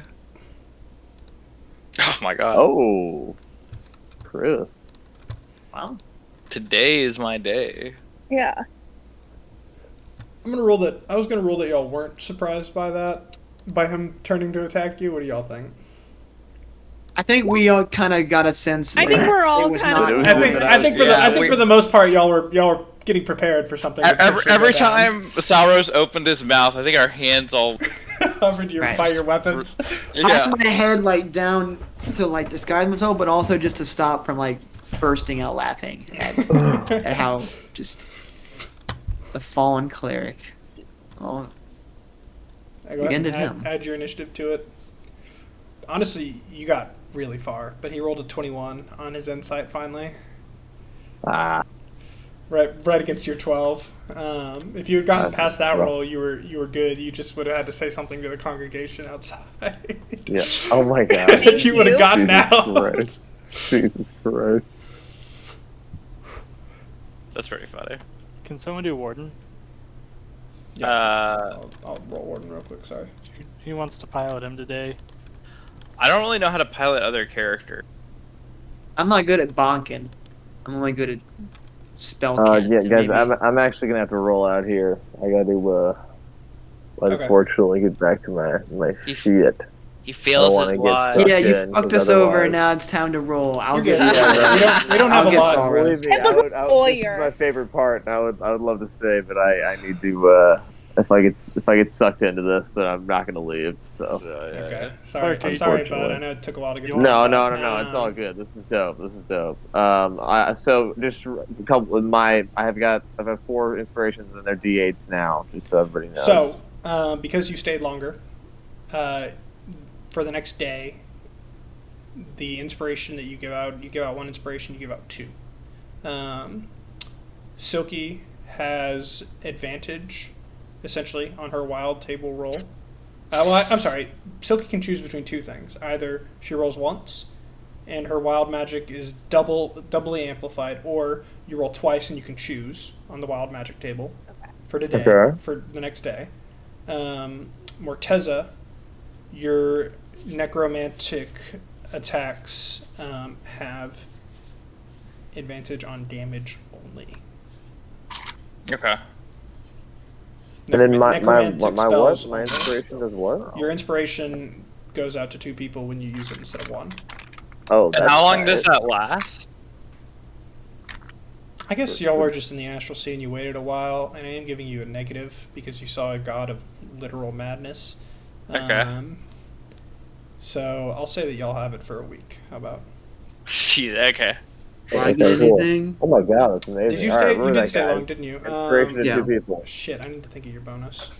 my god. Oh, Chris. Wow. Today is my day. Yeah. I'm gonna roll that. I was gonna roll that y'all weren't surprised by that, by him turning to attack you. What do y'all think? I think we all kind of got a sense. I think we're all it was kind not. of. I think for the most part, y'all were getting prepared for something. To Every time Sauros opened his mouth, I think our hands all covered by your weapons. I had my head like down to like disguise myself, but also just to stop from like bursting out laughing at how just the fallen cleric. Oh, Go ahead and add your initiative to it. Honestly, you got really far, but he rolled a 21 on his insight finally. Right against your 12. If you had gotten past that roll, you were good. You just would have had to say something to the congregation outside. Yeah. Oh my god. You would have gotten out. Christ. Jesus Christ. That's pretty funny. Can someone do Warden? I'll roll Warden real quick. Sorry. Who wants to pilot him today? I don't really know how to pilot other characters. I'm not good at bonking. I'm only good at spell yeah, guys, I'm actually gonna have to roll out here. I got to unfortunately get back to my shit. He fails his life. Yeah, you fucked us over. Now it's time to roll. I'll get. We don't have a lot. Believe me, this is my favorite part. And I would love to stay, but I need to. If I get sucked into this, then I'm not gonna leave. So. Okay. Sorry. I'm sorry, bud. I know it took a while to get. No. It's all good. This is dope. So just a couple of I've had 4 inspirations and they're D8s now, just so everybody knows. So, because you stayed longer, for the next day, the inspiration that you give out 1 inspiration, you give out 2. Silky has advantage, essentially, on her wild table roll. I'm sorry. Silky can choose between 2 things. Either she rolls once, and her wild magic is doubly amplified, or you roll twice and you can choose on the wild magic table for today, for the next day. Morteza, your necromantic attacks have advantage on damage only. Okay. And then my inspiration does what? Your inspiration goes out to 2 people when you use it instead of 1. Oh, and how long does that last? I guess y'all were just in the astral sea and you waited a while, and I am giving you a negative because you saw a god of literal madness. Okay. So I'll say that y'all have it for a week. How about? Shit. Okay. Anything? Oh my god, that's amazing. Did you stay? You did stay long, didn't you? Inspiration to 2 people. Shit, I need to think of your bonus.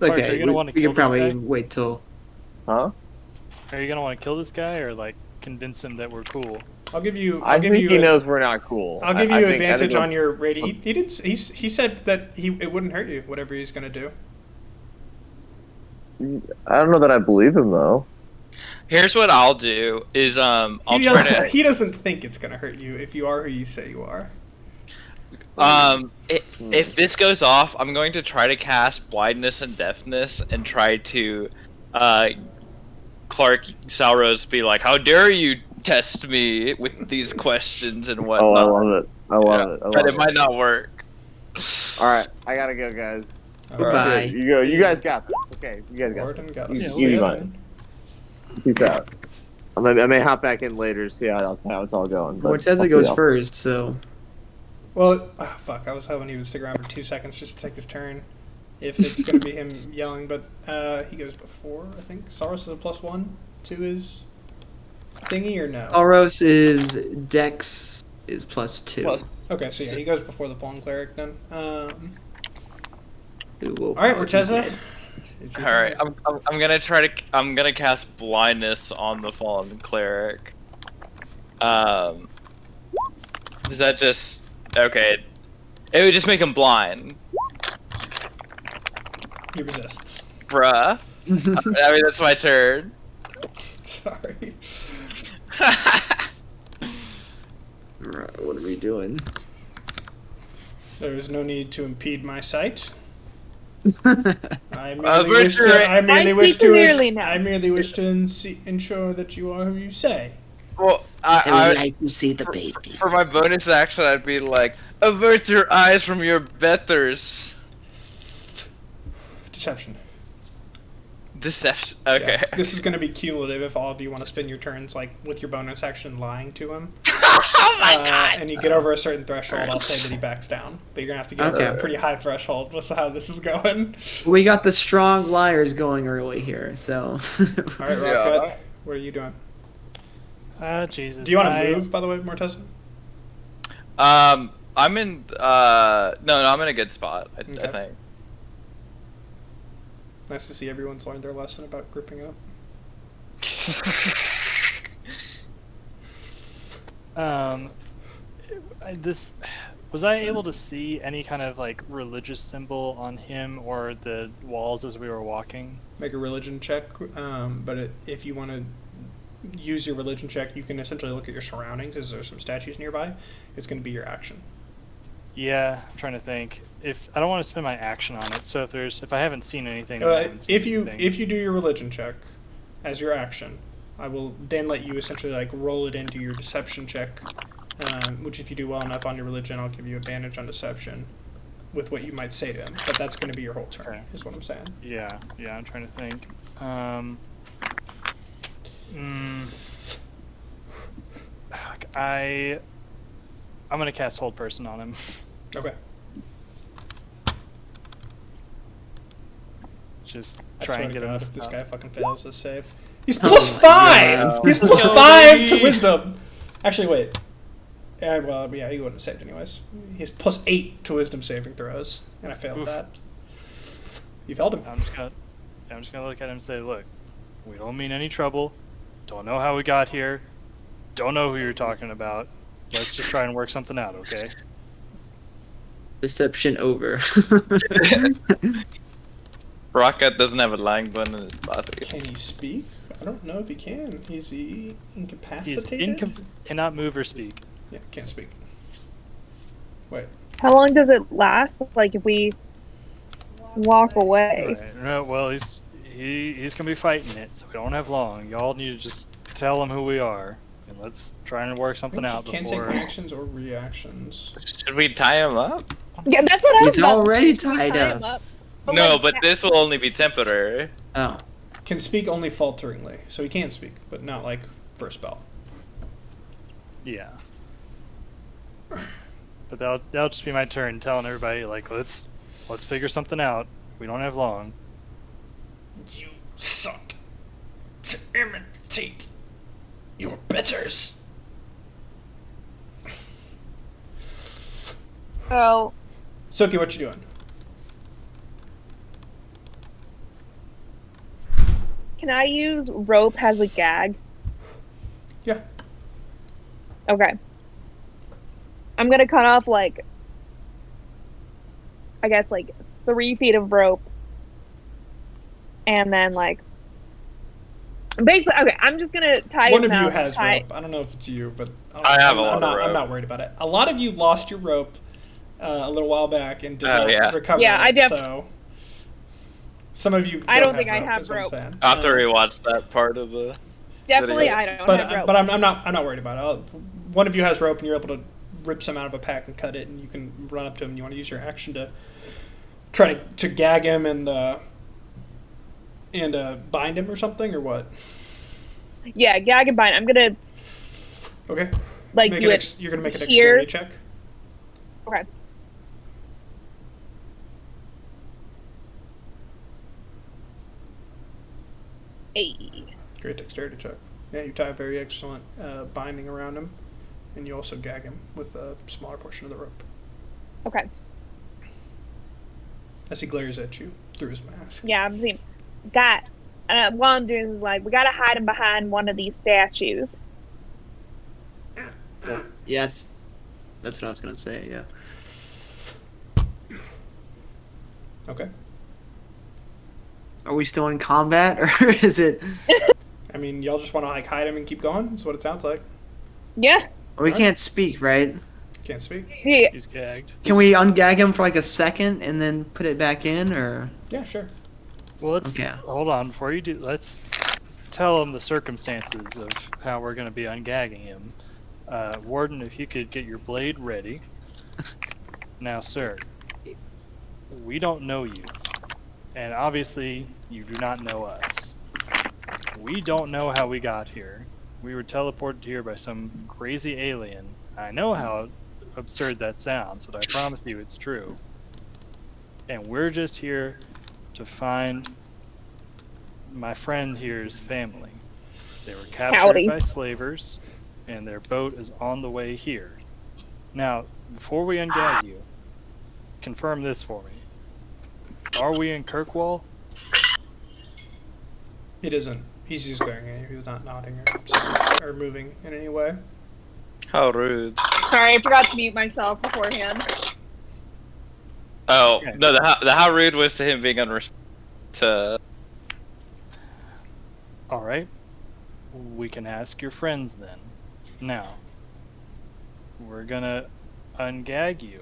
Okay, we can probably wait till. Huh? Are you gonna want to kill this guy or like convince him that we're cool? I'll give you. I think he knows we're not cool. I'll give you advantage on your rating. He said that it wouldn't hurt you, whatever he's gonna do. I don't know that I believe him though. Here's what I'll do: is He doesn't think it's gonna hurt you if you are who you say you are. If this goes off, I'm going to try to cast blindness and deafness and try to, Clark Sauros be like, "How dare you test me with these questions and whatnot?" Oh, I love it. But it might not work. All right, I gotta go, guys. Bye. You go. You guys got this. Okay, you guys got this. You fine. Peace out. I may hop back in later to see how it's all going. Morteza goes first, so. Well, fuck. I was hoping he would stick around for 2 seconds just to take his turn. If it's going to be him yelling, but he goes before, I think. Sauros is a +1 to his thingy, or no? Sauros is Dex is +2. Okay, so yeah, he goes before the Fallen Cleric then. Alright, Alright, Morteza. Alright, I'm gonna cast blindness on the fallen cleric. Does that just okay? It would just make him blind. He resists. Bruh. I mean that's my turn. Sorry. Alright, what are we doing? There is no need to impede my sight. I merely wish to ensure that you are who you say. Well, I would I like to see the baby. for my bonus action, I'd be like, avert your eyes from your betters. Deception. Deception. Okay. Yeah. This is going to be cumulative if all of you want to spend your turns like with your bonus action lying to him. Oh my god! And you get over a certain threshold, I'll say that he backs down. But you're going to have to get over a pretty high threshold with how this is going. We got the strong liars going early here, so. All right, Rob, what are you doing? Jesus. Do you want to move, by the way, Morteza? I'm in. No, I'm in a good spot. I think. Nice to see everyone's learned their lesson about gripping up. Was I able to see any kind of like religious symbol on him or the walls as we were walking? Make a religion check, but if you want to use your religion check, you can essentially look at your surroundings. Is there some statues nearby? It's going to be your action. Yeah, I'm trying to think. If I don't want to spend my action on it, so if I haven't seen anything, if you do your religion check as your action, I will then let you essentially like roll it into your deception check, which if you do well enough on your religion, I'll give you advantage on deception with what you might say to him. But that's going to be your whole turn, okay. Is what I'm saying. Yeah, I'm trying to think. I'm gonna cast Hold Person on him. Okay. Just try and get him to if this stop. guy fucking fails this save. He's plus 5! He's plus 5 to wisdom! Actually, wait. He wouldn't have saved anyways. He's plus 8 to wisdom saving throws, and I failed that. You failed him. I'm just gonna look at him and say, look, we don't mean any trouble. Don't know how we got here. Don't know who you're talking about. Let's just try and work something out, okay? Deception over. Rocket doesn't have a lying button in his body. Can he speak? I don't know if he can. Is he incapacitated? Cannot move or speak. Yeah, can't speak. Wait. How long does it last? Like if we walk away? Right. No, well, he's gonna be fighting it, so we don't have long. Y'all need to just tell him who we are, and let's try and work something out Can't before. take actions or reactions. Should we tie him up? Yeah, that's what I was He's about to already say. Should we tied tie up. him up? No, but this will only be temporary. Oh. Can speak only falteringly, so he can speak, but not like for a spell. Yeah. But that'll just be my turn, telling everybody like let's figure something out. We don't have long. You sought to imitate your betters. Oh, Soki, what you doing? can I use rope as a gag? Yeah. Okay. I'm gonna cut off like, I guess like 3 feet of rope, and then like, basically, okay. I'm just gonna tie. One him of you out, has tie- rope. I don't know if it's you, but I have a lot of rope. I'm not worried about it. A lot of you lost your rope a little while back and did not recover. Yeah, I it, so some of you. I don't think I rope, have is what I'm rope. saying. After we watch that part of the Definitely, video. I don't But have rope. but I'm not worried about it. One of you has rope and you're able to rip some out of a pack and cut it, and you can run up to him. And you want to use your action to try to gag him and bind him or something, or what? Yeah, gag and bind. I'm gonna Okay. like Make do an it. you're gonna make an here. dexterity check. Okay. Hey. Great dexterity check. Yeah, you tie a very excellent binding around him, and you also gag him with a smaller portion of the rope Okay. as he glares at you through his mask. Yeah, I'm seeing. What I'm doing is like we gotta hide him behind one of these statues. Yes. That's what I was gonna say, yeah. Okay. Are we still in combat, or is it... I mean, y'all just want to like hide him and keep going? That's what it sounds like. Yeah. We can't speak, right? Can't speak? Yeah. He's gagged. Can we ungag him for like a second and then put it back in, or... Yeah, sure. Well, let's Okay. hold on before you do. Let's tell him the circumstances of how we're going to be ungagging him. Warden, if you could get your blade ready. Now, sir, we don't know you, and obviously you do not know us. We don't know how we got here. We were teleported here by some crazy alien. I know how absurd that sounds, but I promise you it's true. And we're just here to find my friend here's family. They were captured by slavers, and their boat is on the way here. Now, before we ungag you, confirm this for me. Are we in Kirkwall? It isn't. He's just glaring at you. He's not nodding or moving in any way. How rude. Sorry, I forgot to mute myself beforehand. Oh, Okay. no, the how rude was to him being to... Alright. We can ask your friends then. Now, we're gonna ungag you.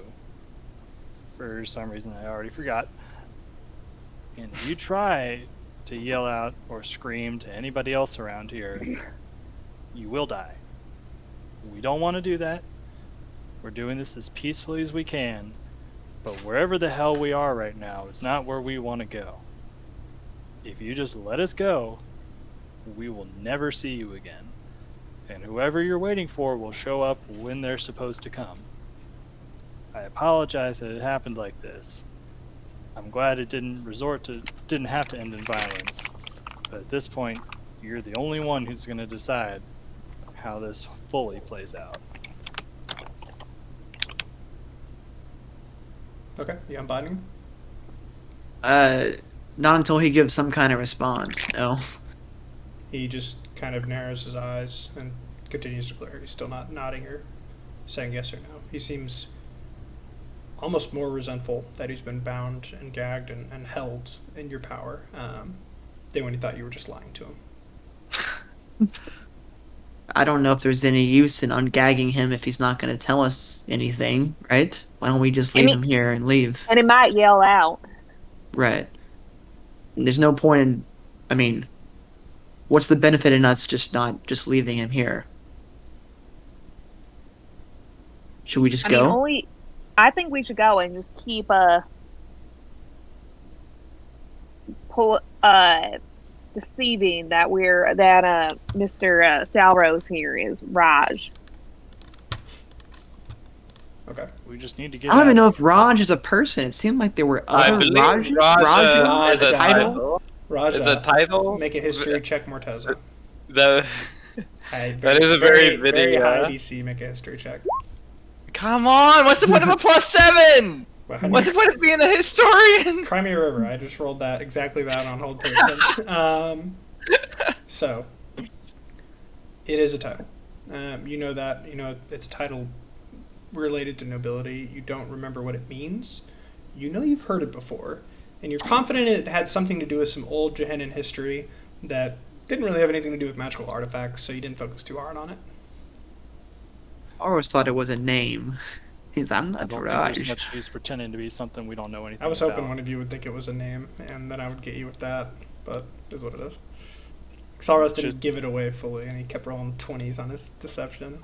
For some reason I already forgot. And if you try to yell out or scream to anybody else around here, you will die. We don't want to do that. We're doing this as peacefully as we can, but wherever the hell we are right now is not where we want to go. If you just let us go, we will never see you again. And whoever you're waiting for will show up when they're supposed to come. I apologize that it happened like this. I'm glad it didn't have to end in violence. But at this point, you're the only one who's going to decide how this fully plays out. Okay, you unbinding? Not until he gives some kind of response. No. He just kind of narrows his eyes and continues to glare. He's still not nodding or saying yes or no. He seems almost more resentful that he's been bound and gagged and held in your power than when he thought you were just lying to him. I don't know if there's any use in ungagging him if he's not going to tell us anything, right? Why don't we just leave him here and leave? And it might yell out. Right. And there's no point in... I mean, what's the benefit in us just leaving him here? Should we just go? I think we should go and just keep deceiving that Mr. Salrose here is Raj. Okay. We just need to get I don't even know out. if Raj is a person. It seemed like there were I other believe Raj is a title. Raja, Is a title? make a history check, Morteza. That is a very very high DC. Make a history check. Come on, what's the point of a +7? What's the point of being a historian? Crimea River. I just rolled exactly that on hold person. So, it is a title. You know that. You know it's a title related to nobility. You don't remember what it means. You know you've heard it before, and you're confident it had something to do with some old Gehennan history that didn't really have anything to do with magical artifacts, so you didn't focus too hard on it. I always thought it was a name. I'm not I don't think Raj. there's much use pretending to be something we don't know anything I was about. hoping one of you would think it was a name, and then I would get you with that, but it is what it is. Xaros didn't give it away fully, and he kept rolling 20s on his deception.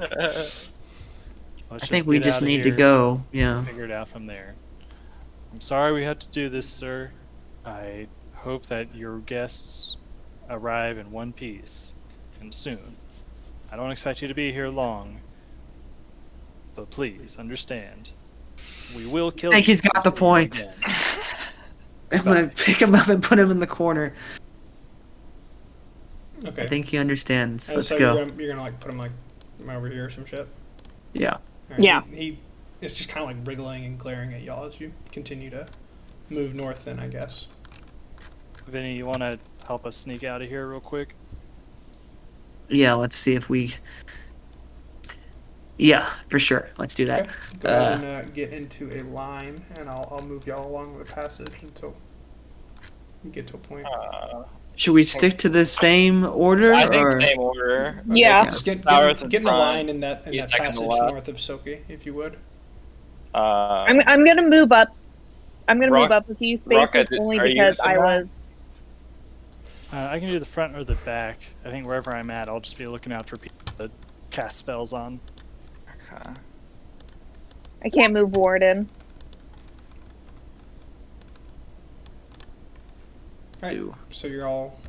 I think we just need to go. Yeah. Figure it out from there. I'm sorry we had to do this, sir. I hope that your guests arrive in one piece, and soon. I don't expect you to be here long, but please understand. We will kill you. I think he's got the point. again. I'm gonna pick him up and put him in the corner. Okay. I think he understands. And Let's so go. You're gonna like put him like over here or some shit. Yeah. All right. Yeah. He is just kind of like wriggling and glaring at y'all as you continue to move north. Then I guess. Vinny, you want to help us sneak out of here real quick? Yeah. Let's see if we. Yeah, for sure. Let's do that. Okay. Go ahead and get into a line, and I'll move y'all along the passage until you get to a point. Should we stick to the same order? I think or... same order. Yeah. Just get Flowers in a in line front, in that he's second to passage left. north of Soki, if you would. I'm gonna move up. I'm gonna Rock- move up a few spaces Rocket, only are you because I somewhere? was. I can do the front or the back. I think wherever I'm at, I'll just be looking out for people to cast spells on. Okay. I can't move Warden. All right. So you're all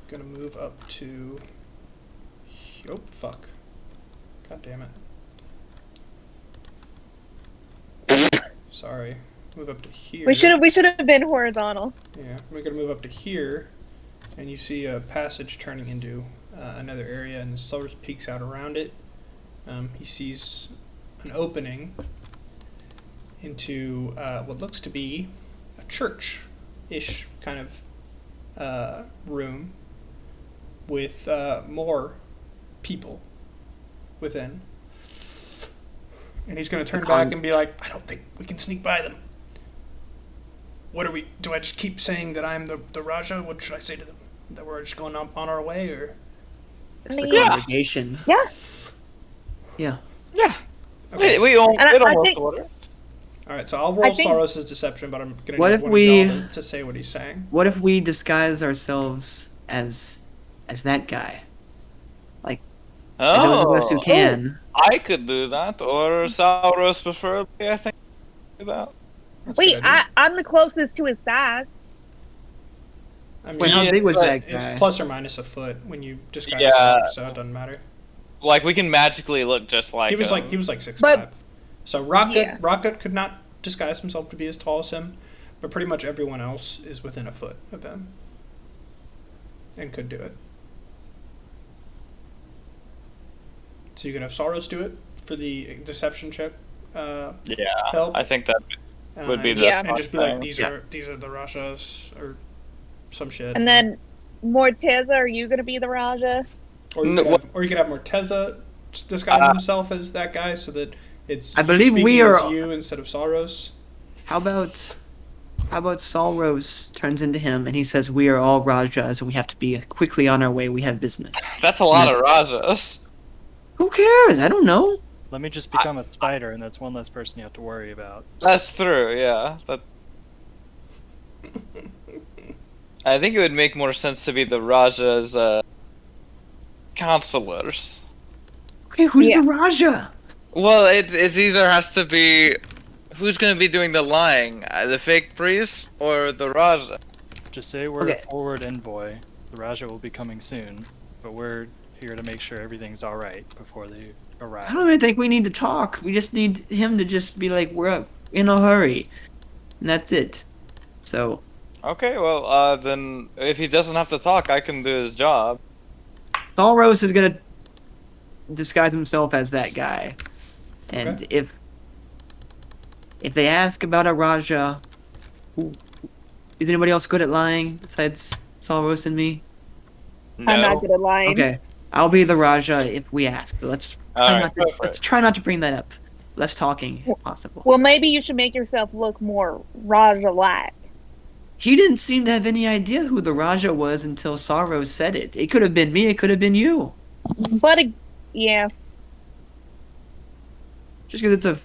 gonna move up to. Oh fuck! God damn it. Sorry. Move up to here. We should have been horizontal. Yeah, we're gonna move up to here, and you see a passage turning into another area, and Cyrus peeks out around it. He sees an opening into what looks to be a church-ish kind of room with more people within. And he's going to turn back and be like, I don't think we can sneak by them. What are we... Do I just keep saying that I'm the Raja? What should I say to them? That we're just going on our way, or... It's the congregation. Yeah. Yeah. Yeah. Okay. We don't think, order. Alright, so I'll roll Saros' deception, but I'm going to need one of y'all to say what he's saying. What if we disguise ourselves as that guy? Like, those of us who can. I could do that, or Sauros preferably, I think. Do that. Wait, I'm the closest to his size. I mean, wait, how big was that guy? It's plus or minus a foot when you disguise yourself, so it doesn't matter. Like, we can magically look just like he was like 6'5". So Rocket could not disguise himself to be as tall as him, but pretty much everyone else is within a foot of him and could do it. So you can have Saros do it for the deception check. Help. I think that would be the and just be like, these are the Rajas or some shit. And then Morteza, are you gonna be the Raja? Or you could have Morteza disguise himself as that guy, so that it's I believe we are as you instead of Saros. How about Saros turns into him and he says we are all Rajas and we have to be quickly on our way. We have business. That's a lot of Rajas. Who cares? I don't know. Let me just become a spider, and that's one less person you have to worry about. That's true. Yeah. I think it would make more sense to be the Raja's counselors. Okay, who's the Raja? Well, it either has to be who's going to be doing the lying, the fake priest or the Raja. Just say we're a forward envoy. The Raja will be coming soon, but we're here to make sure everything's all right before they arrive. I don't even think we need to talk. We just need him to just be like, we're in a hurry, and that's it. So. Okay, well, then if he doesn't have to talk, I can do his job. Saros is gonna disguise himself as that guy, and if they ask about a Raja, is anybody else good at lying besides Saros and me? No. I'm not good at lying. Okay, I'll be the Raja if we ask. But let's try not to bring that up. Less talking if possible. Well, maybe you should make yourself look more Raja-like. He didn't seem to have any idea who the Raja was until Saros said it. It could have been me. It could have been you. But yeah. Just because it's a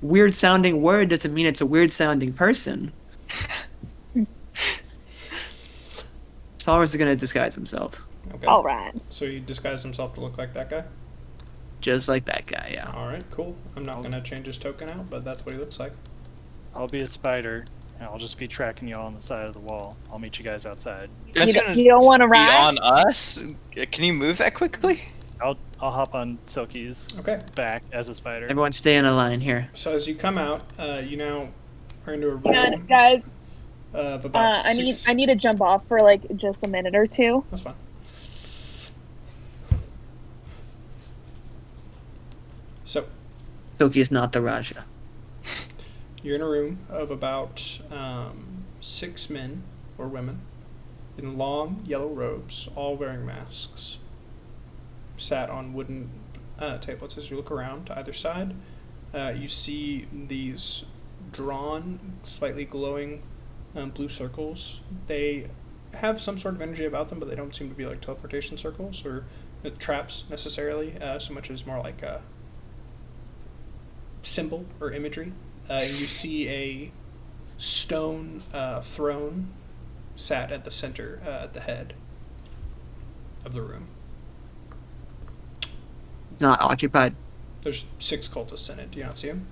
weird sounding word doesn't mean it's a weird sounding person. Saros is gonna disguise himself. Okay. All right. So he disguised himself to look like that guy? Just like that guy, yeah. Alright, cool. I'm not going to change his token out, but that's what he looks like. I'll be a spider, and I'll just be tracking y'all on the side of the wall. I'll meet you guys outside. You don't want to ride? On us? Can you move that quickly? I'll hop on Silky's back as a spider. Everyone stay in a line here. So as you come out, you now are into a room. Yeah, guys. Of about I need to jump off for like just a minute or two. That's fine. So, Silky is not the Raja. You're in a room of about 6 men or women in long yellow robes, all wearing masks, sat on wooden tablets. As you look around to either side, you see these drawn, slightly glowing blue circles. They have some sort of energy about them, but they don't seem to be like teleportation circles or traps necessarily, so much as more like a symbol or imagery. You see a stone throne sat at the center, at the head of the room. It's not occupied. There's 6 cultists in it. Do you not see him?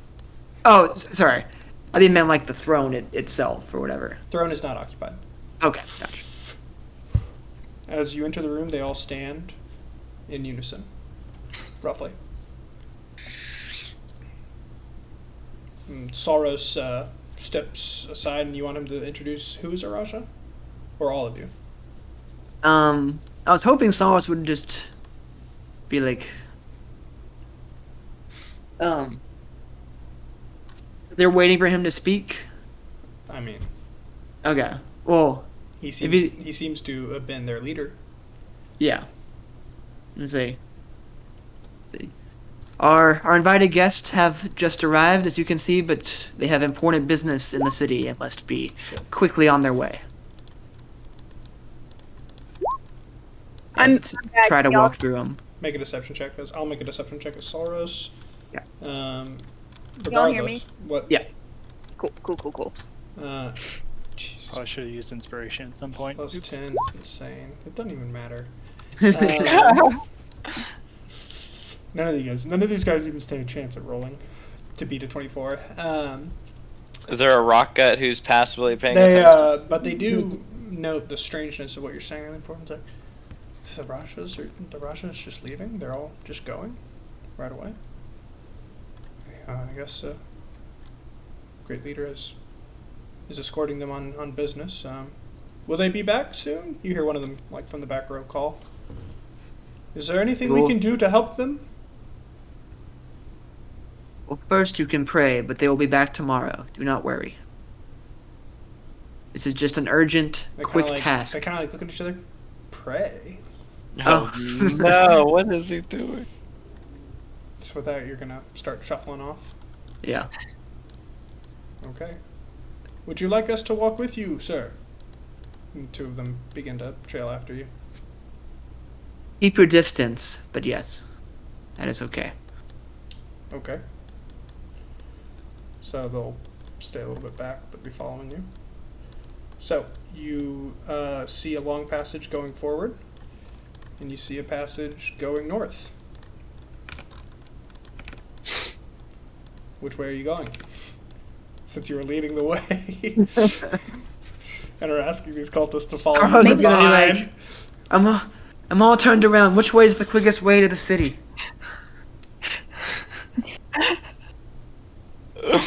Oh, sorry. I didn't mean like the throne itself or whatever. Throne is not occupied. Okay, gotcha. As you enter the room, they all stand in unison, roughly. And Soros steps aside, and you want him to introduce who is Araja? Or all of you? I was hoping Salas would just be like, they're waiting for him to speak. I mean, Okay. Well, he seems to have been their leader. yeah. Let's see. Our invited guests have just arrived, as you can see, but they have important business in the city and must be quickly on their way. Try to walk through them. Make a deception check. I'll make a deception check as Soros. Yeah. Regardless, Y'all hear me? What? Yeah. Cool. Jesus. Probably should have used inspiration at some point. Plus Oops. 10 is insane. It doesn't even matter. None of these guys even stand a chance at rolling to beat a 24. Is there a rock gut who's passively paying attention? But they do note the strangeness of what you're saying. Important. Like, the Rajas just leaving. They're all just going right away. I guess great leader is escorting them on business. Will they be back soon? You hear one of them like from the back row call. Is there anything we can do to help them? Well, first you can pray, but they will be back tomorrow. Do not worry. This is just an urgent, quick task. They kind of like look at each other. Pray. Oh, no, what is he doing? So with that, you're gonna start shuffling off. Yeah. Okay. Would you like us to walk with you, sir? And 2 of them begin to trail after you. Keep your distance, but yes, that is okay. Okay. So they'll stay a little bit back, but be following you. So you see a long passage going forward, and you see a passage going north. Which way are you going? Since you were leading the way, and are asking these cultists to follow Carlos you is gonna be behind. like, I'm all turned around. Which way is the quickest way to the city?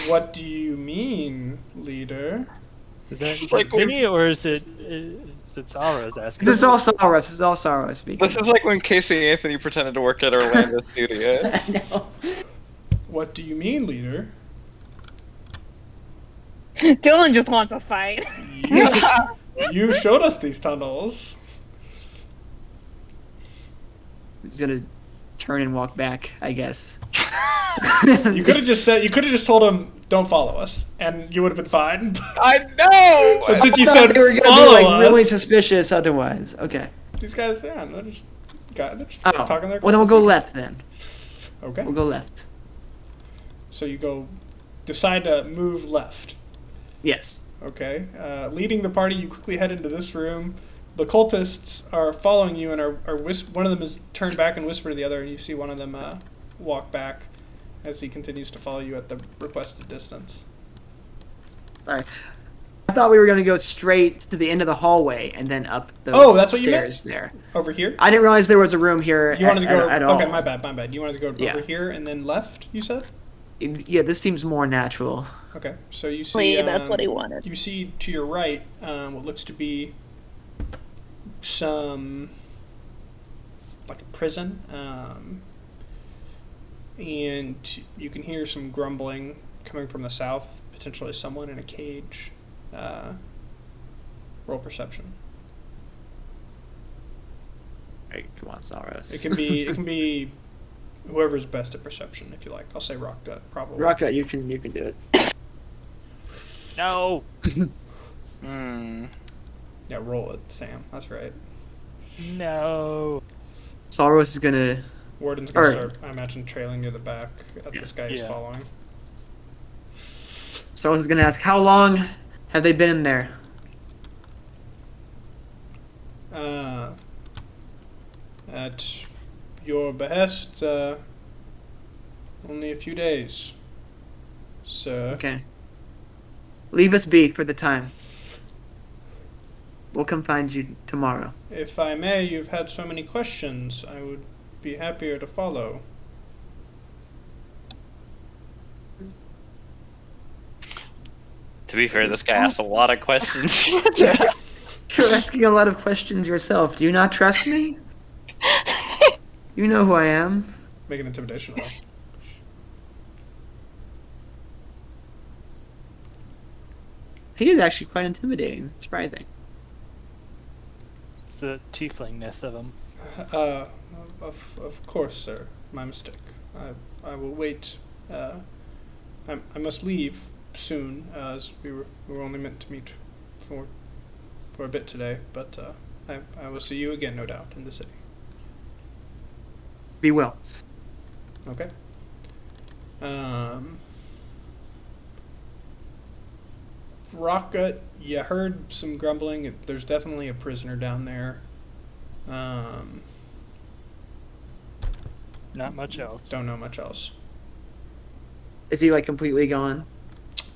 What do you mean, leader? Is that like Vinny or is it Saros asking? This is all Saros. This is all Saros speaking. This is like when Casey Anthony pretended to work at Orlando Studios. I know. What do you mean, leader? Dylan just wants a fight. You showed us these tunnels. He's gonna turn and walk back, I guess. You could have just told him, "Don't follow us," and you would have been fine. I know! But since you I said thought they were gonna follow be like us, really suspicious otherwise. Okay. these guys, yeah, they're just Oh. talking their. Well, then we'll go left then. Okay. We'll go left. So you decide to move left. Yes. Okay. Leading the party, you quickly head into this room. The cultists are following you and are one of them is turned back and whisper to the other, and you see one of them walk back as he continues to follow you at the requested distance. Sorry. I thought we were gonna go straight to the end of the hallway and then up those That's what you meant? stairs there. Over here? I didn't realize there was a room here You wanted to go at all. Okay, my bad. You wanted to go Yeah. over here and then left, you said? Yeah, this seems more natural. Okay. So you see That's what he wanted. You see to your right what looks to be some like a prison, and you can hear some grumbling coming from the south, potentially someone in a cage. Roll perception. Right, come on, Saros. It can be whoever's best at perception, if you like. I'll say Rock Gut, probably. Rocka, you can do it. No. Yeah, roll it, Sam. That's right. No. Saros is gonna. Warden's gonna Or- start, I imagine, trailing near the back at this guy he's Yeah. following. Saros is gonna ask, how long have they been in there? At your behest, only a few days, sir. Okay. Leave us be for the time. We'll come find you tomorrow. If I may, you've had so many questions. I would be happier to follow. To be fair, this guy asked a lot of questions. You're asking a lot of questions yourself. Do you not trust me? You know who I am. Make an intimidation roll. He is actually quite intimidating. Surprising. It's the tieflingness of him. Of course, sir. My mistake. I will wait. I must leave soon, as we were only meant to meet for a bit today. But I will see you again, no doubt, in the city. Be well. Okay. Rocket, you heard some grumbling. There's definitely a prisoner down there. Not much else. Don't know much else. Is he like completely gone?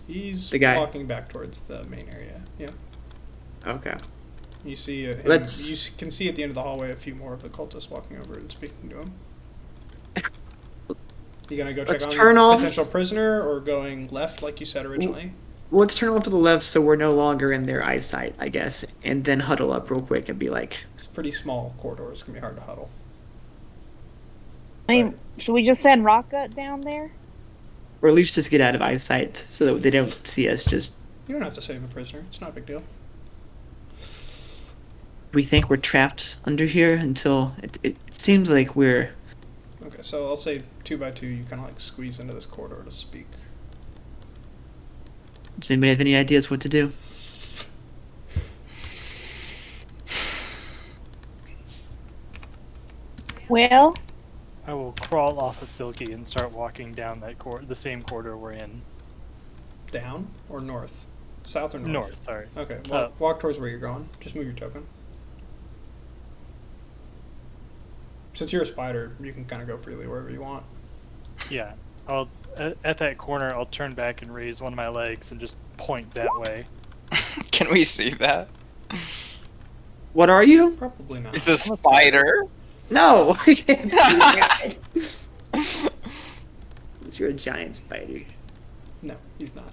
He's The guy. walking back towards the main area. Yeah. Okay. You see him, Let's- can see at the end of the hallway a few more of the cultists walking over and speaking to him. You gonna go check Let's on turn the off- potential prisoner, or going left like you said originally? Let's turn off to the left so we're no longer in their eyesight, I guess, and then huddle up real quick and be like, It's pretty small corridors. It's gonna be hard to huddle. I mean, should we just send Rocket down there? or at least just get out of eyesight so that they don't see us. Just You don't have to save a prisoner. It's not a big deal. we think we're trapped under here until it seems like we're. Okay, so I'll say 2 by 2. You kind of like squeeze into this corridor to speak. Does anybody have any ideas what to do? Well, I will crawl off of Silky and start walking down that the same corridor we're in. Down or north? South or north? North, sorry. Okay, walk towards where you're going. Just move your token. Since you're a spider, you can kind of go freely wherever you want. Yeah. I'll at that corner I'll turn back and raise one of my legs and just point that way. Can we see that? What are you? Probably not. It's a spider. No, I can't see it. You're a giant spider. No, he's not.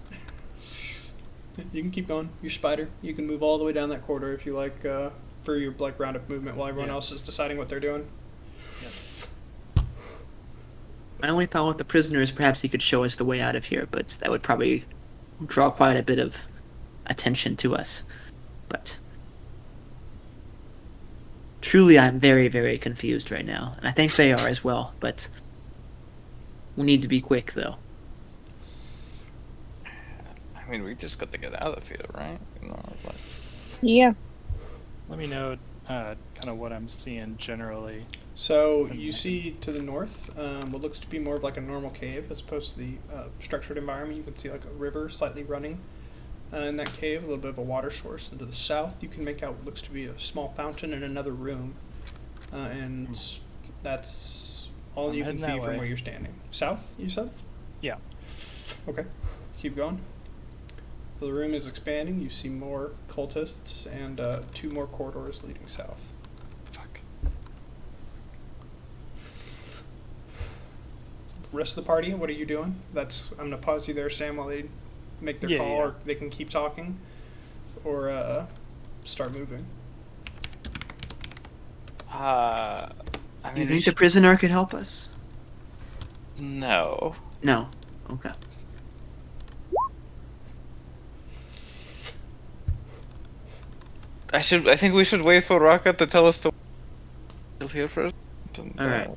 You can keep going. You're spider. You can move all the way down that corridor if you like, for your like roundup movement while everyone else is deciding what they're doing. My only thought with the prisoner is perhaps he could show us the way out of here, but that would probably draw quite a bit of attention to us. But truly, I'm very, very confused right now, and I think they are as well. But we need to be quick, though. I mean, we just got to get out of the field, right? You know, like... yeah. Let me know kind of what I'm seeing generally. So you see to the north what looks to be more of like a normal cave as opposed to the structured environment. You can see like a river slightly running in that cave, a little bit of a water source. And to the south, you can make out what looks to be a small fountain in another room. And that's all I'm you can heading see that from way. where you're standing. South, you said? Yeah. Okay, keep going. The room is expanding. You see more cultists and 2 more corridors leading south. Fuck. Rest of the party, what are you doing? I'm gonna pause you there, Sam, while they make their Yeah, call, yeah. or they can keep talking, or start moving. I mean, You we think the should- prisoner could help us? No. No. Okay. I think we should wait for Rocket to tell us to kill here first. All right.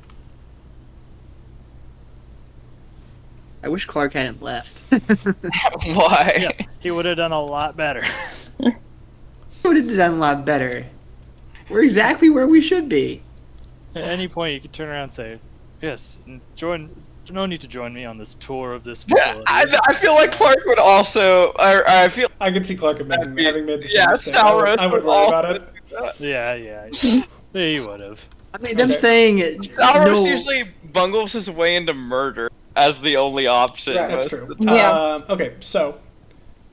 I wish Clark hadn't left. Why? Yeah, he would have done a lot better. Would have done a lot better. We're exactly where we should be. At any point, you could turn around and say, "Yes, no need to join me on this tour of this facility." I feel like Clark would also. I feel. I can see Clark having made the same Yeah, mistake. Stavros I would would worry about also it. do that. Yeah, he would have. I mean, them Okay. saying Stavros no. usually bungles his way into murder as the only option. That's most true. of the time. Yeah. Okay, so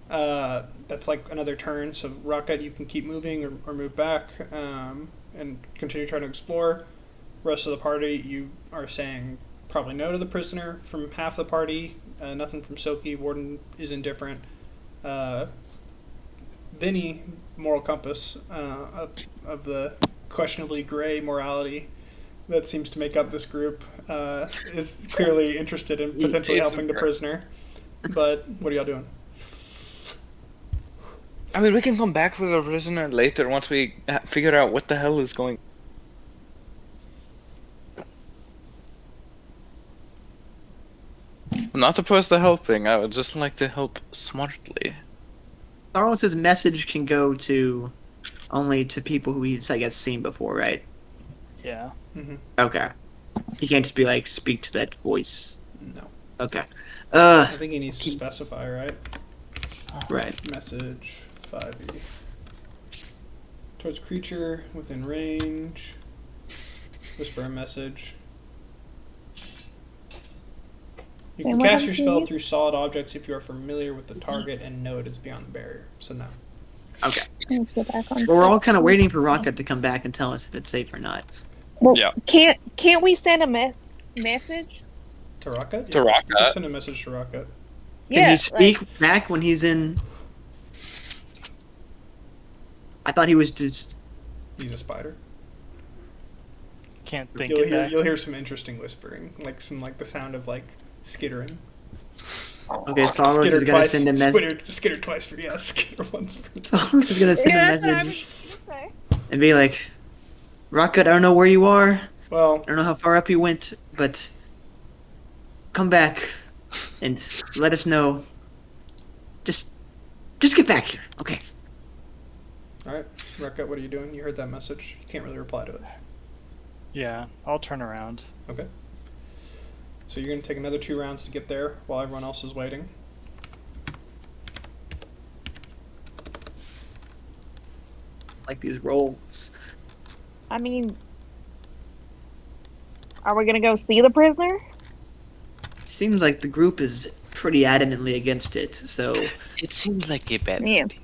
that's like another turn. So Rocket, you can keep moving or move back and continue trying to explore. Rest of the party, you are saying probably no to the prisoner from half the party. Nothing from Silky. Warden is indifferent. Vinny, moral compass of the questionably gray morality that seems to make up this group, is clearly interested in potentially helping the prisoner. But what are y'all doing? I mean, we can come back for the prisoner later once we figure out what the hell is going. I'm not opposed to helping. I would just like to help smartly. Carlos's message can go to only to people who he's, I guess, seen before, right? Yeah. Mm-hmm. Okay. He can't just be like, speak to that voice. No. Okay. I think he needs to specify, right? Right. Message 5e. Towards creature within range. Whisper a message. You can And what cast your happens spell to through solid objects if you are familiar with the target and know it is beyond the barrier. So no. Okay. Let's go back on. Well, we're all kind of waiting for Rocket to come back and tell us if it's safe or not. Well, Yeah. can't we send a message? To Rocket? To You can Rocket. send a message to Rocket. Can Yeah. he speak back when he's in? I thought he was just. He's a spider. Can't think You'll it hear back. you'll hear some interesting whispering, like the sound of like skittering. Okay, Saros is gonna twice, send a message. Skitter twice for yes, skitter once for no. Saros is gonna send a Yeah, that's what I message was gonna say. and be like, "Rocket, I don't know where you are. I Well, don't know how far up you went, but come back and let us know. Just get back here, okay?" alright. Rocket, what are you doing? You heard that message. You can't really reply to it. Yeah, I'll turn around. Okay. So you're gonna take another 2 rounds to get there while everyone else is waiting. Like these rolls. I mean, are we gonna go see the prisoner? It seems like the group is pretty adamantly against it. So It seems like a bad Yeah. idea.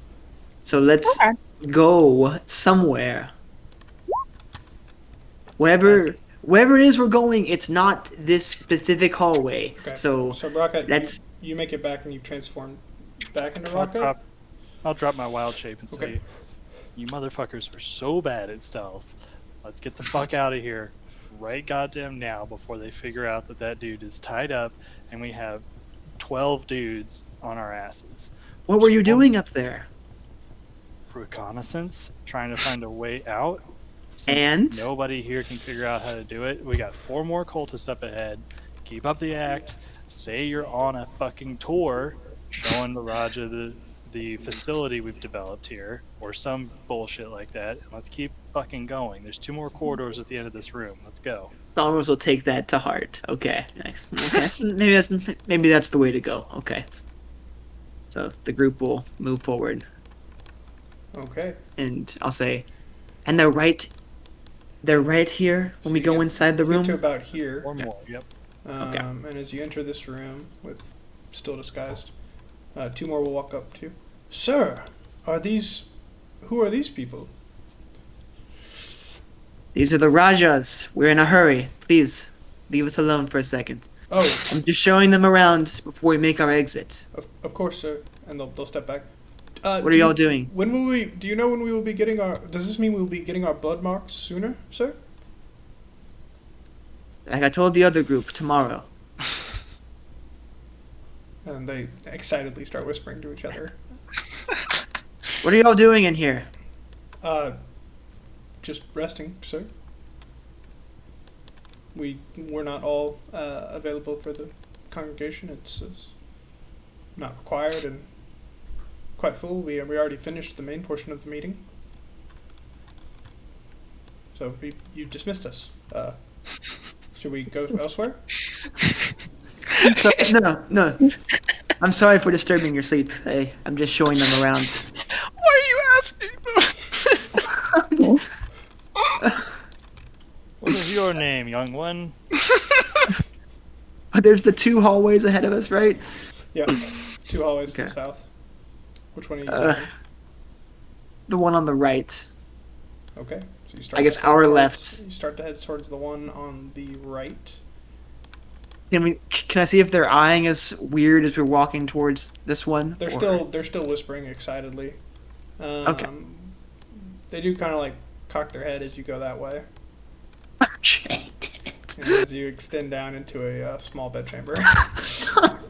let's Okay. go somewhere. Wherever it is we're going, it's not this specific hallway. Okay. So So Rocket, that's you make it back and you've transformed back into I'll Rocket. drop my wild shape and say, Okay. "You motherfuckers are so bad at stealth. Let's get the fuck out of here right goddamn now before they figure out that that dude is tied up and we have 12 dudes on our asses." what were you doing up there? Reconnaissance, trying to find a way out. Since And? nobody here can figure out how to do it. We got 4 more cultists up ahead. Keep up the act. Say you're on a fucking tour showing the Raja the facility we've developed here, or some bullshit like that. Let's keep fucking going. There's 2 more corridors at the end of this room. Let's go. Saros will take that to heart. Okay. Okay. So maybe that's the way to go. Okay. So the group will move forward, Okay. and I'll say, and they're right here when we you go get- inside the You get room. to about here. Or more. Yep. Okay. And as you enter this room, with still disguised, 2 more will walk up to you. Sir, who are these people? These are the Rajas. We're in a hurry. Please leave us alone for a second. Oh, I'm just showing them around before we make our exit. of course, sir. And they'll step back. What are y'all doing? When will we? Do you know when we will be getting our? Does this mean we will be getting our blood marks sooner, sir? Like I told the other group, tomorrow. And they excitedly start whispering to each other. What are y'all doing in here? Just resting, sir. We're not all available for the congregation. It's not required and quite full. We already finished the main portion of the meeting. So you dismissed us. Should we go elsewhere? So, no. I'm sorry for disturbing your sleep. I'm just showing them around. Why are you asking them? is your name, young one? There's the 2 hallways ahead of us, right? Yeah, 2 hallways to Okay. the south. Which one are you Uh, taking? The one on the right. Okay, so you start. I guess to head our towards- left. You start to head towards the one on the right. Can I see if they're eyeing us weird as we're walking towards this one? They're still whispering excitedly. Okay. They do kind of like cock their head as you go that way, Okay, damn it. and as you extend down into a small bedchamber.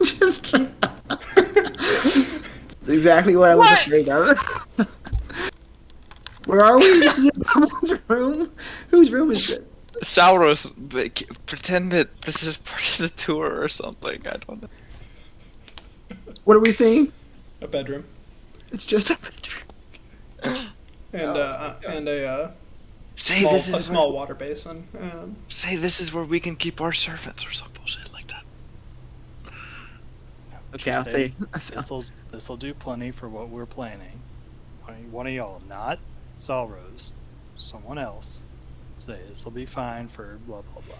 Just. That's exactly what I was afraid of. Where are we? This is someone's room? Whose room is this? Sauros, pretend that this is part of the tour or something. I don't know. What are we seeing? A bedroom. It's just a bedroom. And a Say this is small water basin. say this is where we can keep our servants or some bullshit like that. Okay, I'll say. This'll do plenty for what we're planning. One of y'all, not Salrose, someone else, say this'll be fine for blah blah blah.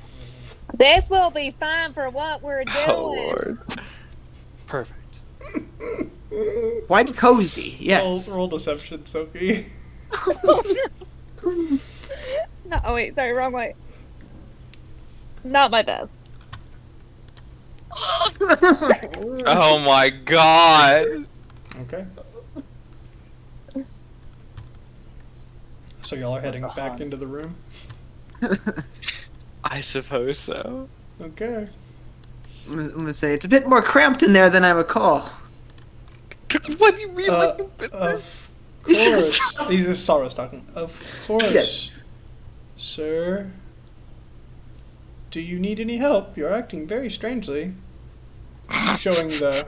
This will be fine for what we're doing. Oh lord. Perfect. Quite cozy, yes. Roll deception, Sophie. No, oh wait, sorry, wrong way. Not my best. Oh my god. Okay. So y'all are heading back into the room. I suppose so. Okay. I'm gonna say it's a bit more cramped in there than I recall. What do you mean? Of course. These is Soros talking. Of course. Yes. Sir. Do you need any help? You're acting very strangely. Showing the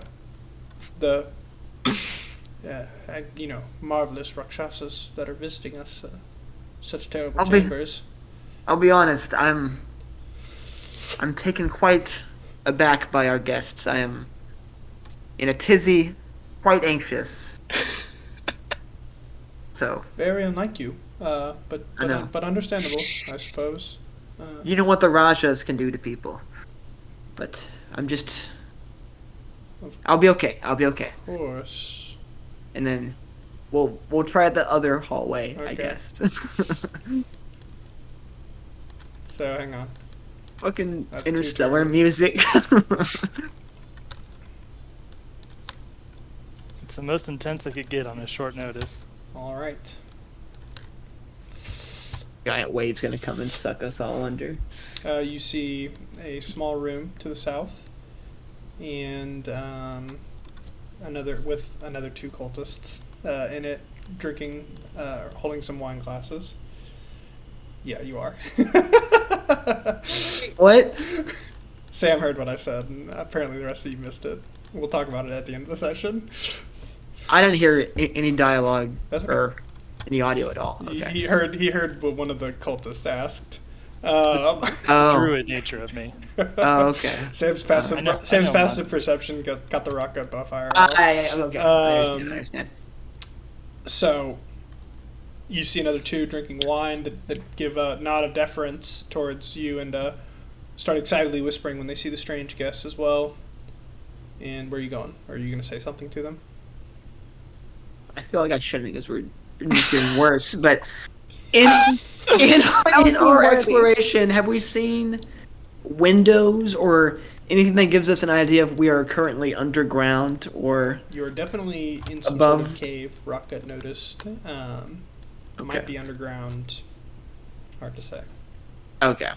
marvelous Rakshasas that are visiting us. Such terrible chambers. I'll be honest, I'm taken quite aback by our guests. I am in a tizzy, quite anxious. So. Very unlike you, but understandable, I suppose. You know what the Rajas can do to people, but I'm just. I'll be okay. I'll be okay. Of course. And then we'll try the other hallway, I Okay. guess. So hang on. Fucking That's interstellar 2 turns. music. It's the most intense I could get on a short notice. All right. Giant wave's gonna come and suck us all under. You see a small room to the south, and another 2 cultists in it, drinking, holding some wine glasses. Yeah, you are. What? Sam heard what I said, and apparently the rest of you missed it. We'll talk about it at the end of the session. I didn't hear any dialogue That's okay. or any audio at all. Okay. He heard what one of the cultists asked. Oh. Druid nature of me. Oh, okay. Sam's passive I know passive perception got the rock up by fire. Okay. I understand. So, you see another 2 drinking wine that give a nod of deference towards you and start excitedly whispering when they see the strange guests as well. And where are you going? Are you going to say something to them? I feel like I shouldn't because we're just getting worse. But in our exploration, have we seen windows or anything that gives us an idea if we are currently underground or You are definitely in some above? sort of cave. Rock got noticed. It might be underground. Hard to say. Okay.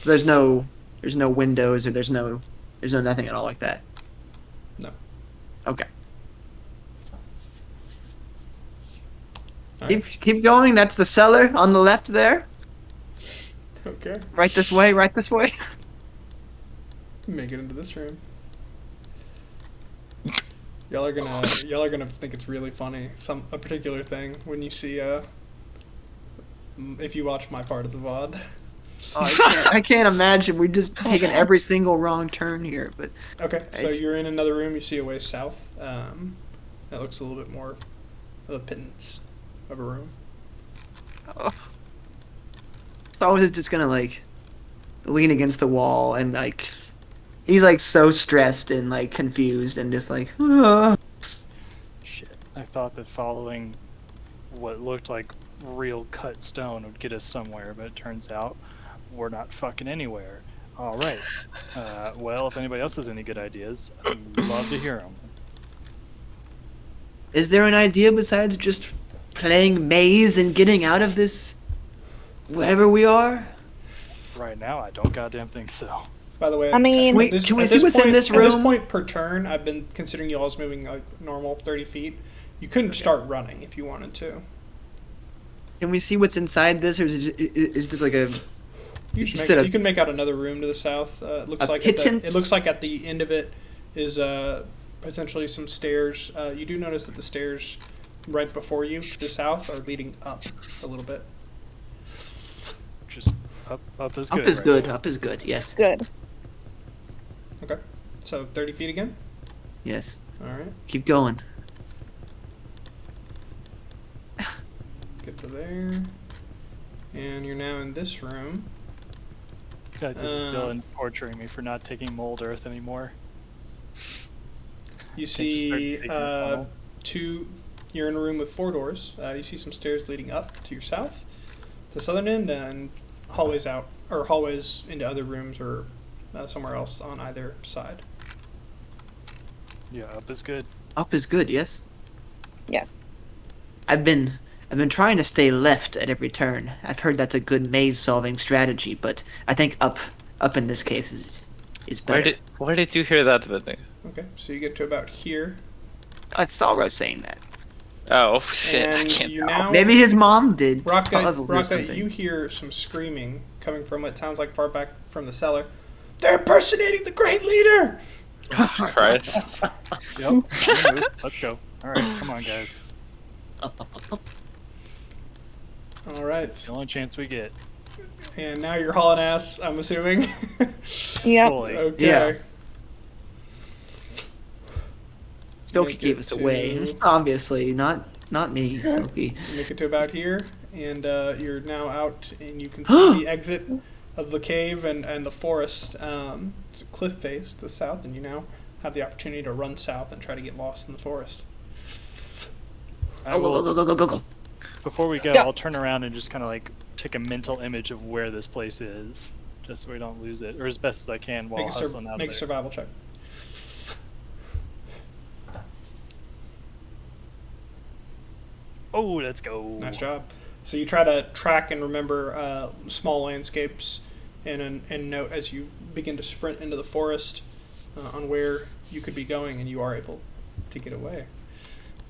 There's no windows or there's no nothing at all like that. No. Okay. All right. Keep going. That's the cellar on the left there. Okay. Right this way. Right this way. Make it into this room. Y'all are gonna think it's really funny. A particular thing when you see if you watch my part of the VOD. Oh, I can't imagine. We've just taken every single wrong turn here. But Okay, so you're in another room. You see a way south. That looks a little bit more of a pittance of a room. so I was just gonna lean against the wall, and like he's like so stressed and like confused and just like. Shit. I thought that following what looked like real cut stone would get us somewhere, but it turns out we're not fucking anywhere. All right. Well, if anybody else has any good ideas, I'd love to hear them. Is there an idea besides just playing maze and getting out of this, wherever we are? Right now, I don't goddamn think so. By the way, I mean, can we see what's in this room? At this point per turn, I've been considering you all's moving like normal 30 feet. You couldn't start running if you wanted to. Can we see what's inside this, or is it just like a? You can make out another room to the south. It looks like at the end of it is potentially some stairs. You do notice that the stairs right before you to the south are leading up a little bit. Just up is good. Up is good. Up is good. Yes. Good. Okay. So 30 feet again? Yes. All right. Keep going. Get to there. And you're now in this room. I feel like this is Dylan torturing me for not taking mold earth anymore. You see you're in a room with 4 doors. You see some stairs leading up to your south, the southern end, and hallways out, or hallways into other rooms or somewhere else on either side. Yeah, up is good. Up is good. Yes. Yes. I've been trying to stay left at every turn. I've heard that's a good maze solving strategy, but I think up in this case is better. Where did you hear that, Vinny? Okay, so you get to about here. Oh, it's Salro saying that. Oh shit! I And can't. you now, Maybe his mom did. Raka, you hear some screaming coming from what sounds like far back from the cellar. They're impersonating the great leader! Oh, Christ. Yep. Let's go. All right, come on, guys. All right. It's the only chance we get. And now you're hauling ass, I'm assuming. Yep. Fully. Okay. Yeah. Stokie Make gave it us away. to- Obviously, not me, Stokie. Make it to about here, and you're now out, and you can see the exit of the cave and the forest. It's a cliff face to the south, and you now have the opportunity to run south and try to get lost in the forest. I will, Go. before we go, Yeah. I'll turn around and just kind of like take a mental image of where this place is, just so we don't lose it, or as best as I can while hustling out Make a there. survival check. Oh, let's go. Nice job. So you try to track and remember small landscapes and note as you begin to sprint into the forest on where you could be going, and you are able to get away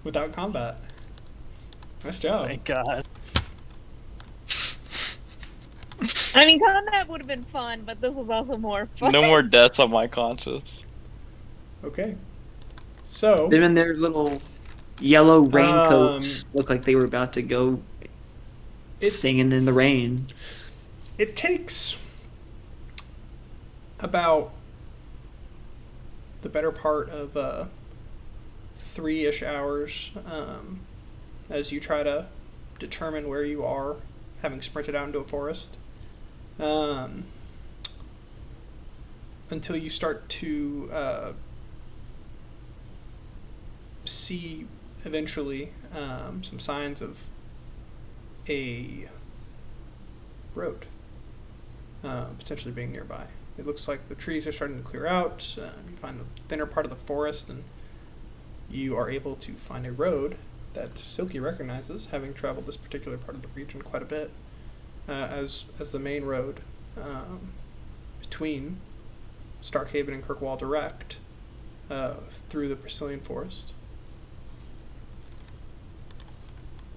without combat. Nice job. Thank God. I mean, combat would have been fun, but this was also more fun. No more deaths on my conscience. Okay. So Them in their little yellow raincoats look like they were about to go singing in the rain. it takes about the better part of 3-ish hours as you try to determine where you are, having sprinted out into a forest, until you start to see eventually some signs of a road potentially being nearby. It looks like the trees are starting to clear out. You find the thinner part of the forest, and you are able to find a road that Silky recognizes, having traveled this particular part of the region quite a bit, as the main road between Starkhaven and Kirkwall Direct through the Brazilian forest.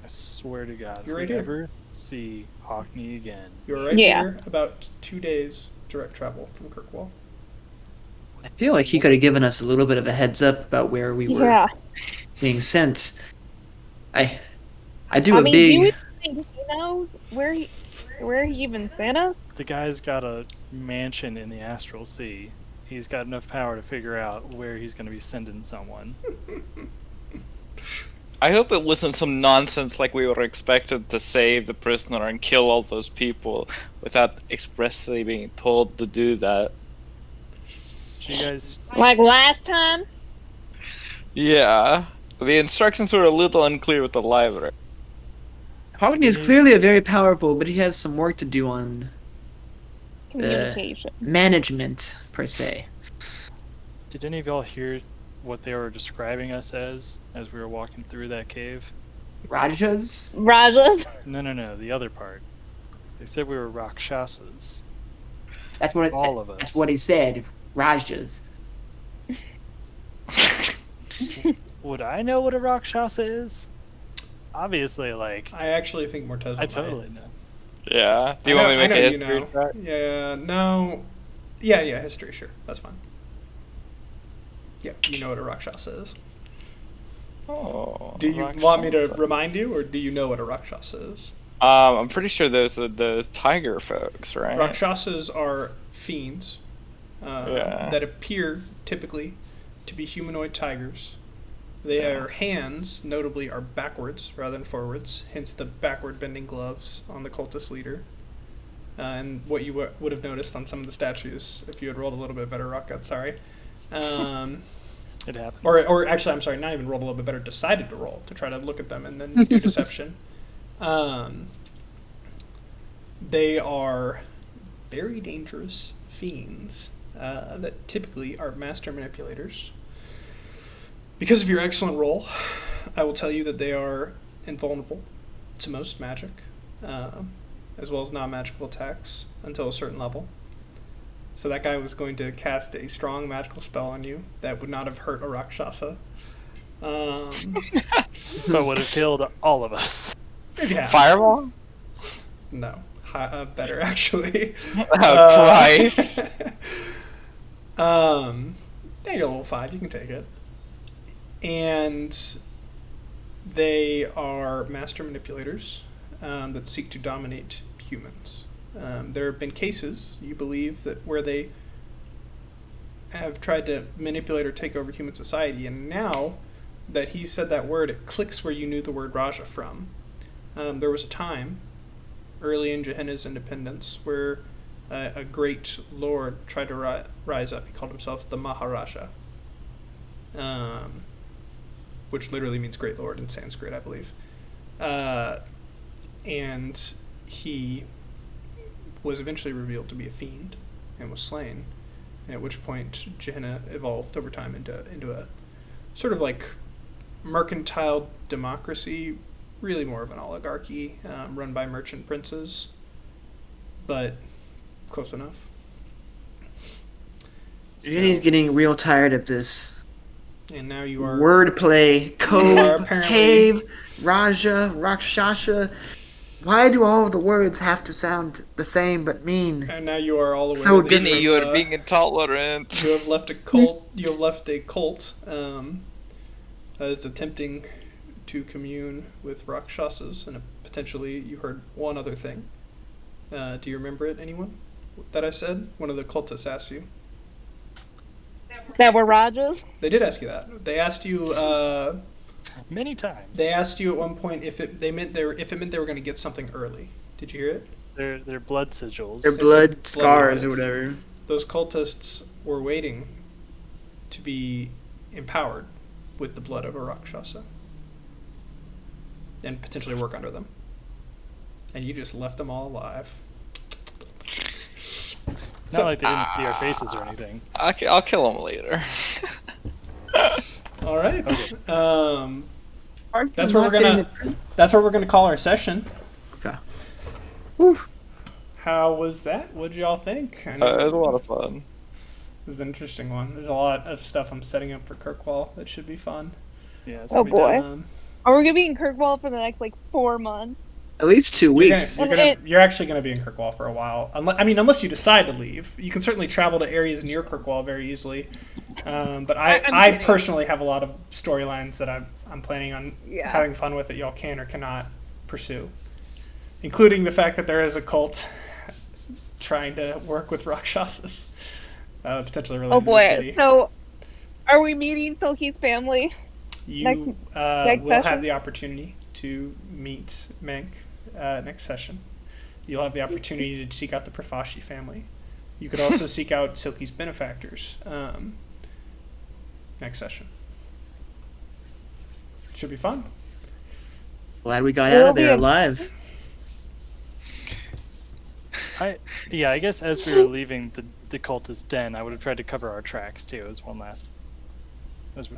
I swear to God, You're if right we here. ever see Hockney again, You're right Yeah. here, about 2 days direct travel from Kirkwall. I feel like he could have given us a little bit of a heads up about where we were Yeah. being sent. I do I a mean, do you big. think he knows where he even sent us? the guy's got a mansion in the Astral Sea. He's got enough power to figure out where he's going to be sending someone. I hope it wasn't some nonsense like we were expected to save the prisoner and kill all those people without expressly being told to do that. Do you guys? Like last time? Yeah. The instructions were a little unclear with the library. Hogney is clearly a very powerful, but he has some work to do on Communication. management, per se. Did any of y'all hear what they were describing us as we were walking through that cave? Rajas? Rajas? No, the other part. They said we were Rakshasas. That's what All of us. That's what he said. Rajas. Would I know what a Rakshasa is? Obviously, like, I actually think Morteza I might. totally know. Yeah. Do you want me to make a history check? Yeah, no. Yeah, history, sure. That's fine. Yeah, you know what a Rakshasa is. Oh. Do you want me to remind you, or do you know what a Rakshasa is? I'm pretty sure those are those tiger folks, right? Rakshasas are fiends Yeah. that appear typically to be humanoid tigers. Their hands, notably, are backwards rather than forwards, hence the backward bending gloves on the cultist leader. And what you would have noticed on some of the statues if you had rolled a little bit better, Rocket, sorry. It happens. Or actually, I'm sorry, not even rolled a little bit better, decided to roll to try to look at them and then do deception. They are very dangerous fiends that typically are master manipulators. Because of your excellent roll, I will tell you that they are invulnerable to most magic, as well as non-magical attacks until a certain level. So that guy was going to cast a strong magical spell on you that would not have hurt a Rakshasa. But would have killed all of us. Yeah. Fireball? No. Better, actually. Oh, Christ. Yeah, you're level 5. You can take it. And they are master manipulators that seek to dominate humans. There have been cases, you believe, that where they have tried to manipulate or take over human society, and now that he said that word, it clicks where you knew the word Raja from. There was a time, early in Gehenna's independence, where a great lord tried to rise up. He called himself the Maharaja, which literally means great lord in Sanskrit, I believe. And he was eventually revealed to be a fiend and was slain, at which point Gehenna evolved over time into a sort of like mercantile democracy, really more of an oligarchy run by merchant princes, but close enough. Jenny's getting real tired of this And now you are wordplay, code, apparently- cave, Raja, Rakshasa. Why do all of the words have to sound the same but mean? And now you are all aware So that Vinny, you have, are being intolerant. you have left a cult. You have left a cult that is attempting to commune with Rakshasas, and potentially you heard one other thing. Do you remember it, anyone? That I said? One of the cultists asked you. That were Rajas? They did ask you that. They asked you. Many times. They asked you at one point if it meant they were going to get something early. Did you hear it? They're blood sigils. Their blood blood scars or lines. whatever. Those cultists were waiting to be empowered with the blood of a Rakshasa and potentially work under them. And you just left them all alive. Not like they didn't see our faces or anything. I'll kill him later. All right. Okay. That's what we're gonna call our session. Okay. How was that? What did y'all think? I know It was a lot of fun. this is an interesting one. There's a lot of stuff I'm setting up for Kirkwall that should be fun. Yeah. It's Oh gonna be boy. Um, Are we gonna be in Kirkwall for the next 4 months? At least 2 weeks. You're actually gonna be in Kirkwall for a while. Unless you decide to leave, you can certainly travel to areas near Kirkwall very easily. But I'm I kidding. personally have a lot of storylines that I'm planning on Yeah. having fun with that y'all can or cannot pursue, including the fact that there is a cult trying to work with Rakshasas, potentially related Oh to the boy. city. So, are we meeting Silky's family? you next will have session? the opportunity to meet Mank next session. You'll have the opportunity to seek out the Profashi family. You could also seek out Silky's benefactors next session. Should be fun. Glad we got It'll out of there be alive. I guess as we were leaving the cultist den, I would have tried to cover our tracks too as one last. As we,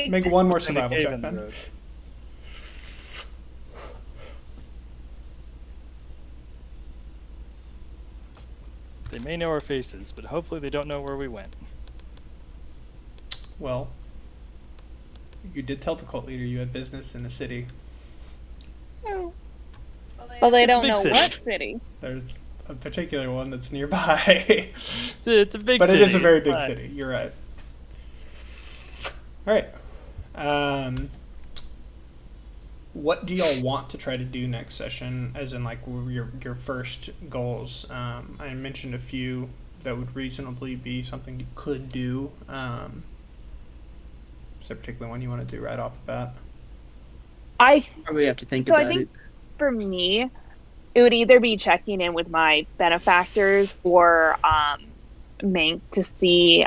Make one more in the survival cave check in the then. road. They may know our faces, but hopefully they don't know where we went. Well, you did tell the cult leader you had business in the city. Well, they It's a don't big know city. what city. There's a particular one that's nearby. It's a big But city. it is a very big but- city. You're right. All right. What do y'all want to try to do next session? As in, like your first goals. I mentioned a few that would reasonably be something you could do. Is there a particular one you want to do right off the bat? Probably have to think So I about think it. for me, it would either be checking in with my benefactors or Mank to see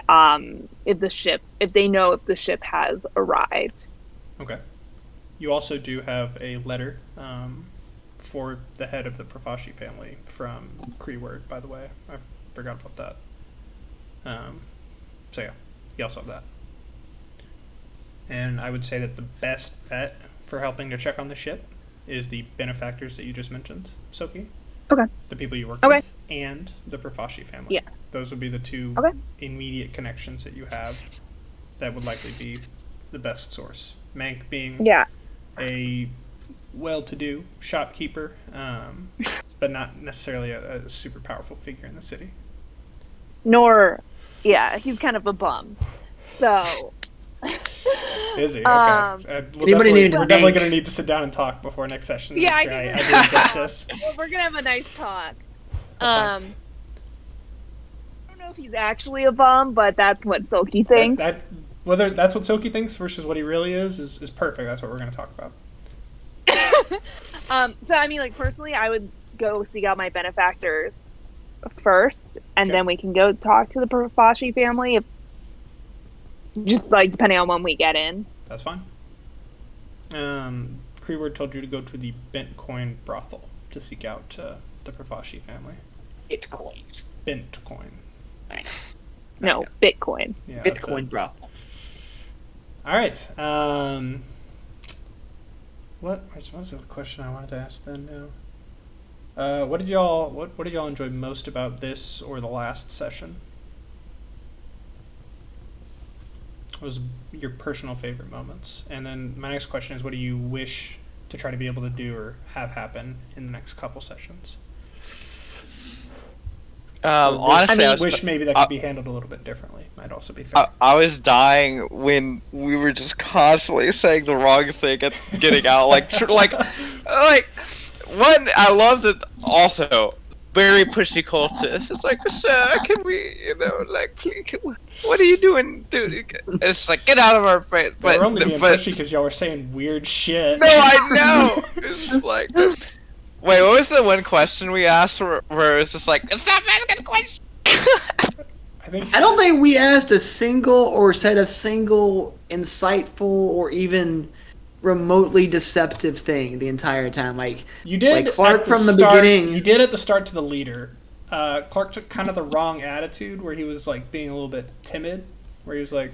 if they know if the ship has arrived. Okay. You also do have a letter for the head of the Profashi family from Kreeword, by the way. I forgot about that. So yeah, you also have that. And I would say that the best bet for helping to check on the ship is the benefactors that you just mentioned, Soki. Okay. The people you work Okay. with, and the Profashi family. Yeah. Those would be the two Okay. immediate connections that you have that would likely be the best source. Mank being Yeah. a well-to-do shopkeeper, but not necessarily a super powerful figure in the city. He's kind of a bum. So. Is he? Okay. Anybody named We're definitely Mank? going to need to sit down and talk before next session. Yeah, Make I sure think I do him justice. Well, we're gonna have a nice talk. That's fine. I don't know if he's actually a bum, but that's what Silky thinks. Whether that's what Silky thinks versus what he really is perfect. That's what we're going to talk about. So I mean, like personally, I would go seek out my benefactors first, and Okay. then we can go talk to the Profashi family. Just like depending on when we get in. That's fine. Kreeword told you to go to the Bentcoin brothel to seek out the Profashi family. Bitcoin. Bentcoin. No, Bitcoin. Yeah, that's Bitcoin, it. bro. All right. What was the question I wanted to ask then? Now, what did y'all enjoy most about this or the last session? What was your personal favorite moments? And then my next question is, what do you wish to try to be able to do or have happen in the next couple sessions? Honestly, I was wish maybe that could be handled a little bit differently. Might also be fair. I was dying when we were just constantly saying the wrong thing and getting out. Like one, I loved it. Also, very pushy cultist. It's like, sir, can we, please, what are you doing, dude? It's like, get out of our face. We're only being pushy because y'all were saying weird shit. No, I know. It's just like, wait, what was the one question we asked where it was just like, it's not asking questions. I don't think we asked a single or said a single insightful or even remotely deceptive thing the entire time. Like you did, like Clark at from the start, beginning. You did at the start to the leader. Clark took kind of the wrong attitude where he was like being a little bit timid, where he was like,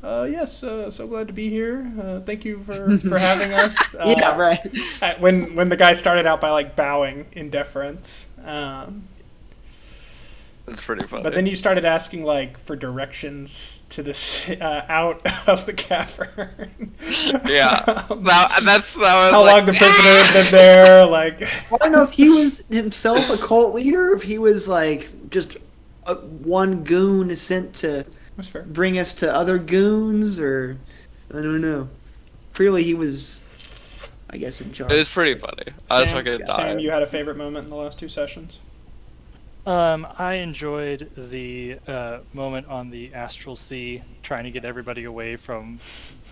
"Yes, so glad to be here. Thank you for having us." Yeah, right. When the guy started out by like bowing in deference. That's pretty funny. But then you started asking like for directions to this out of the cavern. Yeah, that was how like, long the prisoner had been there. Like I don't know if he was himself a cult leader, or if he was like just one goon sent to that's fair. bring us to other goons, or I don't know. Clearly, he was, I guess, in charge. It was pretty funny. I was fucking Sam, dying. you had a favorite moment in the last two sessions? I enjoyed the moment on the Astral Sea, trying to get everybody away from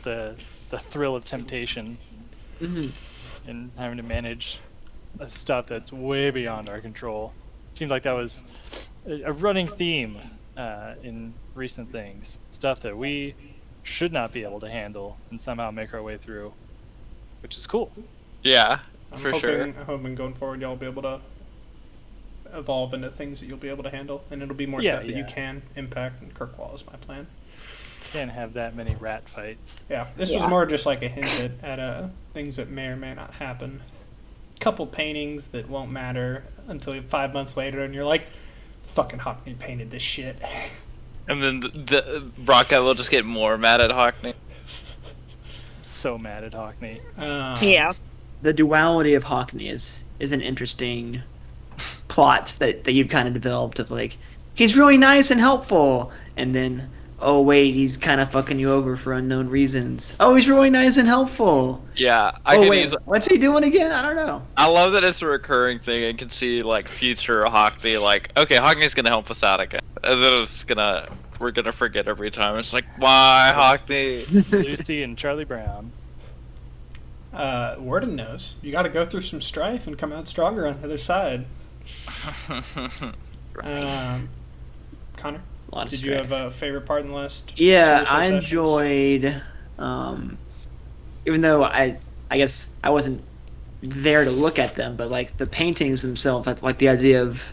the thrill of temptation Mhm. and having to manage stuff that's way beyond our control. It seemed like that was a running theme in recent things. Stuff that we should not be able to handle and somehow make our way through, which is cool. Yeah, I'm for hoping, sure. I'm hoping going forward y'all will be able to evolve into things that you'll be able to handle, and it'll be more Yeah, stuff that you yeah. can impact. And Kirkwall is my plan. Can't have that many rat fights. Yeah, this was more just like a hint at things that may or may not happen. Couple paintings that won't matter until 5 months later, and you're like, "Fucking Hockney painted this shit." And then the Rocket will just get more mad at Hockney. So mad at Hockney. Yeah. The duality of Hockney is an interesting plot that you've kind of developed of like, he's really nice and helpful, and then, oh wait, he's kind of fucking you over for unknown reasons. Oh, he's really nice and helpful. Yeah, Oh wait, what's he doing again? I don't know. I love that it's a recurring thing and can see like future Hockney like, okay, Hockney's gonna help us out again. And then we're gonna forget every time. It's like, why Hockney? Lucy and Charlie Brown. Warden knows. You got to go through some strife and come out stronger on the other side. Connor, did you have a favorite part in the last? Yeah, two or so I sessions? enjoyed. Even though I guess I wasn't there to look at them, but like the paintings themselves, like the idea of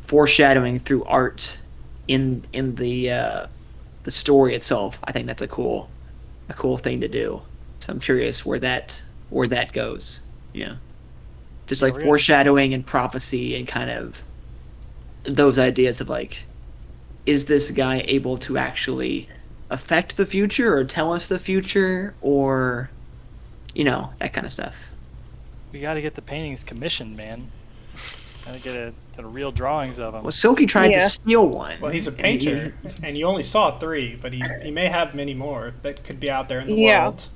foreshadowing through art in the story itself. I think that's a cool thing to do. So I'm curious where that goes. Yeah, just like foreshadowing and prophecy and kind of those ideas of like, is this guy able to actually affect the future or tell us the future, or that kind of stuff. We got to get the paintings commissioned, man. Gotta get a real drawings of them. Well, Silky tried to steal one. Well, he's a painter, and you only saw 3, but he may have many more that could be out there in the world.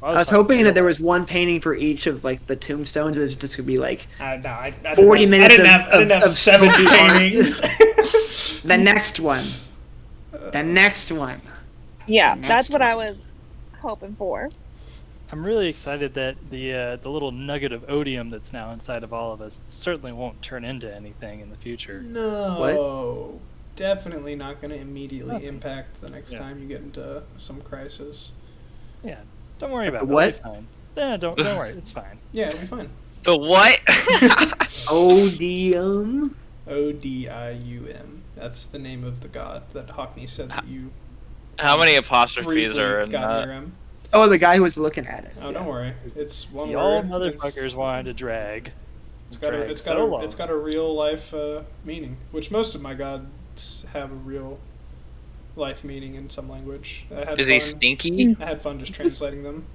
I was hoping that there was one painting for each of like the tombstones. It was just gonna be like I 40 minutes I didn't have 7 paintings. The next one. Yeah, that's what I was hoping for. I'm really excited that the little nugget of odium that's now inside of all of us certainly won't turn into anything in the future. No. What? Definitely not going to immediately impact the next time you get into some crisis. Yeah, don't worry about it. What? It'll be fine. Yeah, don't worry, it's fine. Yeah, it'll be fine. The what? Odium. Odium. That's the name of the god that Hockney said that you. How many apostrophes are in got that? near him. Oh, the guy who was looking at us. Oh, don't worry. It's one The word. old motherfuckers wanted to drag. It's got a real life meaning, which most of my gods have a real life meaning in some language. Is he stinky? I had fun just translating them.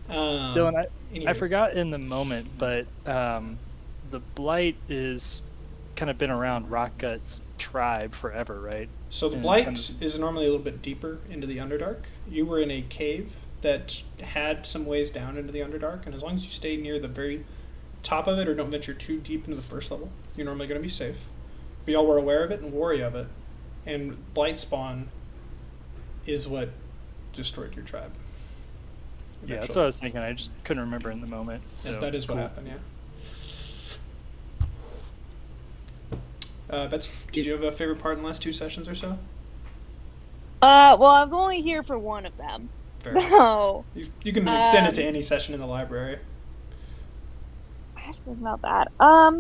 Dylan, I forgot in the moment, but the Blight is kind of been around Rockgut's tribe forever, right? So the Blight is normally a little bit deeper into the Underdark. You were in a cave that had some ways down into the Underdark, and as long as you stay near the very top of it or don't venture too deep into the first level, you're normally going to be safe. But y'all were aware of it and wary of it, and Blight spawn is what destroyed your tribe. Eventually. Yeah, that's what I was thinking. I just couldn't remember in the moment. So, that is what happened, yeah. Betsy, did you have a favorite part in the last 2 sessions or so? Well, I was only here for one of them. Fair. So you can extend it to any session in the library. I have to think about that. I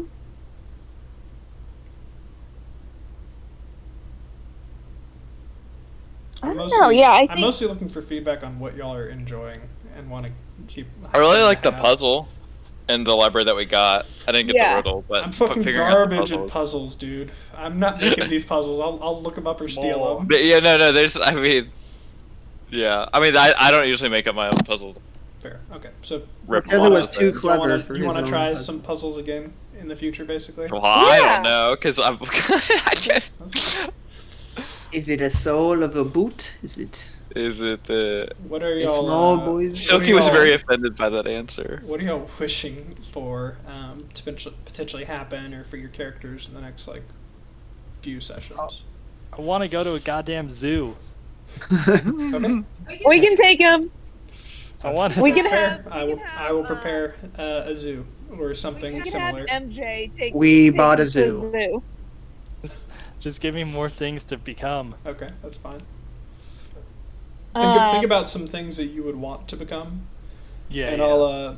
don't know. Yeah, I'm mostly looking for feedback on what y'all are enjoying and want to keep. I really like the puzzle in the library that we got. I didn't get the riddle, but I'm fucking garbage at puzzles, dude. I'm not making these puzzles. I'll look them up or steal them. But yeah, no. There's, I mean, I don't usually make up my own puzzles. Fair. Okay. So because it was too clever for his own. You want to try some puzzles again in the future, basically? Well, I don't know, because I'm. Is it a soul of a boot? Is it What are y'all? Small boys. Silky was very offended by that answer. What are y'all wishing for to potentially happen, or for your characters in the next few sessions? I want to go to a goddamn zoo. Okay. We can take him. I want We to. can fair. have. I will prepare a zoo or We something can have similar. MJ take. We take bought a us to the zoo. zoo. Just give me more things to become. Okay, that's fine. Um, Think about some things that you would want to become, Yeah, and yeah. I'll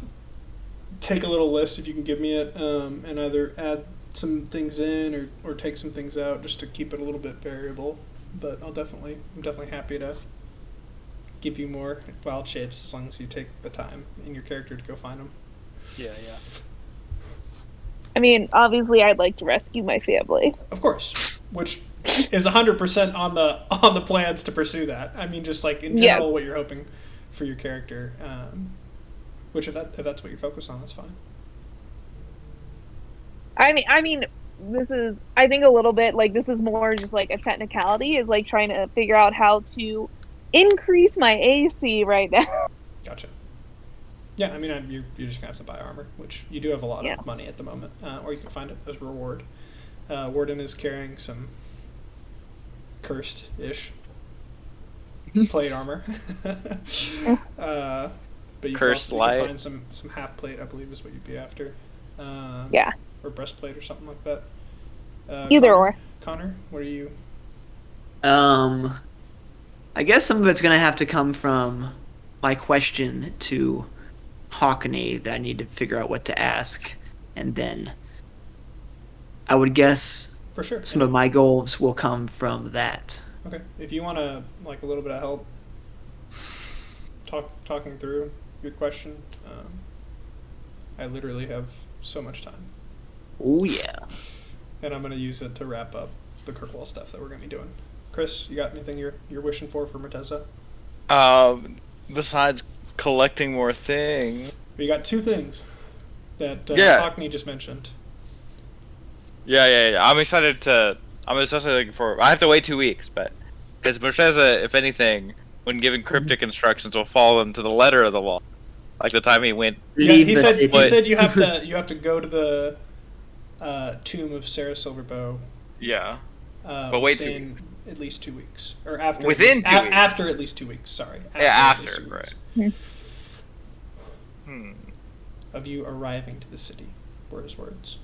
take a little list if you can give me it, and either add some things in or take some things out just to keep it a little bit variable. But I'm definitely happy to give you more wild shapes as long as you take the time in your character to go find them. Yeah. I mean, obviously, I'd like to rescue my family. Of course, which is 100% on the plans to pursue that. I mean, just like in general, what you're hoping for your character. Which if that's what you're focused on, that's fine. I mean, this is, I think, a little bit like this is more just like a technicality, is like trying to figure out how to increase my AC right now. Gotcha. Yeah, I mean, you're just gonna have to buy armor, which you do have a lot Yeah. of money at the moment, or you can find it as a reward. Warden is carrying some cursed-ish plate armor. But you Cursed can light. find some half plate, I believe, is what you'd be after. Yeah. Or breastplate or something like that. Either Connor, or. Connor, what are you? I guess some of it's gonna have to come from my question to Hawkney that I need to figure out what to ask, and then I would guess For sure. some of my goals will come from that. Okay. If you want to like a little bit of help talking through your question, I literally have so much time, Oh yeah. and I'm going to use it to wrap up the Kirkwall stuff that we're going to be doing. Chris, you got anything you're wishing for Merteza? Besides collecting more things. We got two things that Yeah. Hockney just mentioned. Yeah. I'm especially looking forward. I have to wait 2 weeks, but because Merteza, if anything, when giving cryptic instructions, will follow them to the letter of the law. Like the time he went. Yeah, Leave he the said city. he said you have to go to the tomb of Sarah Silverbow. Yeah. But wait 2 within at least 2 weeks, or after Within 2 weeks. after at least 2 weeks. Sorry. After, at least 2 weeks right. of you arriving to the city, were his words.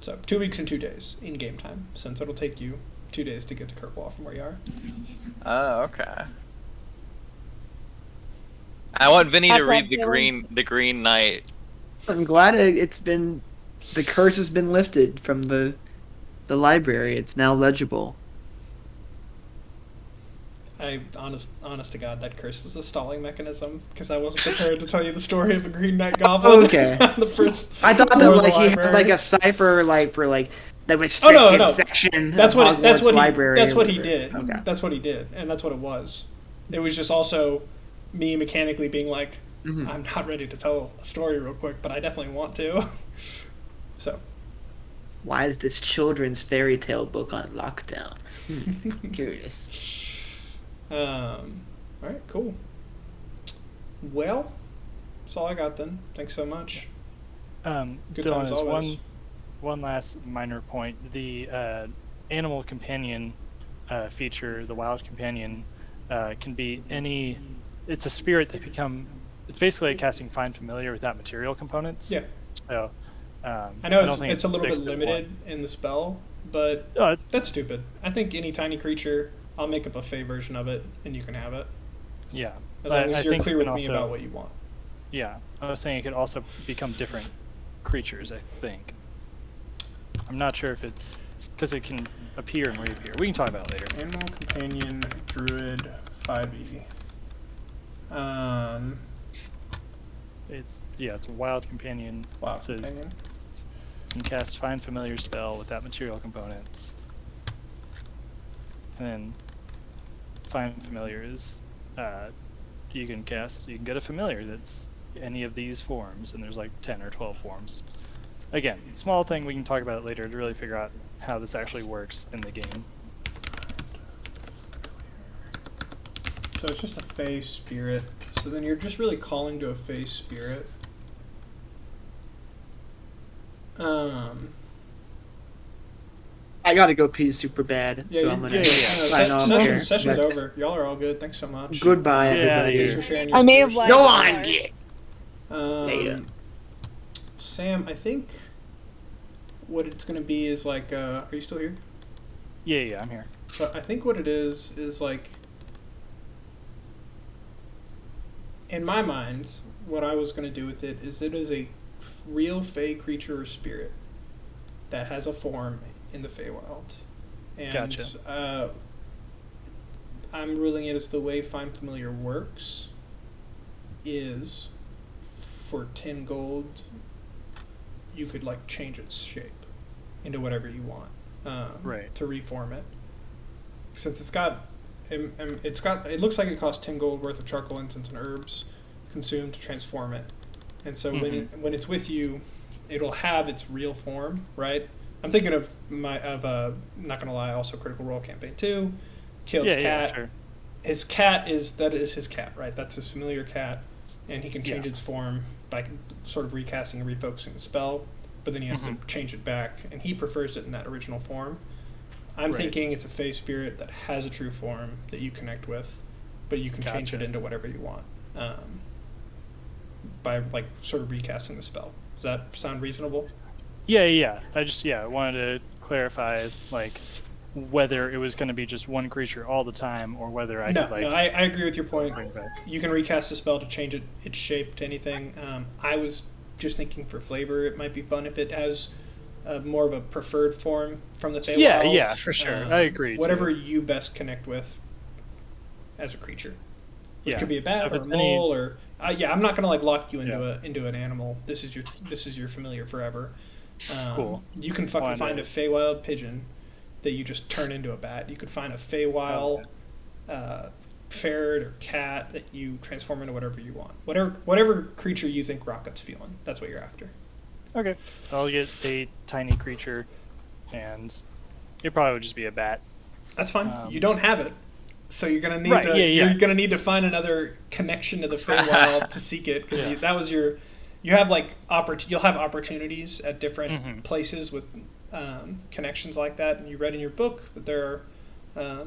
So 2 weeks and 2 days in game time, since it'll take you 2 days to get to Kirkwall from where you are. Oh, okay. I want Vinny to How's read that the feeling? Green Knight. I'm glad the curse has been lifted from the library. It's now legible. Honest to God, that curse was a stalling mechanism because I wasn't prepared to tell you the story of a Green Knight Goblin. Okay. The first I thought that floor of the like he had library. like a cipher like for like the Oh restricted no! section That's of what Hogwarts library. that's or what he whatever. did. Okay. That's what he did, and that's what it was. It was just also me mechanically being like, Mhm. I'm not ready to tell a story real quick, but I definitely want to. So Why is this children's fairy tale book on lockdown? Curious. All right, cool. Well, that's all I got then. Thanks so much. Good Dylan, times is always. one last minor point. The animal companion feature, the wild companion, can be any. It's a spirit that It's basically like casting Find Familiar without material components. Yeah. So. I know don't think it's a little bit fixed at limited in the spell, but one. that's stupid. I think any tiny creature, I'll make up a Fey version of it, and you can have it. Yeah. As But long I as you're think clear it with can me also- about what you want. Yeah, I was saying it could also become different creatures, I think. I'm not sure if it's because it can appear and reappear. We can talk about it later. Animal Companion Druid 5e. It's a wild companion. Wow, It says companion. can cast Find Familiar spell without material components. And then Find Familiar is you can get a familiar that's any of these forms, and there's like 10 or 12 forms. Again, small thing, we can talk about it later to really figure out how this actually works in the game. So it's just a Fey spirit. So then you're just really calling to a Fey spirit. I I gotta go pee super bad, Yeah, so I'm gonna No, sign off here. session's But over. Y'all are all good. Thanks so much. goodbye, Get outta everybody. Thanks here. for sharing your I may have your lied. Go story. on, get. Later. Sam, I think what it's gonna be is like, are you still here? Yeah, I'm here. So I think what it is like, in my mind, what I was gonna do with it is a real Fey creature or spirit that has a form in the Feywild, and Gotcha. I'm ruling it as the way Find Familiar works is for 10 gold you could like change its shape into whatever you want, Right. to reform it, since it looks like it costs 10 gold worth of charcoal, incense, and herbs consumed to transform it, and so when it's with you, it'll have its real form, right? I'm thinking of not gonna lie, also Critical Role Campaign 2, killed his cat. Sure. His cat is his cat, right? That's his familiar cat, and he can change its form by sort of recasting and refocusing the spell, but then he has to change it back, and he prefers it in that original form. I'm thinking it's a Fey spirit that has a true form that you connect with, but you can change it into whatever you want, by like sort of recasting the spell. Does that sound reasonable? Yeah. I just wanted to clarify like whether it was going to be just one creature all the time or whether I could like. No, I agree with your point. Right. You can recast the spell to change its shape to anything. I was just thinking for flavor, it might be fun if it has more of a preferred form from the Feywild. Yeah, for sure. I agree. Whatever you best connect with as a creature. Which could be a bat So or a mole or I'm not gonna like lock you into an animal. This is your familiar forever. Cool. You can fucking find a Feywild pigeon that you just turn into a bat. You could find a Feywild ferret or cat that you transform into whatever you want. Whatever creature you think Rocket's feeling. That's what you're after. Okay. I'll get a tiny creature, and it probably would just be a bat. That's fine. You don't have it, so you're gonna need you're gonna need to find another connection to the Feywild to seek it, because that was your. You have like you'll have opportunities at different places with connections like that, and you read in your book that there are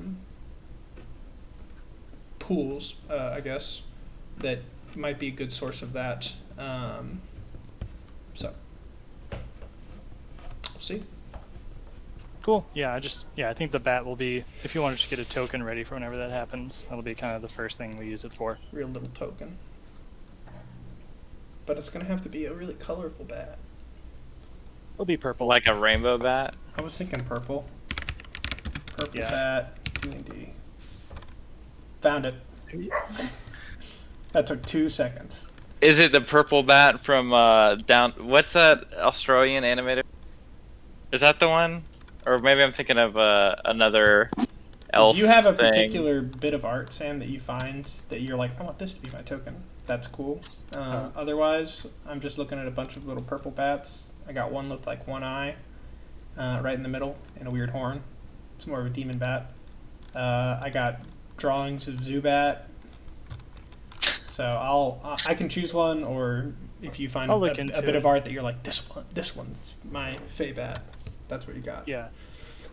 pools, I guess, that might be a good source of that. So, we'll see. Cool. Yeah, I think the bat will be, if you want to just get a token ready for whenever that happens, that'll be kind of the first thing we use it for. Real little token. But it's going to have to be a really colorful bat. It'll be purple. Like a rainbow bat? I was thinking purple. Purple bat, D&D. Found it. That took 2 seconds. Is it the purple bat from what's that Australian animated? Is that the one? Or maybe I'm thinking of another elf. If you have a thing. particular bit of art, Sam, that you find that you're like, I want this to be my token, that's cool. Otherwise, I'm just looking at a bunch of little purple bats. I got one with like one eye, right in the middle, and a weird horn. It's more of a demon bat. I got drawings of Zubat. So I can choose one, or if you find a bit of art that you're like, this one's my Fey bat. That's what you got. Yeah,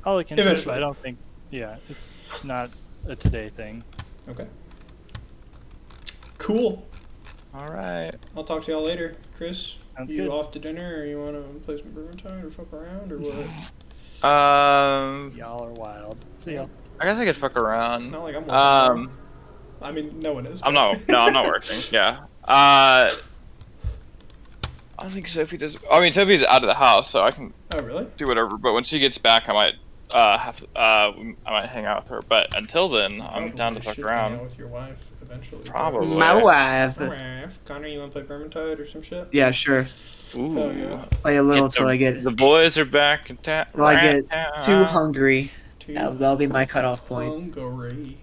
I'll look into it, but I don't think. Yeah, it's not a today thing. Okay. Cool. All right. I'll talk to y'all later, Chris. Sounds you good. off to dinner, or you want to play some Vermintide, or fuck around, or what? Y'all are wild. See y'all. I guess I could fuck around. It's not like I'm working. I mean, no one is. I'm not working. Yeah. I don't think Sophie does. I mean, Sophie's out of the house, so I can. Oh, really? Do whatever. But when she gets back, I might I might hang out with her. But until then, I'm down to fuck around. Hang out with your wife eventually. Probably. My wife. Connor, you want to play Vermintide or some shit? Yeah, sure. Ooh. Oh, yeah. Play a little till I get. The boys are back in town. Till I get too hungry. That'll be my cutoff point. Hungry.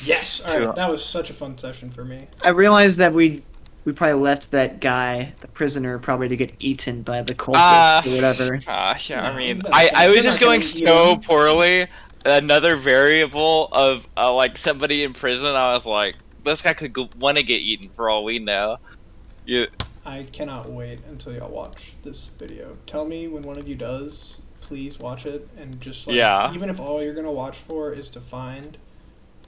Yes. All right. That was such a fun session for me. I realized that we probably left that guy, the prisoner, probably to get eaten by the cultists or whatever. Yeah. I mean, No, I was just going eat so him. poorly. Another variable of like somebody in prison. I was like, this guy could want to get eaten for all we know. I cannot wait until y'all watch this video. Tell me when one of you does. please watch it and just like Yeah. even if all you're gonna watch for is to find.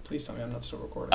Please tell me I'm not still recording.